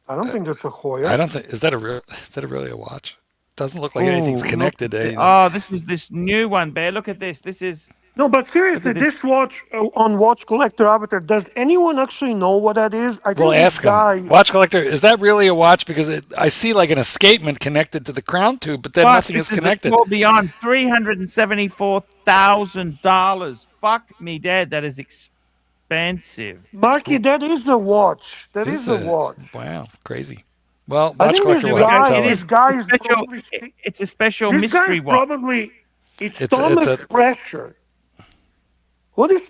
I don't think that's a Hoya. I don't think is that really a watch? Doesn't look like anything's Look connected at to thi- anything. Oh, this is this new one, Bear. Look at this. This is No, but seriously, Look at this watch on watch collector avatar, does anyone actually know what that is? I think We'll this ask guy. him. Watch collector, is that really a watch? Because I see like an escapement connected to the crown tube, but then fuck, nothing is this connected. Well beyond $374,000. Fuck me dead. That is expensive. Marky, that is a watch. That is a watch. Wow, crazy. Well, I watch think collector this will have to tell guy, us. this guy is Special, probably. it's a special This guy mystery is watch. probably. It's It's Thomas a- Pressure. What is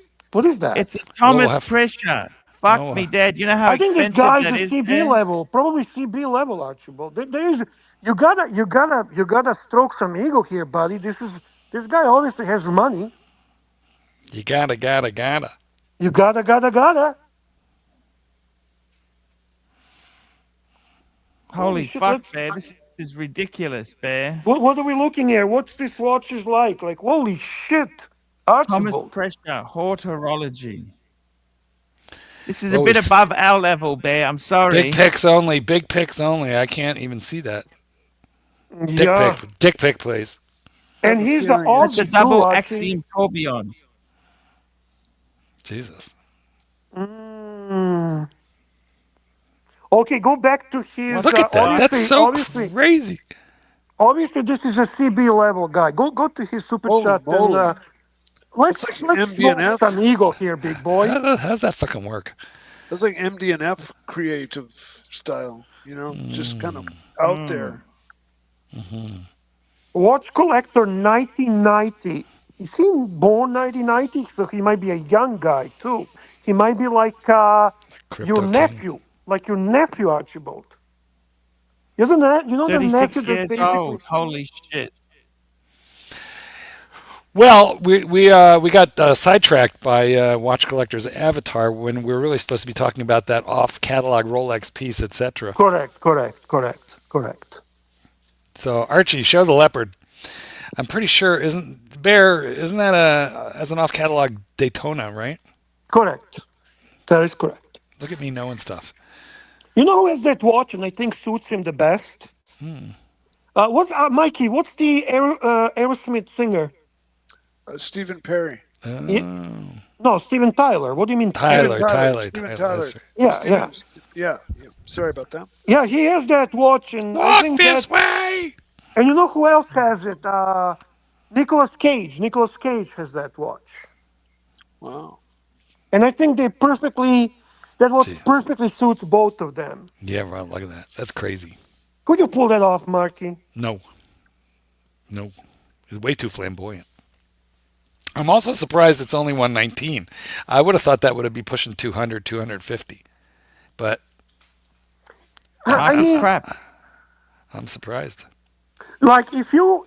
that? It's a Thomas have to- Pressure. Fuck Oh, me dead. You know how I think this expensive guy's that a is, CB Bear? level, probably CB level, Archibald. There is you gotta stroke some ego here, buddy. This guy obviously has money. You gotta. You gotta. Holy shit, fuck, let's- Bear. This is ridiculous, Bear. What are we looking at? What's this watch is like? Like holy shit, Thomas Archibald. Pressure, horology. This is Well, a bit we s- above our level, Bear. I'm sorry. Big pics only. Big pics only. I can't even see that. Dick Yeah, pic. Dick pic, please. and he's the feeling That's a Aussie too, double Archie. Axiom tourbillon. Jesus. Mm. Okay, go back to his. Look at that. That's so obviously, crazy. obviously, this is a CB level guy. Go to his super Holy chat moly. and let's It's like stroke MDNF. some ego here, big boy. How's that fucking work? That's like MDNF creative style, just kind of out there. Watch collector 1990. Is he born 1990? So he might be a young guy too. He might be like your Crypto King. nephew, Archibald. You know the 36 nephew that years basically. old. Holy shit. Well, we got sidetracked by Watch Collector's avatar when we were really supposed to be talking about that off-catalog Rolex piece, etc. Correct. So, Archie, show the leopard. I'm pretty sure isn't that as an off catalog Daytona, right? Correct. That is correct. Look at me knowing stuff. You know who has that watch and I think suits him the best? What's Mikey? What's the Aerosmith singer? Stephen Perry. No, Steven Tyler. What do you mean? Tyler. Steven Tyler. That's right. Yeah. Yeah. Sorry about that. Yeah, he has that watch, and I Walk think this that. way. And you know who else has it? Nicolas Cage. Nicolas Cage has that watch, Wow. and I think they perfectly. That watch Gee. perfectly suits both of them. Yeah, well, look at that. That's crazy. Could you pull that off, Marky? No. It's way too flamboyant. I'm also surprised it's only 119. I would have thought that would have been pushing 200, 250. But I That's mean, crap. I'm surprised. like if you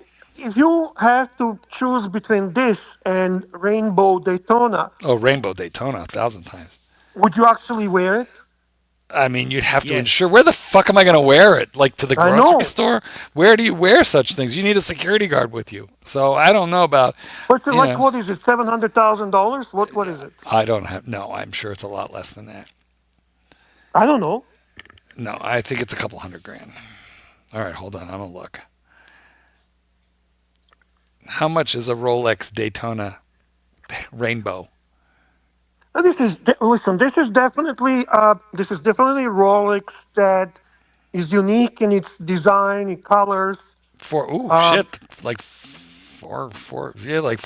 have to choose between this and Rainbow Daytona, Oh, Rainbow Daytona 1,000 times. would you actually wear it? I mean, you'd have to Yes. ensure. Where the fuck am I going to wear it? Like to the I grocery know. store? Where do you wear such things? You need a security guard with you. So I don't know about. What's it You like? know. What is it? $700,000? What is it? I don't have. No, I'm sure it's a lot less than that. I don't know. No, I think it's a couple $100,000. All right, hold on. I'm going to look. How much is a Rolex Daytona Rainbow? Listen. This is definitely Rolex that is unique in its design, its colors. Shit, like like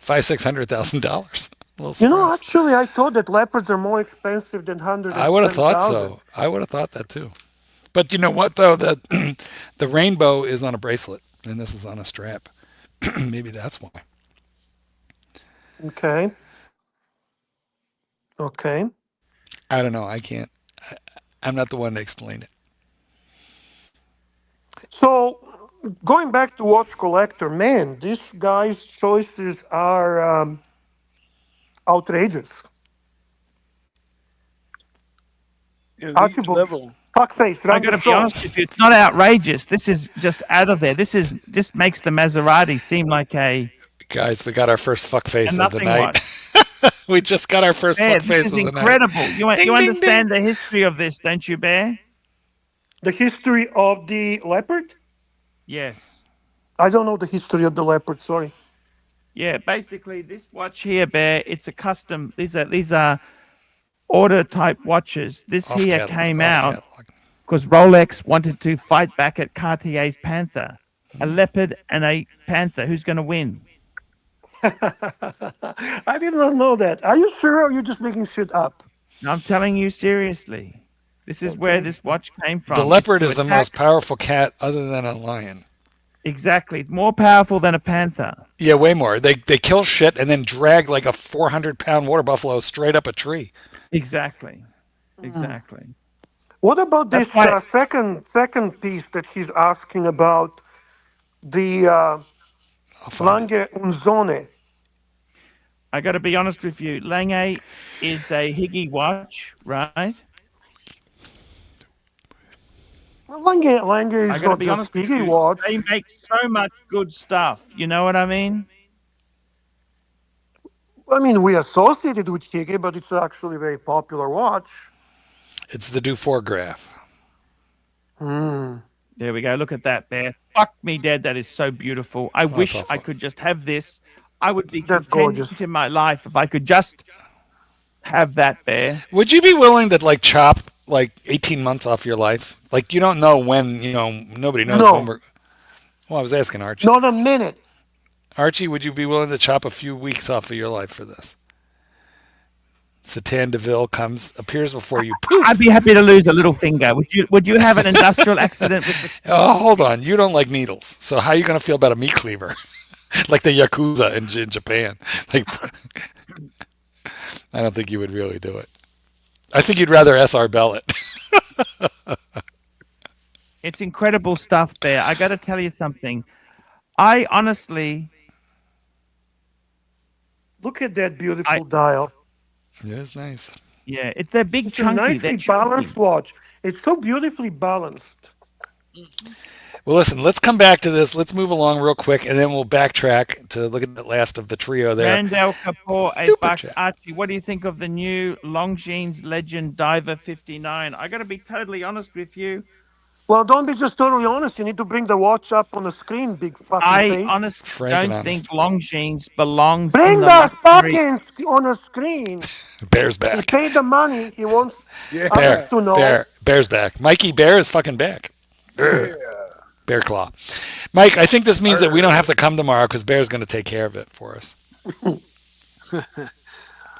$600,000. A little You know, surprised. actually, I thought that leopards are more expensive than 100. I would have thought so. I would have thought that too. But you know what though? The the rainbow is on a bracelet, and this is on a strap. Maybe that's why. Okay. Okay. I don't know. I can't. I'm not the one to explain it. So, going back to watch collector, man, this guy's choices are outrageous. Elite Archibald, level. fuckface, I run got the to be show. honest with you, it's not outrageous. This is just out of there. This makes the Maserati seem like a Guys, we got our first fuck face of the nothing night. watch. We just got our first Bear, fuck this face is of the night. incredible. You Ding, ding, understand the history of this, don't you, Bear? The history of the leopard? Yes. I don't know the history of the leopard. Sorry. Yeah, basically this watch here, Bear, it's a custom. These are order type watches. This Off here catalog, came off out catalog. because Rolex wanted to fight back at Cartier's Panther. A leopard and a panther. Who's going to win? I did not know that. Are you sure or are you just making shit up? I'm telling you seriously. This is where this watch came from. The It's leopard to is the attack- most powerful cat other than a lion. Exactly. More powerful than a panther. Yeah, way more. They kill shit and then drag like a 400-pound water buffalo straight up a tree. Exactly. Exactly. What about this That's second piece that he's asking about? The I'll find it. Lange Unzone. I got to be honest with you. Lange is a Higgy watch, right? Well, Lange I is got to not be just honest with Piggy you. watch. They make so much good stuff. You know what I mean? I mean, we associated with Higgy, but it's actually a very popular watch. It's the Dufour graph. There we go. Look at that, Bear. Fuck me dead. That is so beautiful. I wish awful. I could just have this. I would be That's content gorgeous. in my life if I could just have that, Bear. Would you be willing to like chop like 18 months off your life? Like you don't know when, nobody knows No. when we're. Well, I was asking Archie. Not a minute. Archie, would you be willing to chop a few weeks off of your life for this? Satan DeVille appears before you. Poof. I'd be happy to lose a little finger. Would you have an industrial accident with the Oh, hold on. You don't like needles. So how are you going to feel about a meat cleaver? Like the Yakuza in Japan. Like, I don't think you would really do it. I think you'd rather SR Bell it. It's incredible stuff, Bear. I got to tell you something. I honestly, Look at that beautiful dial. It is nice. yeah, they're big It's a chunky. nicely They're chunky. balanced watch. It's so beautifully balanced. Well, listen, let's come back to this. Let's move along real quick, and then we'll backtrack to look at the last of the trio there. Randall Kapoor, Super $8. chat. Archie, what do you think of the new Longines Legend Diver 59? I got to be totally honest with you. Well, don't be just totally honest. You need to bring the watch up on the screen, big fucking I face. honestly Frank and don't honest. think Longines belongs Bring in the the luxury. fucking on the screen. Bear's He back. paid the money. He wants Yeah. others to know. Bear's back. Mikey Bear is fucking back. Bear Claw. Mike, I think this means that we don't have to come tomorrow because Bear's going to take care of it for us.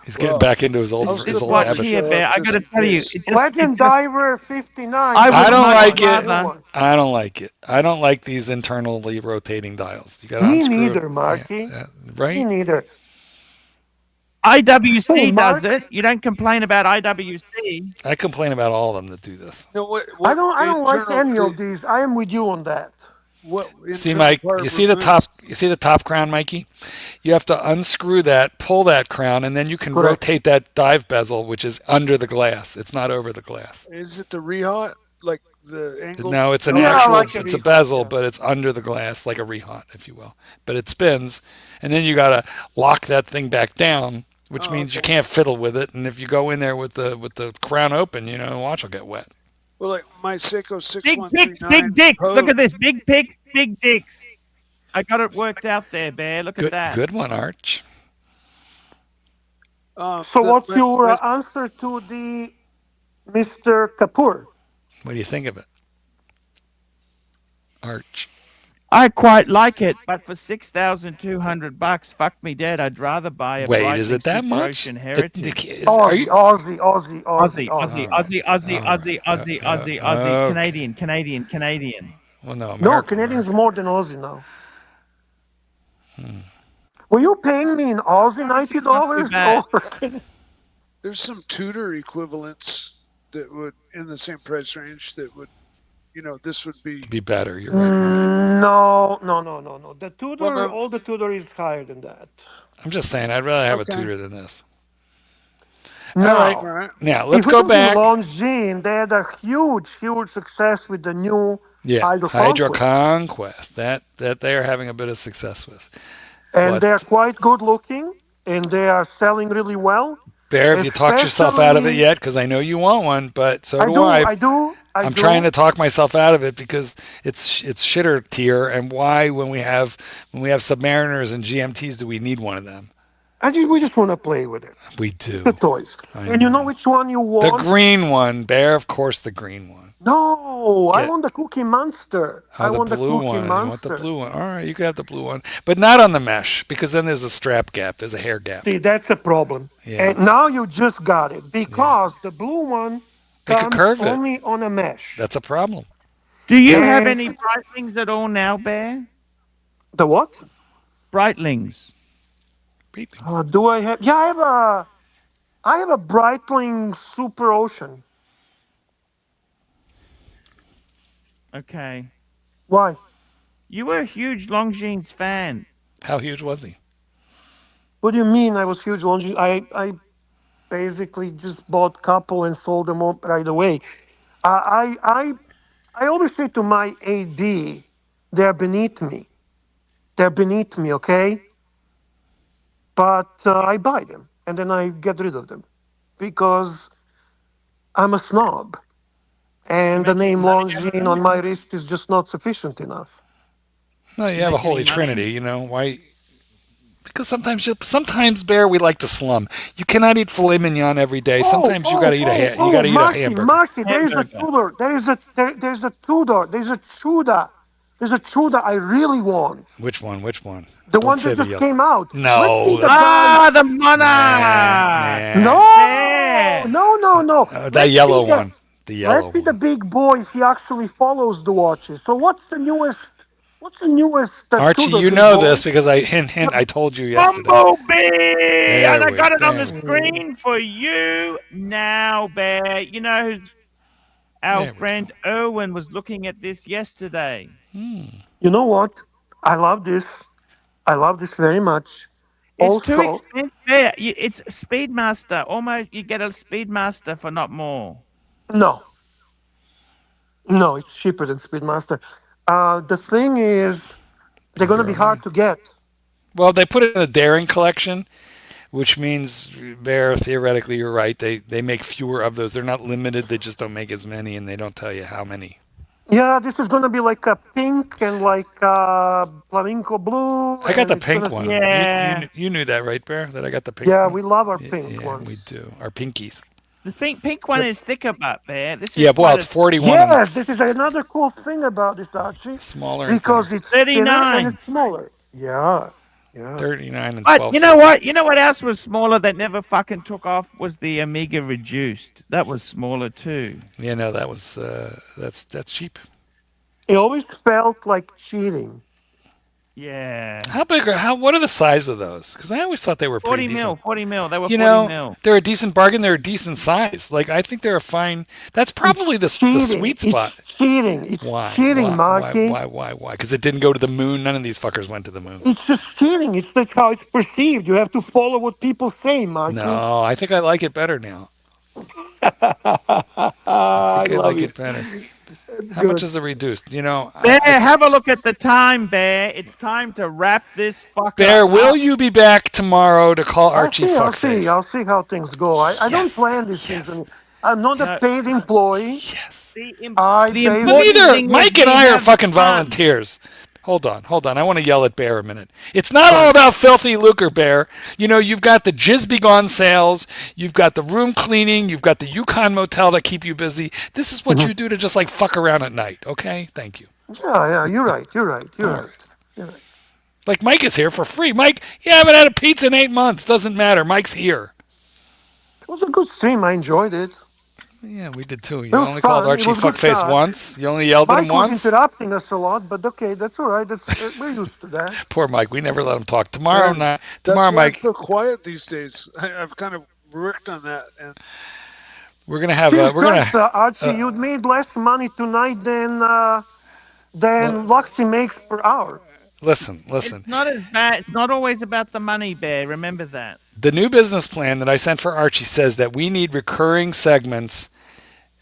He's getting back into his old This old watch habits. here, Bear, I got to tell you, it just, Legend Diver 59. I don't much like it. rather- I don't like it. I don't like these internally rotating dials. You got to Me unscrew. neither, Marky. Yeah, Me right? neither. IWC Hey, Mark. does it. You don't complain about IWC. I complain about all of them that do this. No, I don't like internal any of the- these. I am with you on that. What See, internal Mike, part you see the removes- top. You see the top crown, Mikey. You have to unscrew that, pull that crown, and then you can Correct. rotate that dive bezel, which is under the glass. It's not over the glass. Is it the rehot? Like the angle? No, it's an Yeah, actual. like a it's a rehot, bezel, yeah. but it's under the glass, like a rehot, if you will. But it spins, and then you got to lock that thing back down, which means you okay. can't fiddle with it. And if you go in there with the crown open, the watch will get wet. Well, like my Seiko Big 6139. picks, big dicks. Look Pro- at this. Big picks, big dicks. I got it worked out there, Bear. Look at Good, that. good one, Arch. So what's your answer to the Mr. Kapoor? What do you think of it, Arch? I quite like it, but for $6,200, fuck me dead, I'd rather buy a Wait, is it that Super much? Ocean Heritage. Are you? Aussie. Aussie, Aussie, Aussie, Aussie, Aussie, Aussie, Aussie, okay. Canadian. Well, no, No, American. Canadian's more than Aussie now. Were you paying me in Aussie $90? bad. Or- There's some Tudor equivalents that would in the same price range that would, this would be. Be better. You're right. No. The Tudor, Well, no. all the Tudor is higher than that. I'm just saying, I'd rather have Okay. a Tudor than this. No. All right. All right. Now let's If go you think back. Longines, they had a huge success with the new Yeah, Hydro Hydro Conquest. Conquest. That they are having a bit of success with. And But- they're quite good looking, and they are selling really well. Bear, have you talked yourself out of it Especially- yet? Because I know you want one, but so do I do. I'm trying to talk myself out of it because it's shitter tier. And why, when we have Submariners and GMTs, do we need one of them? We just want to play with it. We do. The toys. I And you know know. which one you The want? green one, Bear. Of course, the green one. No, I Get- want the Cookie Monster. I Oh, want the the blue Cookie one. You Monster. want the blue one? All right, you can have the blue one, but not on the mesh because then there's a strap gap. There's a hair gap. See, that's a problem. Yeah. And now you just got it because the blue one They could comes curve it. only on a mesh. That's a problem. Do you Yeah. have any Breitlings at all now, Bear? The what? Breitlings. Do I have? Yeah, I have a Breitling Super Ocean. Okay. Why? You were a huge Longines fan. How huge was he? What do you mean? I was huge Longines. I basically just bought couple and sold them up right away. I always say to my AD, they're beneath me. They're beneath me, okay? But I buy them and then I get rid of them because I'm a snob. And the name Longines on my wrist is just not sufficient enough. No, you have a holy trinity. You know why? Because sometimes, Bear, we like to slum. You cannot eat filet mignon every day. Sometimes you got to eat you got to eat a hamburger. Marky, there is a Tudor. There's a Tudor. There's a Chuda. There's a Chuda I really want. Which one? Which one? The Don't one say that the just yellow. came out. No, Let's see the Ah, the Nah, monarch. nah. No. That Let's yellow see the- one. The yellow Let's see the one. big boy if he actually follows the watches. So what's the newest? Archie, Tudor you big know boy? this because I I told you yesterday. Bumblebee! And I we got it on the go. screen for you now, Bear. You know who's our There we friend Owen was looking at this yesterday. You know what? I love this. I love this very much. It's too Also, expensive. Yeah, it's Speedmaster. Almost you get a Speedmaster for not more. no. No, it's cheaper than Speedmaster. The thing is, they're going to be 09. hard to get. Well, they put it in the Daring collection, which means, Bear, theoretically, you're right. They make fewer of those. They're not limited. They just don't make as many, and they don't tell you how many. Yeah, this is going to be like a pink and like flamingo blue. I got and the it's pink gonna- one. Yeah. You knew that, right, Bear? That I got the pink Yeah, one? we love our Yeah, pink yeah, ones. we do. Our pinkies. The pink one is thicker, but there. This is Yeah, well, quite it's a 41 Yes, this is another cool thing about this, Archie. smaller and Because thinner. it's thinner 39. and it's smaller. Yeah, yeah. 39 and But 12. you know what? You know what else was smaller that never fucking took off was the Amiga Reduced. That was smaller too. Yeah, no, that was that's cheap. It always felt like cheating. Yeah. How big are what are the size of those? Because I always thought they were 40 pretty mil, decent. 40 mil. They were You 40 know, mil. they're a decent bargain. They're a decent size. Like I think they're a fine. That's probably the sweet spot. It's cheating. It's Why? cheating, Marky. Why? Because it didn't go to the moon. None of these fuckers went to the moon. It's just cheating. It's like how it's perceived. You have to follow what people say, Marky. No, I think I like it better now. I I love like it. it better. It's How good. much is it reduced? You know, Bear, have a look at the time, Bear. It's time to wrap this fucker Bear, up. will you be back tomorrow to call Archie I'll fuckface? see. I'll see how things go. I Yes, don't plan these yes. things. I'm not a No. paid employee. Yes. I the pay- important Neither thing is Mike and we I are have fucking fun. volunteers. Hold on. I want to yell at Bear a minute. It's not all about filthy lucre, Bear. You know, you've got the Jizz Be Gone sales, you've got the room cleaning, you've got the Yukon Motel to keep you busy. This is what you do to just like fuck around at night, okay? Thank you. Yeah, you're right. You're right. All right. Like Mike is here for free. Mike, you haven't had a pizza in 8 months. Doesn't matter. Mike's here. It was a good stream. I enjoyed it. Yeah, we did too. You It was only called fun. It Archie was good fuckface talk. once. You only yelled at him Mike was once. interrupting us a lot, but okay, that's all right. We're used to that. Poor Mike. We never let him talk. Tomorrow Yeah, night. That's Tomorrow, why Mike. I'm so quiet these days. I've kind of worked on that, and We're gonna have. Jesus We're gonna. Christ, Archie, you'd made less money tonight than Luxy makes per hour. Listen. It's not as bad. It's not always about the money, Bear. Remember that. The new business plan that I sent for Archie says that we need recurring segments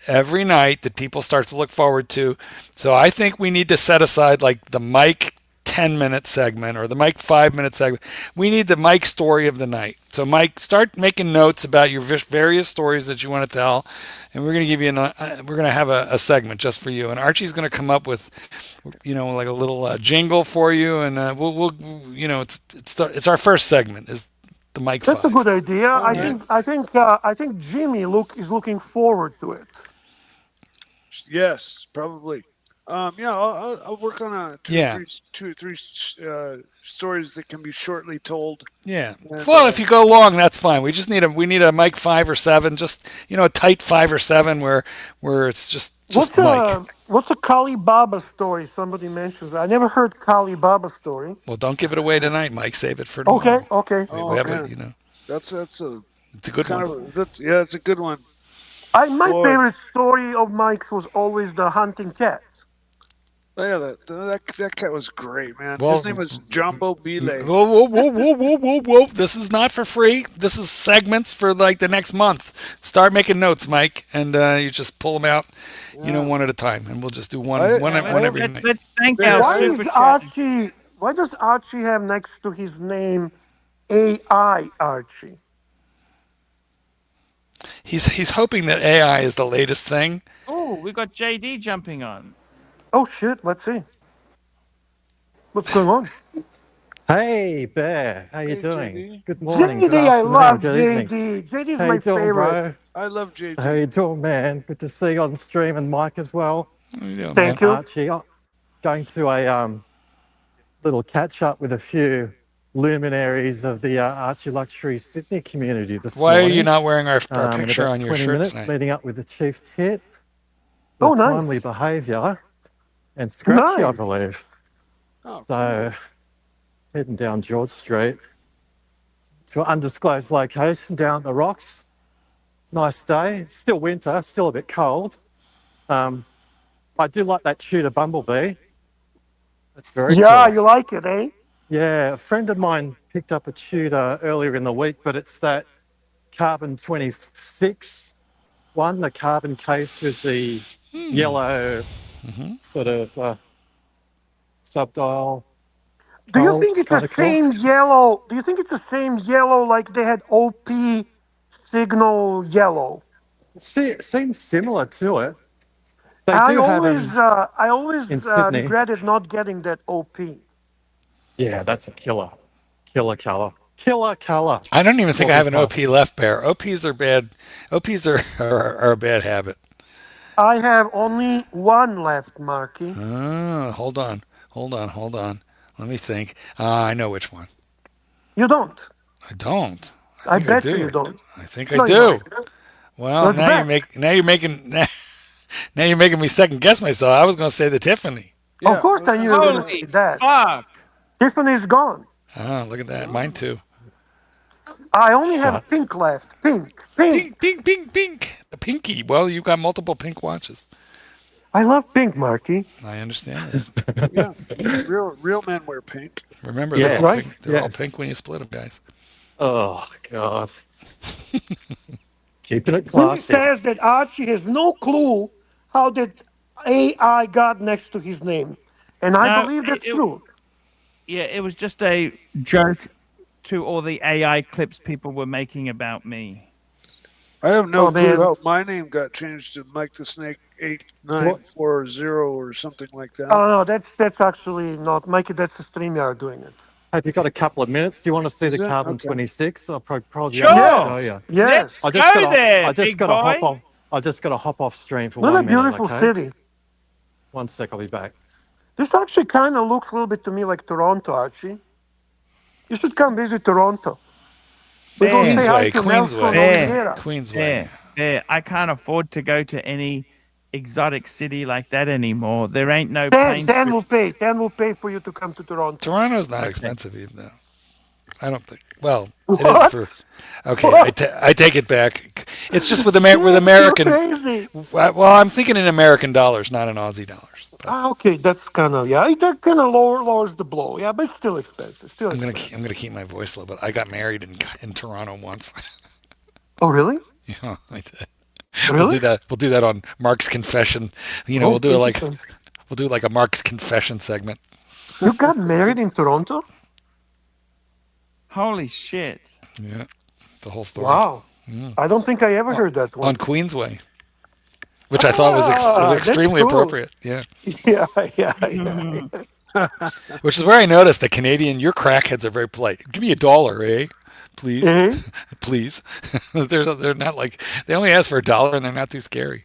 every night that people start to look forward to. So I think we need to set aside like the Mike 10-minute segment or the Mike 5-minute segment. We need the Mike story of the night. So Mike, start making notes about your various stories that you want to tell, and we're going to give you we're going to have a segment just for you. And Archie's going to come up with, you know, like a little jingle for you, and we'll you know, it's our first segment is the Mike That's 5. a good idea. Yeah. I think Jimmy is looking forward to it. yes, probably. Yeah, I'll work on two or three stories that can be shortly told. Yeah. And, Well, if you go long, that's fine. We need a Mike 5 or 7, just a tight 5 or 7 where it's just Mike. What's a Kali Baba story? Somebody mentions that. I never heard Kali Baba story. Well, don't give it away tonight, Mike. Save it for tomorrow. Okay. We have man. it, That's a it's a good kind one. of it's a good one. My Boy. favorite story of Mike's was always the hunting cat. Oh, yeah, that cat was great, man. Well, His name was Jumbo Bile. Whoa. This is not for free. This is segments for like the next month. Start making notes, Mike, and you just pull them out, one at a time, and we'll just do one every night. Let's thank Yeah, our super chat. Why does Archie have next to his name AI Archie? He's hoping that AI is the latest thing. Oh, we got JD jumping on. Oh shit, let's see. What's going on? Hey, Bear. How you Hey, doing? JD. Good morning. JD, good I afternoon, love good JD. evening. JD's How my you doing, favorite. bro? I love JD. How you doing, man? Good to see you on stream and Mike as well. What are you doing, Thank man? you. Archie, I'm going to a little catch up with a few luminaries of the ArchieLuxury Sydney community this Why morning. are you not wearing our in picture about on your 20 shirt minutes, tonight? meeting up with the chief tit. Oh, The nice. timely behaviour and Scratchy, I Nice. believe. Oh, So, heading down George Street to an undisclosed location down at the Rocks. Nice day. Still winter, still a bit cold. I do like that Tudor Bumblebee. That's very Yeah, cool. you like it, eh? Yeah, a friend of mine picked up a Tudor earlier in the week, but it's that Carbon 26 one, the carbon case with the yellow sort of subdial. Do you gold, think it's the kinda cool. same yellow? Do you think it's the same yellow like they had OP signal yellow? Seems similar to it. They I do have always, I always in Sydney. regretted not getting that OP. Yeah, that's a killer color. Killer color. I don't even think What I have we an OP left, Bear. OPs are bad. OPs are a bad habit. I have only one left, Marky. Oh, hold on. Let me think. I know which one. You don't. I don't. I think bet do. you don't. I think No, I you do. don't. Well, Let's now bet. you're making now you're making me second guess myself. I was going to say the Tiffany. Yeah, Of course, I knew you were going to Holy say that. fuck! Tiffany's gone. Oh, look at that. Mine too. I only have Shut. pink left. Pink. Pink. The pinky. Well, you've got multiple pink watches. I love pink, Marky. I understand this. yeah. Real men wear pink. Remember, Yes. they're, all Right? pink. They're all Yes. pink when you split them, guys. Oh God. Keeping it He classy. says that Archie has no clue how that AI got next to his name. And I No, believe that's it- true. Yeah, it was just a joke to all the AI clips people were making about me. I have no Oh, clue man. how my name got changed to Mike the Snake 8940 or something like that. Oh, no, that's actually not. Mikey, that's the StreamYard doing it. Have you got a couple of minutes? Do you want to see Is the it? Carbon Okay. 26? I'll probably Sure. be able to show you. Yes. Let's go there, I just big gotta hop boy. off. I just gotta hop off stream for What a 1 minute. beautiful Okay. city. 1 sec. I'll be back. This actually kind of looks a little bit to me like Toronto, Archie. You should come visit Toronto. We go say hi to Nelson Oliveira. Queensway. Yeah, I can't afford to go to any exotic city like that anymore. There ain't no Dan plane. will pay. Dan will pay for you to come to Toronto. Toronto's not Okay. expensive even though. I don't think. Well, it is What? for. Okay, What? I take it back. It's just with with You're American. crazy. Well, I'm thinking in American dollars, not in Aussie dollars. But Okay, that's kind of that kind of lowers the blow. Yeah, but it's still expensive. Still I'm expensive. gonna keep my voice low. But I got married in Toronto once. Oh, really? Yeah, I did. Really? We'll do that on Mark's confession. You know, Oh, we'll do it like interesting. a Mark's confession segment. You got married in Toronto? Holy shit. Yeah, the whole story. Wow. I don't think I ever heard that On one. Queensway, which I thought was that's extremely cool. appropriate. Yeah. Yeah. Which is where I noticed that your crackheads are very polite. Give me $1, eh? Please, Eh? please. they're not like they only ask for $1 and they're not too scary.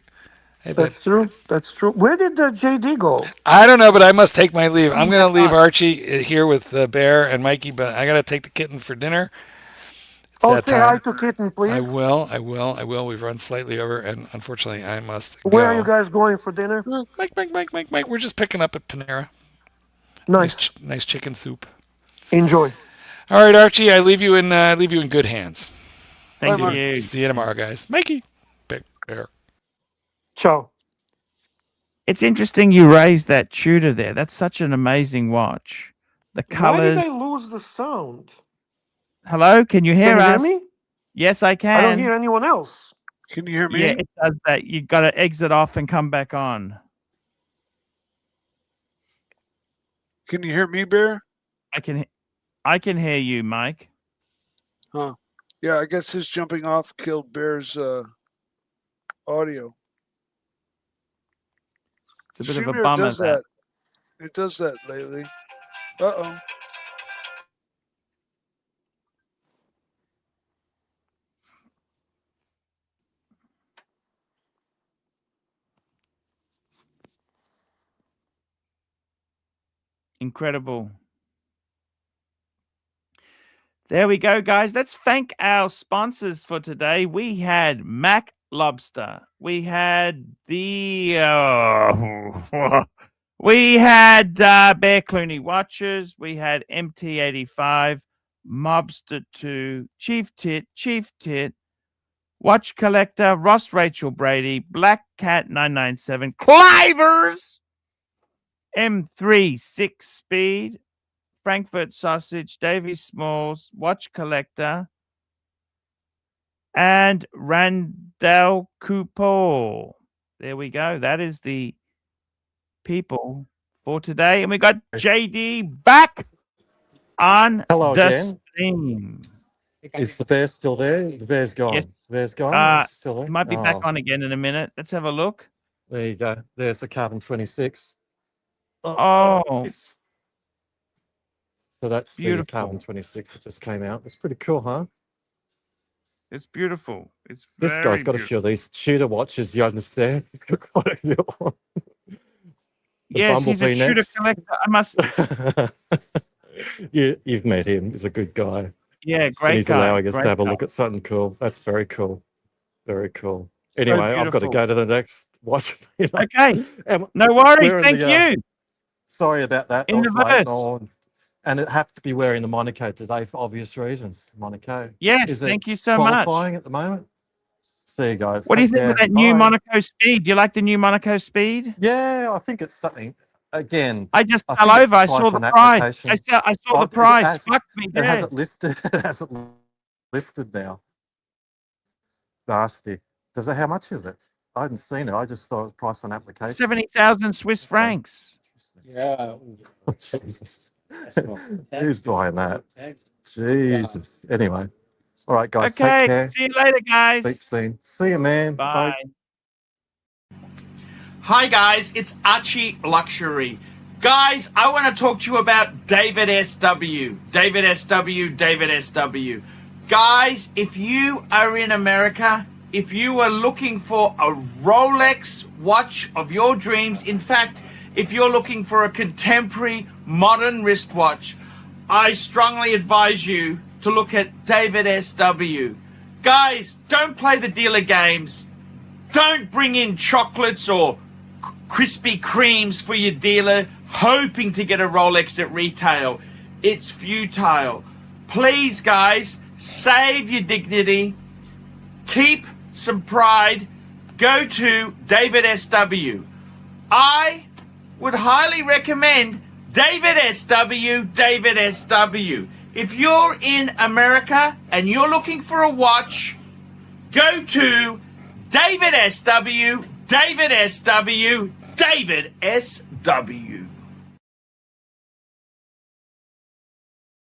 Hey, but That's true. That's true. Where did JD go? I don't know, but I must take my leave. I'm gonna leave Archie here with Bear and Mikey, but I gotta take the kitten for dinner. It's Oh, that say hi time. to Kitten, please. I will. We've run slightly over, and unfortunately, I must go. Where are you guys going for dinner? Mike. We're just picking up at Panera. Nice. Nice chicken soup. Enjoy. All right, Archie. I leave you in good hands. Thank Bye, you. See you tomorrow, guys. Mikey. Bear. Ciao. It's interesting you raised that Tudor there. That's such an amazing watch. The Why did colors. I lose the sound? Hello, can you hear Can you us? hear me? Yes, I can. I don't hear anyone else. Can you hear me? Yeah, it does that. You got to exit off and come back on. Can you hear me, Bear? I can hear you, Mike. Huh. Yeah, I guess his jumping off killed Bear's audio. It's a bit of a StreamYard bummer. does that. It does that lately. Uh-oh. Incredible. There we go, guys. Let's thank our sponsors for today. We had Mac Lobster. We had we had Bear Clooney Watches. We had MT85, Mobster 2, Chief Tit, Watch Collector, Ross Rachel Brady, Black Cat 997, Clivers, M3 6 Speed, Frankfurt Sausage, Davy Smalls, Watch Collector, and Randall Coupeau. There we go. That is the people for today. And we got JD back on Hello the again. stream. Is the bear still there? The bear's gone. Yes. The bear's gone? It's still He there? might be back Oh, on again in a minute. Let's have a look. there you go. There's the carbon 26. Oh, Nice. So that's the beautiful. carbon 26 that just came out. It's pretty cool, huh? It's beautiful. It's This very guy's got a beautiful. few of these shooter watches, you understand? He's got quite a few. The Yes, he's a Bumblebee shooter next. collector. I must. You've met him. He's a good guy. Yeah, And great he's guy. allowing us Great to have a guy. look at something cool. That's very cool. Very cool. Anyway, I've got to beautiful. go to the next watch. Okay. And No worries. we're in Thank the, you. sorry about that. In I was late reverse. and all. And it happened to be wearing the Monaco today for obvious reasons. Monaco. Yes, Is it thank you so much. qualifying at the moment? See you guys. What do you Take think of care. that new Bye. Monaco Speed? Do you like the new Monaco Speed? Yeah, I think it's something. Again, I just I fell think it's over. I price saw the and price. application. I saw Oh, the price. has- Fuck me It dead. hasn't listed. It hasn't listed now. Nasty. Does it? How much is it? I hadn't seen it. I just thought it was price on application. 70,000 Swiss francs. Yeah. Oh, Jesus. Who's buying that? Jesus. Anyway. All right, guys. Take Okay. care. See you later, guys. Speak soon. See you, man. Bye. Hi guys, it's ArchieLuxury. Guys, I want to talk to you about David SW. David SW, David SW. Guys, if you are in America, if you are looking for a Rolex watch of your dreams, in fact, if you're looking for a contemporary modern wristwatch, I strongly advise you to look at David SW. Guys, don't play the dealer games. Don't bring in chocolates or Krispy Kremes for your dealer hoping to get a Rolex at retail. It's futile. Please, guys, save your dignity. Keep some pride. Go to David SW. I would highly recommend David SW, David SW. If you're in America and you're looking for a watch, go to David SW, David SW, David SW.